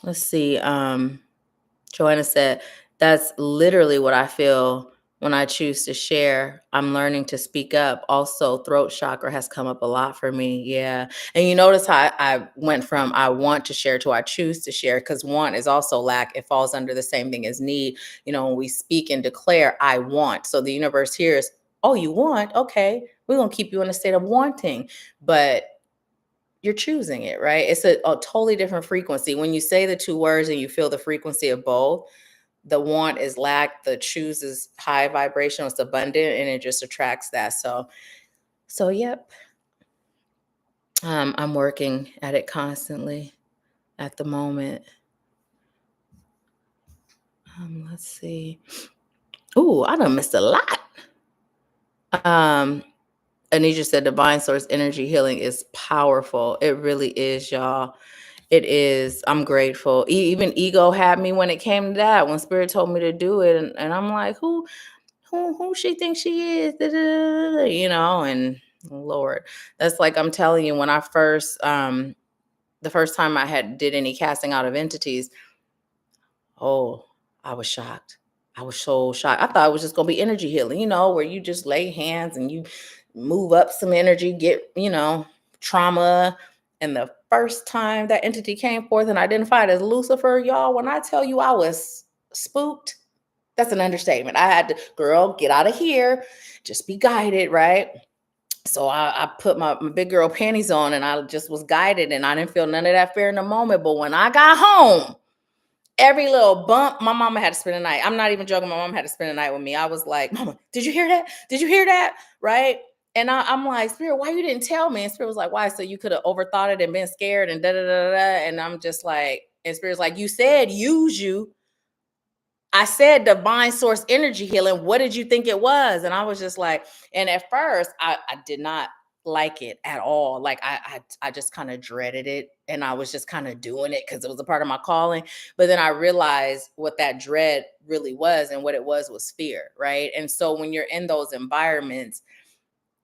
let's see. Joanna said, that's literally what I feel when I choose to share. I'm learning to speak up. Also, throat chakra has come up a lot for me. Yeah. And you notice how I went from I want to share to I choose to share, because want is also lack. It falls under the same thing as need. When we speak and declare, I want. So the universe hears, oh, you want? Okay. We're going to keep you in a state of wanting. But you're choosing it, right? It's a totally different frequency. When you say the two words and you feel the frequency of both, the want is lack, the choose is high vibrational, it's abundant, and it just attracts that. So yep. I'm working at it constantly at the moment. Let's see. Ooh, I done missed a lot. Anisha said divine source energy healing is powerful. It really is, y'all. It is. I'm grateful. Even ego had me when it came to that. When spirit told me to do it, and I'm like, who she thinks she is, and Lord, that's like I'm telling you, when I first the first time I had did any casting out of entities, oh, I was shocked. I was so shocked. I thought it was just gonna be energy healing, where you just lay hands and you move up some energy, get, trauma. And the first time that entity came forth and identified as Lucifer, y'all, when I tell you I was spooked, that's an understatement. I had to, girl, get out of here, just be guided, right? So I put my big girl panties on and I just was guided, and I didn't feel none of that fear in the moment. But when I got home, every little bump, my mama had to spend the night. I'm not even joking. My mom had to spend the night with me. I was like, Mama, did you hear that? Did you hear that? Right? And I'm like, Spirit, why you didn't tell me? And Spirit was like, why? So you could have overthought it and been scared and da da da da. And I'm just like, and Spirit's like, you said use you. I said divine source energy healing. What did you think it was? And I was just like, and at first I did not like it at all. Like I just kind of dreaded it, and I was just kind of doing it because it was a part of my calling. But then I realized what that dread really was, and what it was fear, right? And so when you're in those environments,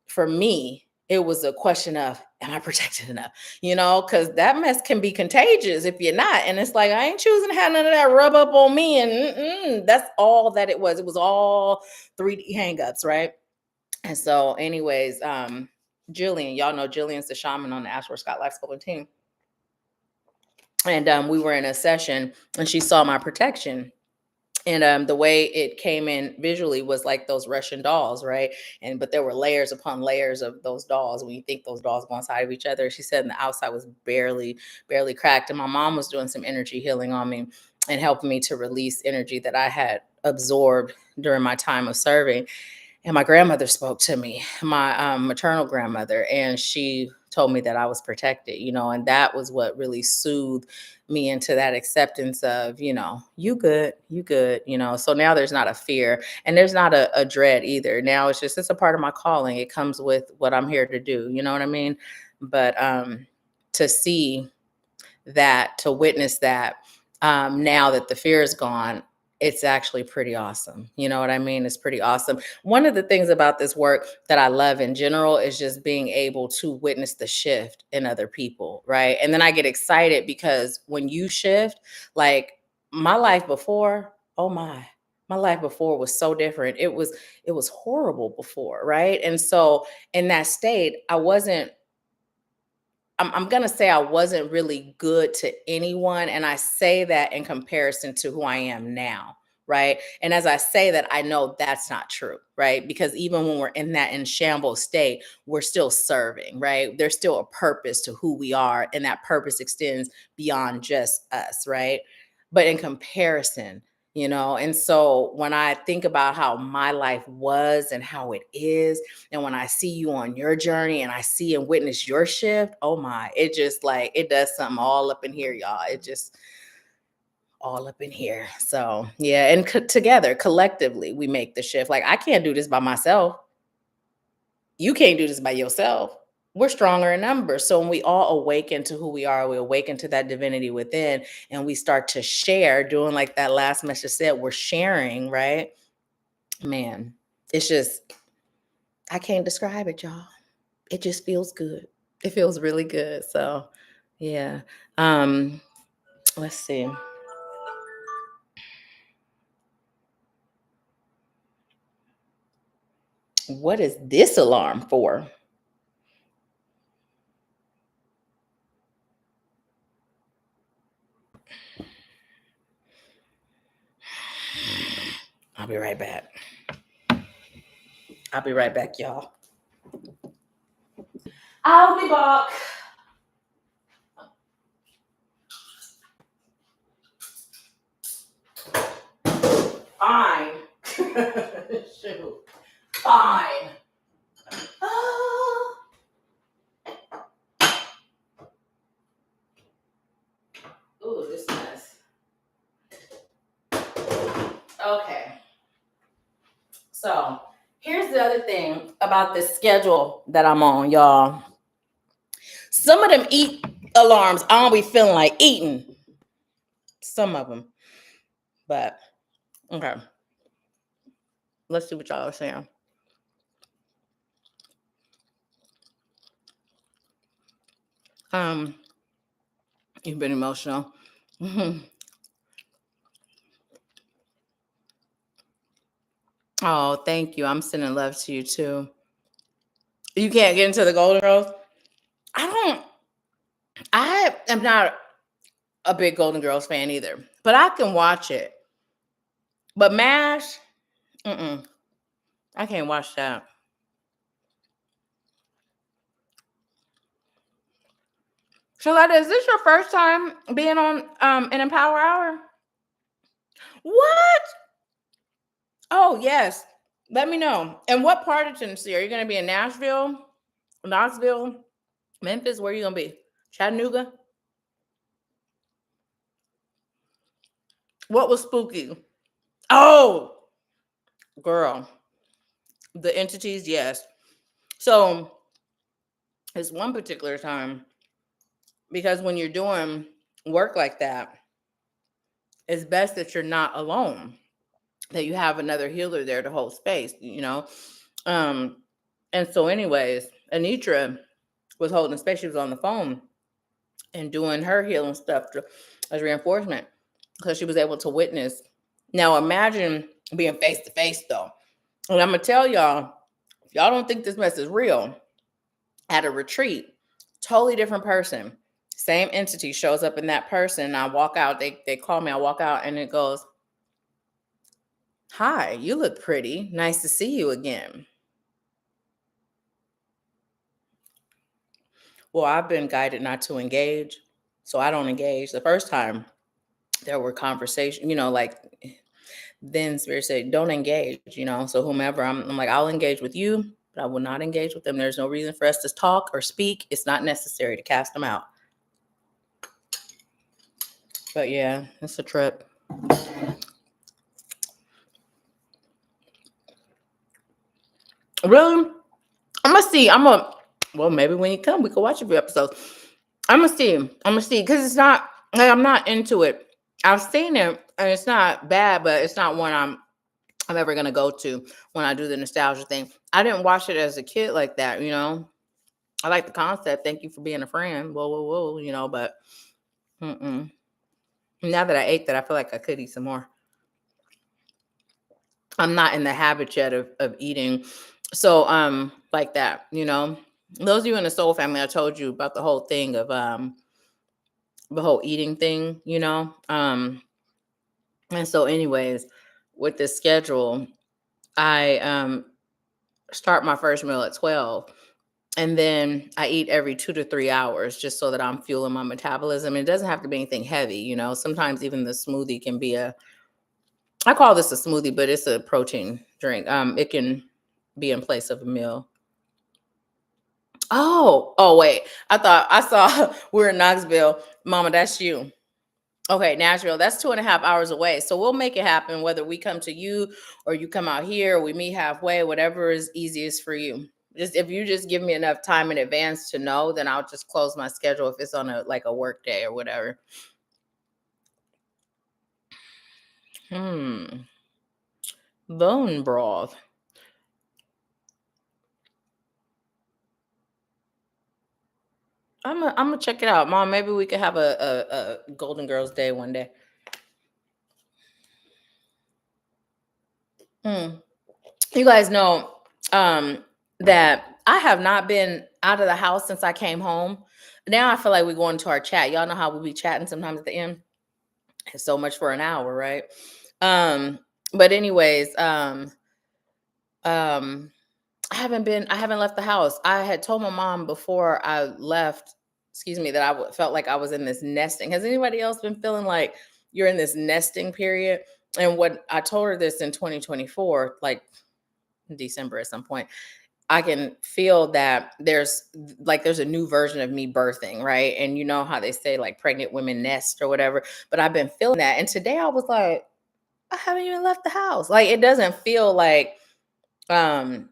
for me, it was a question of, am I protected enough? Because that mess can be contagious if you're not. And it's like, I ain't choosing to have none of that rub up on me. And that's all that it was. It was all 3D hangups, right? And so, anyways, Jillian, y'all know Jillian's the shaman on the Ashworth Scott Life Sculpting team. And we were in a session and she saw my protection. And the way it came in visually was like those Russian dolls, right? But there were layers upon layers of those dolls. When you think those dolls go inside of each other, she said, and the outside was barely cracked. And my mom was doing some energy healing on me and helping me to release energy that I had absorbed during my time of serving. And my grandmother spoke to me, my maternal grandmother, and she told me that I was protected, and that was what really soothed me into that acceptance of, you good, So now there's not a fear, and there's not a dread either. Now it's a part of my calling. It comes with what I'm here to do. You know what I mean? But to see that, to witness that, now that the fear is gone, it's actually pretty awesome. You know what I mean? It's pretty awesome. One of the things about this work that I love in general is just being able to witness the shift in other people, right? And then I get excited because when you shift, like my life before, oh my life before was so different. It was horrible before, right? And so in that state, I'm going to say I wasn't really good to anyone. And I say that in comparison to who I am now. Right. And as I say that, I know that's not true. Right. Because even when we're in that in shambles state, we're still serving. Right. There's still a purpose to who we are. And that purpose extends beyond just us. Right. But in comparison, And so when I think about how my life was and how it is, and when I see you on your journey and I see and witness your shift, oh my, it just like it does something all up in here, y'all. It just all up in here. So yeah, and together collectively we make the shift. Like I can't do this by myself. You can't do this by yourself. We're stronger in numbers. So when we all awaken to who we are, we awaken to that divinity within, and we start to share, doing like that last message said, we're sharing, right? Man, it's just, I can't describe it, y'all. It just feels good. It feels really good. So yeah. Let's see. What is this alarm for? I'll be right back. I'll be right back, y'all. I'll be back. Fine. Shoot. Fine. Oh. Ooh, this mess. Okay. So here's the other thing about this schedule that I'm on, y'all. Some of them eat alarms, I don't be feeling like eating. Some of them. But okay. Let's see what y'all are saying. You've been emotional. Oh, thank you. I'm sending love to you too. You can't get into the Golden Girls? I am not a big Golden Girls fan either, but I can watch it. But MASH, I can't watch that. Shaletta, is this your first time being on an Empower Hour? What? Oh, yes. Let me know. And what part of Tennessee? Are you going to be in Nashville, Knoxville, Memphis? Where are you going to be? Chattanooga? What was spooky? Oh, girl. The entities, yes. So it's one particular time, because when you're doing work like that, it's best that you're not alone, that you have another healer there to hold space, And so anyways, Anitra was holding space. She was on the phone and doing her healing stuff as reinforcement, because she was able to witness. Now imagine being face to face though. And I'm going to tell y'all, if y'all don't think this mess is real, at a retreat, totally different person, same entity shows up in that person. And I walk out, they call me, I walk out and it goes, "Hi, you look pretty. Nice to see you again." Well, I've been guided not to engage, so I don't engage. The first time there were conversations, like then Spirit said, "Don't engage," So whomever, I'm like, I'll engage with you, but I will not engage with them. There's no reason for us to talk or speak. It's not necessary to cast them out. But yeah, it's a trip. Really? I'm gonna see. Well, maybe when you come, we can watch a few episodes. I'm gonna see, because it's not like I'm not into it. I've seen it and it's not bad, but it's not one I'm ever gonna go to when I do the nostalgia thing. I didn't watch it as a kid like that, I like the concept. Thank you for being a friend. Whoa, but now that I ate that, I feel like I could eat some more. I'm not in the habit yet of eating. So like that, Those of you in the soul family, I told you about the whole thing of the whole eating thing, and so anyways, with this schedule, I start my first meal at 12, and then I eat every 2 to 3 hours, just so that I'm fueling my metabolism. It doesn't have to be anything heavy, Sometimes even the smoothie can be a I call this a smoothie, but it's a protein drink. It can be in place of a meal. Oh, wait. I thought I saw we're in Knoxville. Mama, that's you. Okay, Nashville, that's 2.5 hours away. So we'll make it happen, whether we come to you or you come out here, or we meet halfway, whatever is easiest for you. Just if you just give me enough time in advance to know, then I'll just close my schedule if it's on a work day or whatever. Bone broth. I'm gonna check it out, Mom. Maybe we could have a Golden Girls Day one day. You guys know that I have not been out of the house since I came home. Now I feel like we're going to our chat. Y'all know how we be chatting sometimes at the end. It's so much for an hour, right? But anyways, I haven't left the house. I had told my mom before I left, excuse me, that felt like I was in this nesting. Has anybody else been feeling like you're in this nesting period? And what I told her this in 2024, like in December at some point, I can feel that there's a new version of me birthing, right? And you know how they say like pregnant women nest or whatever, but I've been feeling that. And today I was like, I haven't even left the house. Like it doesn't feel um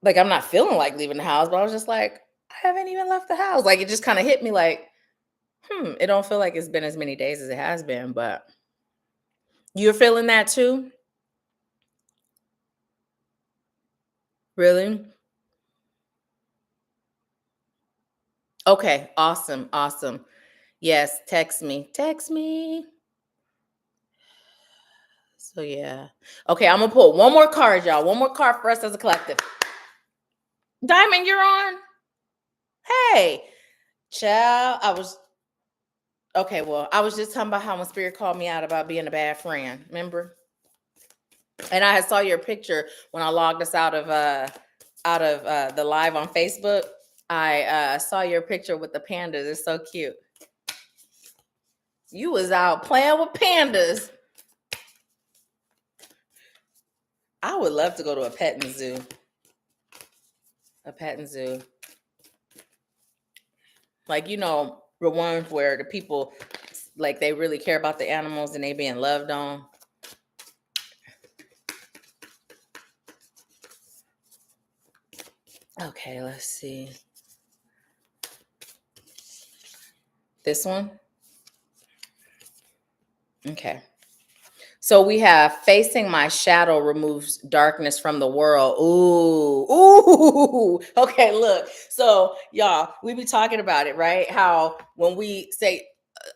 like I'm not feeling like leaving the house, but I was just like, I haven't even left the house. Like it just kind of hit me like, it don't feel like it's been as many days as it has been, but you're feeling that too? Really? Okay, awesome, awesome. Yes, text me. Text me. So yeah. Okay, I'm gonna pull one more card, y'all. One more card for us as a collective. Diamond, you're on. Hey, child. Okay, well, I was just talking about how my spirit called me out about being a bad friend. Remember? And I saw your picture when I logged us out of the live on Facebook. I saw your picture with the pandas. It's so cute. You was out playing with pandas. I would love to go to a petting zoo. A petting zoo. Like, the ones where the people, like, they really care about the animals and they being loved on. Okay, let's see. This one? Okay. So we have facing my shadow removes darkness from the world. Ooh. Okay, look. So y'all, we be talking about it, right? How when we say,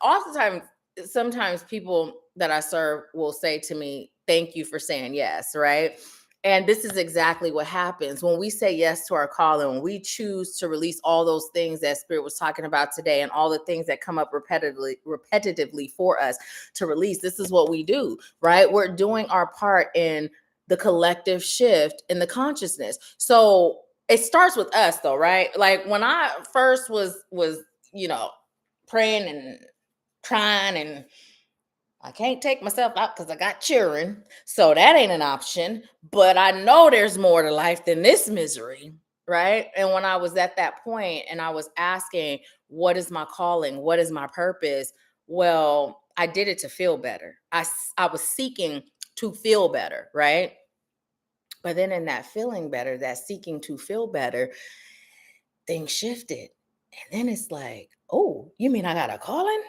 oftentimes, sometimes people that I serve will say to me, thank you for saying yes, right? And this is exactly what happens when we say yes to our calling, when we choose to release all those things that Spirit was talking about today and all the things that come up repetitively for us to release. This is what we do, right? We're doing our part in the collective shift in the consciousness. So it starts with us though, right? Like when I first was praying and trying, and I can't take myself out because I got children. So that ain't an option. But I know there's more to life than this misery. Right. And when I was at that point and I was asking, what is my calling? What is my purpose? Well, I did it to feel better. I was seeking to feel better. Right. But then in that feeling better, that seeking to feel better, things shifted. And then it's like, oh, you mean I got a calling?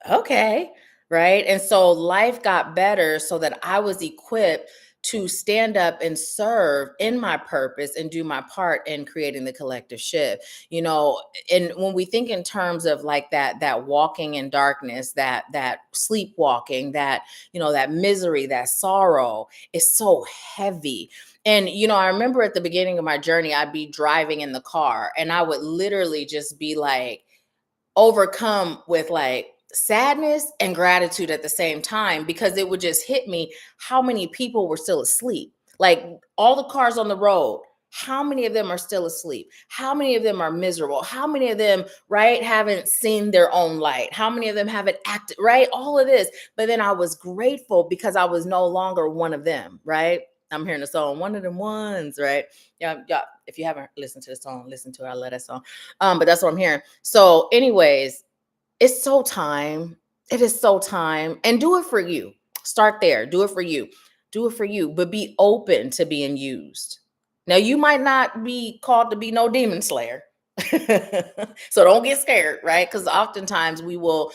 Okay. Right. And so life got better so that I was equipped to stand up and serve in my purpose and do my part in creating the collective shift. And when we think in terms of like that walking in darkness, that sleepwalking, that misery, that sorrow is so heavy. And I remember at the beginning of my journey, I'd be driving in the car and I would literally just be like overcome with like sadness and gratitude at the same time, because it would just hit me how many people were still asleep. Like all the cars on the road, How many of them are still asleep? How many of them are miserable? How many of them, right, haven't seen their own light? How many of them haven't acted, right? All of this. But then I was grateful because I was no longer one of them, right? I'm hearing the song, one of them ones, right? Yeah, if you haven't listened to the song, listen to it. I love that song. But that's what I'm hearing. So, anyways, it's so time. It is so time. And do it for you. Start there. Do it for you. Do it for you, but be open to being used. Now, you might not be called to be no demon slayer. So don't get scared, right? Because oftentimes we will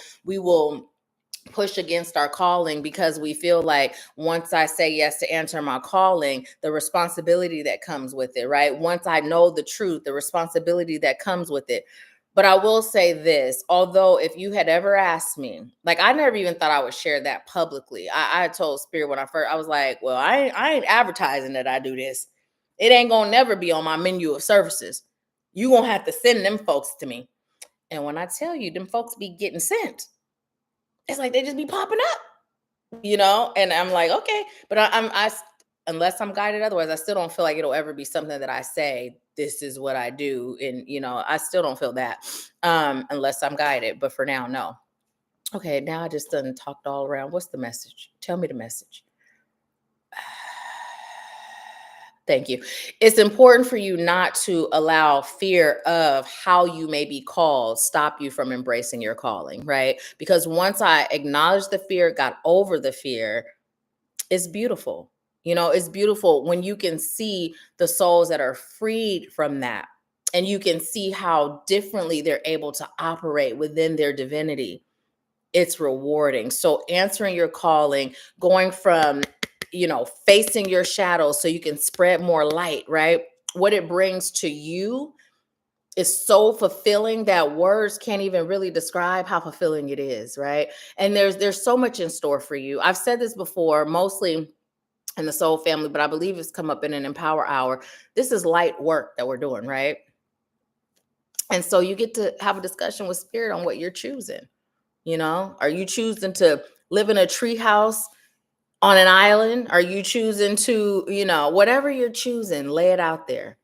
push against our calling because we feel like once I say yes to answer my calling, the responsibility that comes with it, right? Once I know the truth, the responsibility that comes with it. But I will say this, although if you had ever asked me, like I never even thought I would share that publicly. I told Spirit when I was like, well, I ain't advertising that I do this. It ain't gonna never be on my menu of services. You gonna have to send them folks to me. And when I tell you, them folks be getting sent, it's like they just be popping up. And I'm like, okay, but unless I'm guided otherwise, I still don't feel like it'll ever be something that I say, this is what I do. And, I still don't feel that unless I'm guided. But for now, no. Okay, now I just done talked all around. What's the message? Tell me the message. Thank you. It's important for you not to allow fear of how you may be called stop you from embracing your calling, right? Because once I acknowledged the fear, got over the fear, it's beautiful. It's beautiful when you can see the souls that are freed from that and you can see how differently they're able to operate within their divinity. It's rewarding. So answering your calling, going from facing your shadows so you can spread more light, right? What it brings to you is so fulfilling that words can't even really describe how fulfilling it is, right? And there's so much in store for you. I've said this before, mostly in the soul family, but I believe it's come up in an empower hour. This is light work that we're doing, right? And so you get to have a discussion with Spirit on what you're choosing. Are you choosing to live in a tree house on an island? Are you choosing to, whatever you're choosing, lay it out there.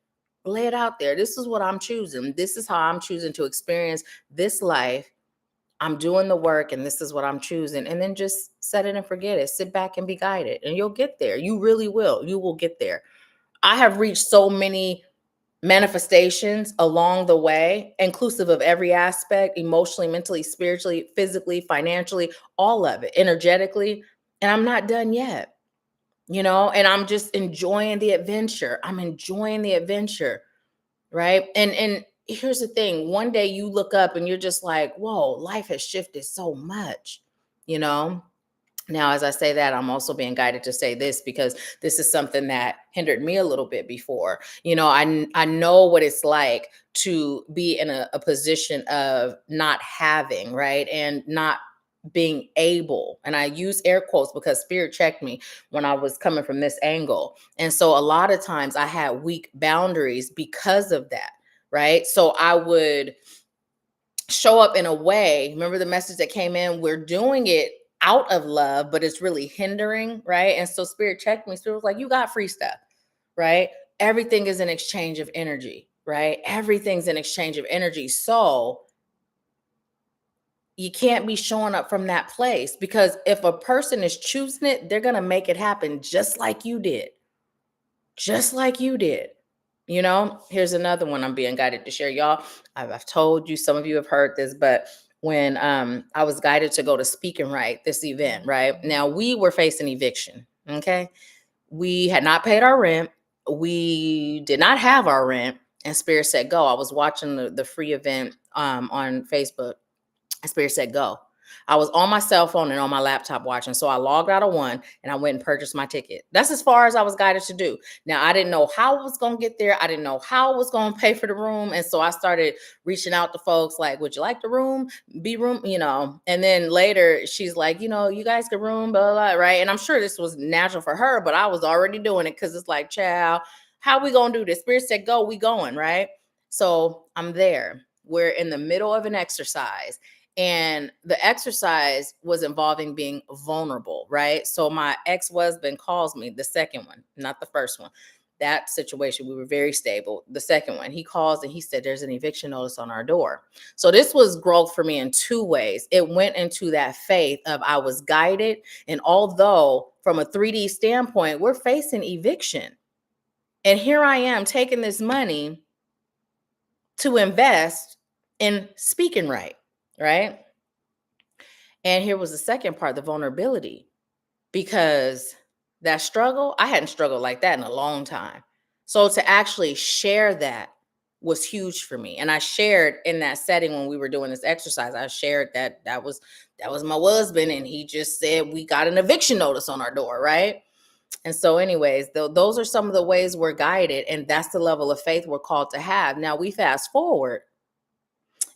Lay it out there. This is what I'm choosing. This is how I'm choosing to experience this life. I'm doing the work and this is what I'm choosing. And then just set it and forget it. Sit back and be guided and you'll get there. You really will. You will get there. I have reached so many manifestations along the way, inclusive of every aspect, emotionally, mentally, spiritually, physically, financially, all of it, energetically. And I'm not done yet, and I'm just enjoying the adventure. I'm enjoying the adventure. Right. And here's the thing. One day you look up and you're just like, whoa, life has shifted so much, you know? Now, as I say that, I'm also being guided to say this because this is something that hindered me a little bit before. I know what it's like to be in a position of not having, right? And not being able. And I use air quotes because Spirit checked me when I was coming from this angle. And so a lot of times I had weak boundaries because of that, right? So I would show up in a way. Remember the message that came in? We're doing it out of love, but it's really hindering, right? And so Spirit checked me. Spirit was like, you got free stuff, right? Everything is an exchange of energy, right? Everything's an exchange of energy. So you can't be showing up from that place because if a person is choosing it, they're going to make it happen just like you did. Just like you did. Here's another one I'm being guided to share, y'all. I've told you, some of you have heard this, but when I was guided to go to Speak and Write, this event, right? Now we were facing eviction. Okay. We had not paid our rent. We did not have our rent. And Spirit said, go. I was watching the free event on Facebook. And Spirit said, go. I was on my cell phone and on my laptop watching. So I logged out of one and I went and purchased my ticket. That's as far as I was guided to do. Now, I didn't know how I was going to get there. I didn't know how I was going to pay for the room. And so I started reaching out to folks like, would you like the room? Be room, And then later she's like, you guys can room, blah, blah, blah, right? And I'm sure this was natural for her, but I was already doing it because it's like, child, how we going to do this? Spirit said, go, we going, right? So I'm there. We're in the middle of an exercise. And the exercise was involving being vulnerable, right? So my ex-husband calls me, the second one, not the first one. That situation, we were very stable. The second one, he calls and he said, there's an eviction notice on our door. So this was growth for me in two ways. It went into that faith of I was guided. And although from a 3D standpoint, we're facing eviction. And here I am taking this money to invest in speaking right. And here was the second part, the vulnerability, because that struggle, I hadn't struggled like that in a long time. So to actually share that was huge for me. And I shared in that setting when we were doing this exercise, I shared that was my husband, and he just said we got an eviction notice on our door, right? And so anyways, those are some of the ways we're guided, and that's the level of faith we're called to have. Now we fast forward,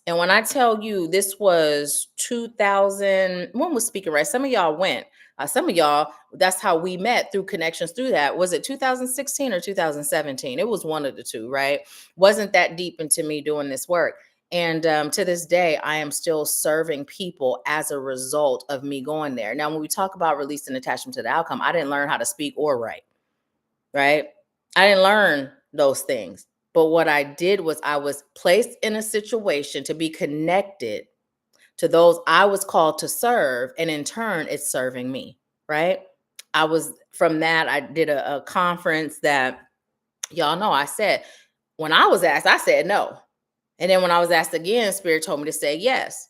and when I tell you this was 2000, when was Speaking Right? Some of y'all went. Some of y'all, that's how we met through connections through that. Was it 2016 or 2017? It was one of the two, right? Wasn't that deep into me doing this work. And to this day, I am still serving people as a result of me going there. Now, when we talk about releasing attachment to the outcome, I didn't learn how to speak or write, right? I didn't learn those things. But what I did was I was placed in a situation to be connected to those I was called to serve. And in turn, it's serving me, right? I was from that, I did a conference that y'all know I said, when I was asked, I said no. And then when I was asked again, Spirit told me to say yes.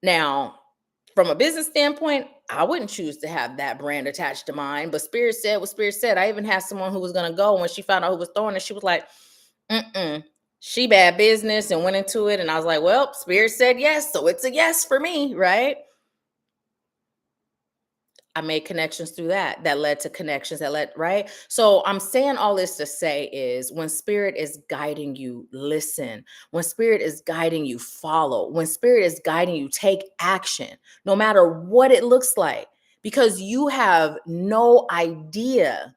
Now, from a business standpoint, I wouldn't choose to have that brand attached to mine. But Spirit said what Spirit said. I even had someone who was going to go. When she found out who was throwing it, she was like, she bad business, and went into it. And I was like, well, Spirit said yes. So it's a yes for me, right? I made connections through that led to connections right? So I'm saying all this to say is when Spirit is guiding you, listen. When Spirit is guiding you, follow. When Spirit is guiding you, take action, no matter what it looks like, because you have no idea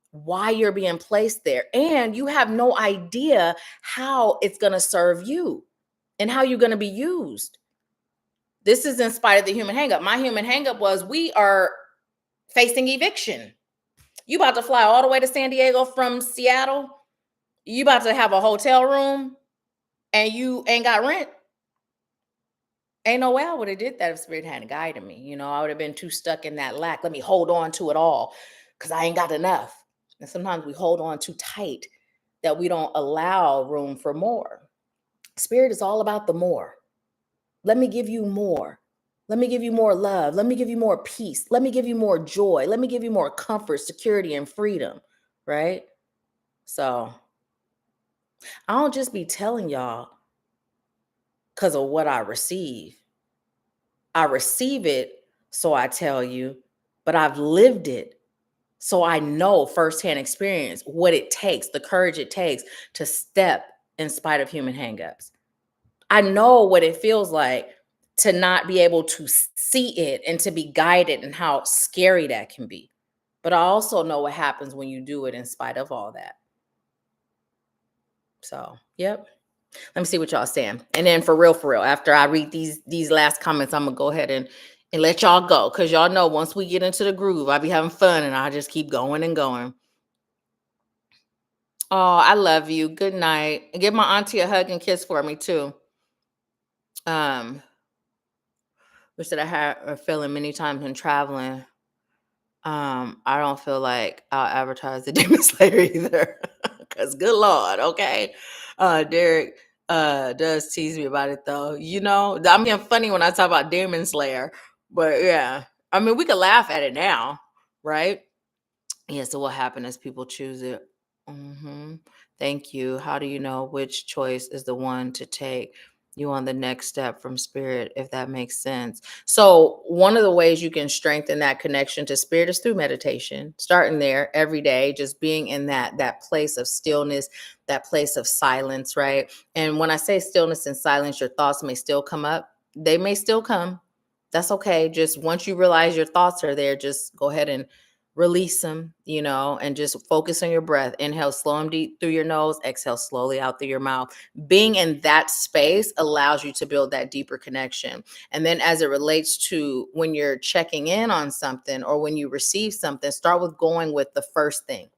why you're being placed there. And you have no idea how it's going to serve you and how you're going to be used. This is in spite of the human hangup. My human hangup was we are facing eviction. You about to fly all the way to San Diego from Seattle. You about to have a hotel room and you ain't got rent. Ain't no way I would have did that if Spirit hadn't guided me. I would have been too stuck in that lack. Let me hold on to it all because I ain't got enough. And sometimes we hold on too tight that we don't allow room for more. Spirit is all about the more. Let me give you more. Let me give you more love. Let me give you more peace. Let me give you more joy. Let me give you more comfort, security, and freedom, right? So I don't just be telling y'all because of what I receive. I receive it, so I tell you, but I've lived it. So I know firsthand experience what it takes, the courage it takes to step in spite of human hangups. I know what it feels like to not be able to see it and to be guided and how scary that can be. But I also know what happens when you do it in spite of all that. So, yep. Let me see what y'all saying. And then for real, after I read these last comments, I'm gonna go ahead and let y'all go. Cause y'all know once we get into the groove, I be having fun and I just keep going and going. Oh, I love you. Good night. And give my auntie a hug and kiss for me too. Which that I had a feeling many times when traveling. I don't feel like I'll advertise the Demon Slayer either. Cause good Lord, okay. Derek does tease me about it though. I'm being funny when I talk about Demon Slayer, but yeah. I mean, we could laugh at it now, right? Yeah, so what happened is people choose it. Thank you. How do you know which choice is the one to take you on the next step from Spirit, if that makes sense? So one of the ways you can strengthen that connection to Spirit is through meditation, starting there every day, just being in that place of stillness, that place of silence, right? And when I say stillness and silence, your thoughts may still come up. They may still come. That's okay. Just once you realize your thoughts are there, just go ahead and release them, and just focus on your breath. Inhale, slow and deep through your nose. Exhale slowly out through your mouth. Being in that space allows you to build that deeper connection. And then as it relates to when you're checking in on something or when you receive something, start with going with the first thing.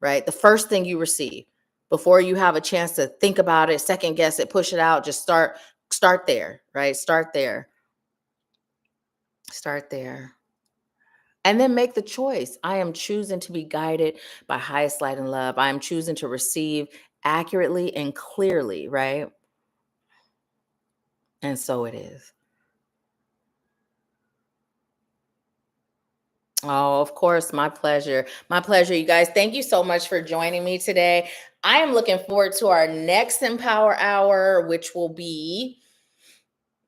right? The first thing you receive before you have a chance to think about it, second guess it, push it out, just start there, right? Start there. Start there. And then make the choice. I am choosing to be guided by highest light and love. I am choosing to receive accurately and clearly, right? And so it is. Oh, of course. My pleasure. My pleasure, you guys. Thank you so much for joining me today. I am looking forward to our next Empower Hour, which will be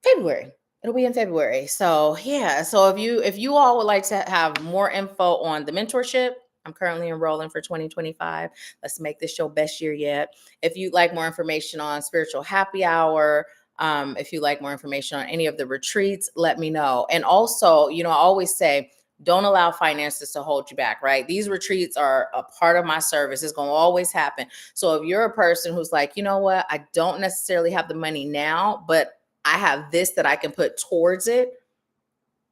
February. It'll be in February. So yeah. So if you all would like to have more info on the mentorship, I'm currently enrolling for 2025. Let's make this your best year yet. If you'd like more information on spiritual happy hour, if you like more information on any of the retreats, let me know. And also, I always say, don't allow finances to hold you back, right? These retreats are a part of my service. It's going to always happen. So if you're a person who's like, you know what, I don't necessarily have the money now, but I have this that I can put towards it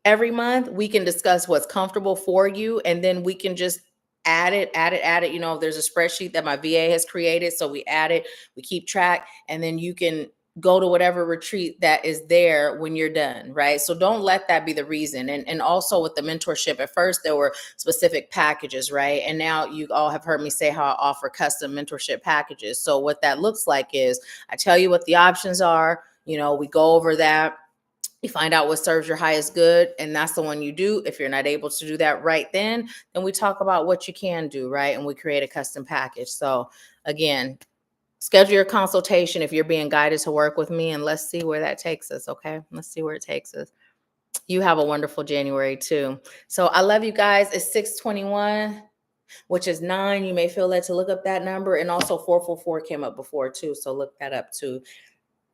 every month, we can discuss what's comfortable for you. And then we can just add it, add it, add it. There's a spreadsheet that my VA has created. So we add it, we keep track, and then you can go to whatever retreat that is there when you're done, right? So don't let that be the reason. And also with the mentorship, at first there were specific packages, right? And now you all have heard me say how I offer custom mentorship packages. So what that looks like is I tell you what the options are, we go over that. You find out what serves your highest good, and that's the one you do. If you're not able to do that right then we talk about what you can do, right? And we create a custom package. So again, schedule your consultation if you're being guided to work with me, and let's see where that takes us, okay? Let's see where it takes us. You have a wonderful January too. So I love you guys. It's 6:21, which is 9. You may feel led to look up that number, and also 444 came up before too, so look that up too.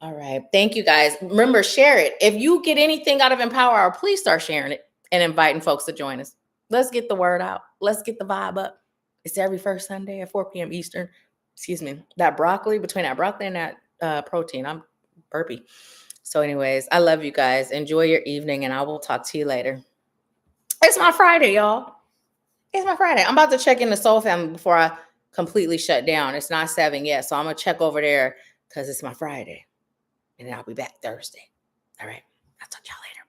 All right. Thank you guys. Remember, share it. If you get anything out of Empower Hour, please start sharing it and inviting folks to join us. Let's get the word out. Let's get the vibe up. It's every first Sunday at 4 p.m. Eastern. Excuse me. That broccoli, between that broccoli and that protein, I'm burpy. So anyways, I love you guys. Enjoy your evening, and I will talk to you later. It's my Friday, y'all. It's my Friday. I'm about to check in the Soul Family before I completely shut down. It's not 7 yet, so I'm going to check over there because it's my Friday. And then I'll be back Thursday. All right. I'll talk to y'all later.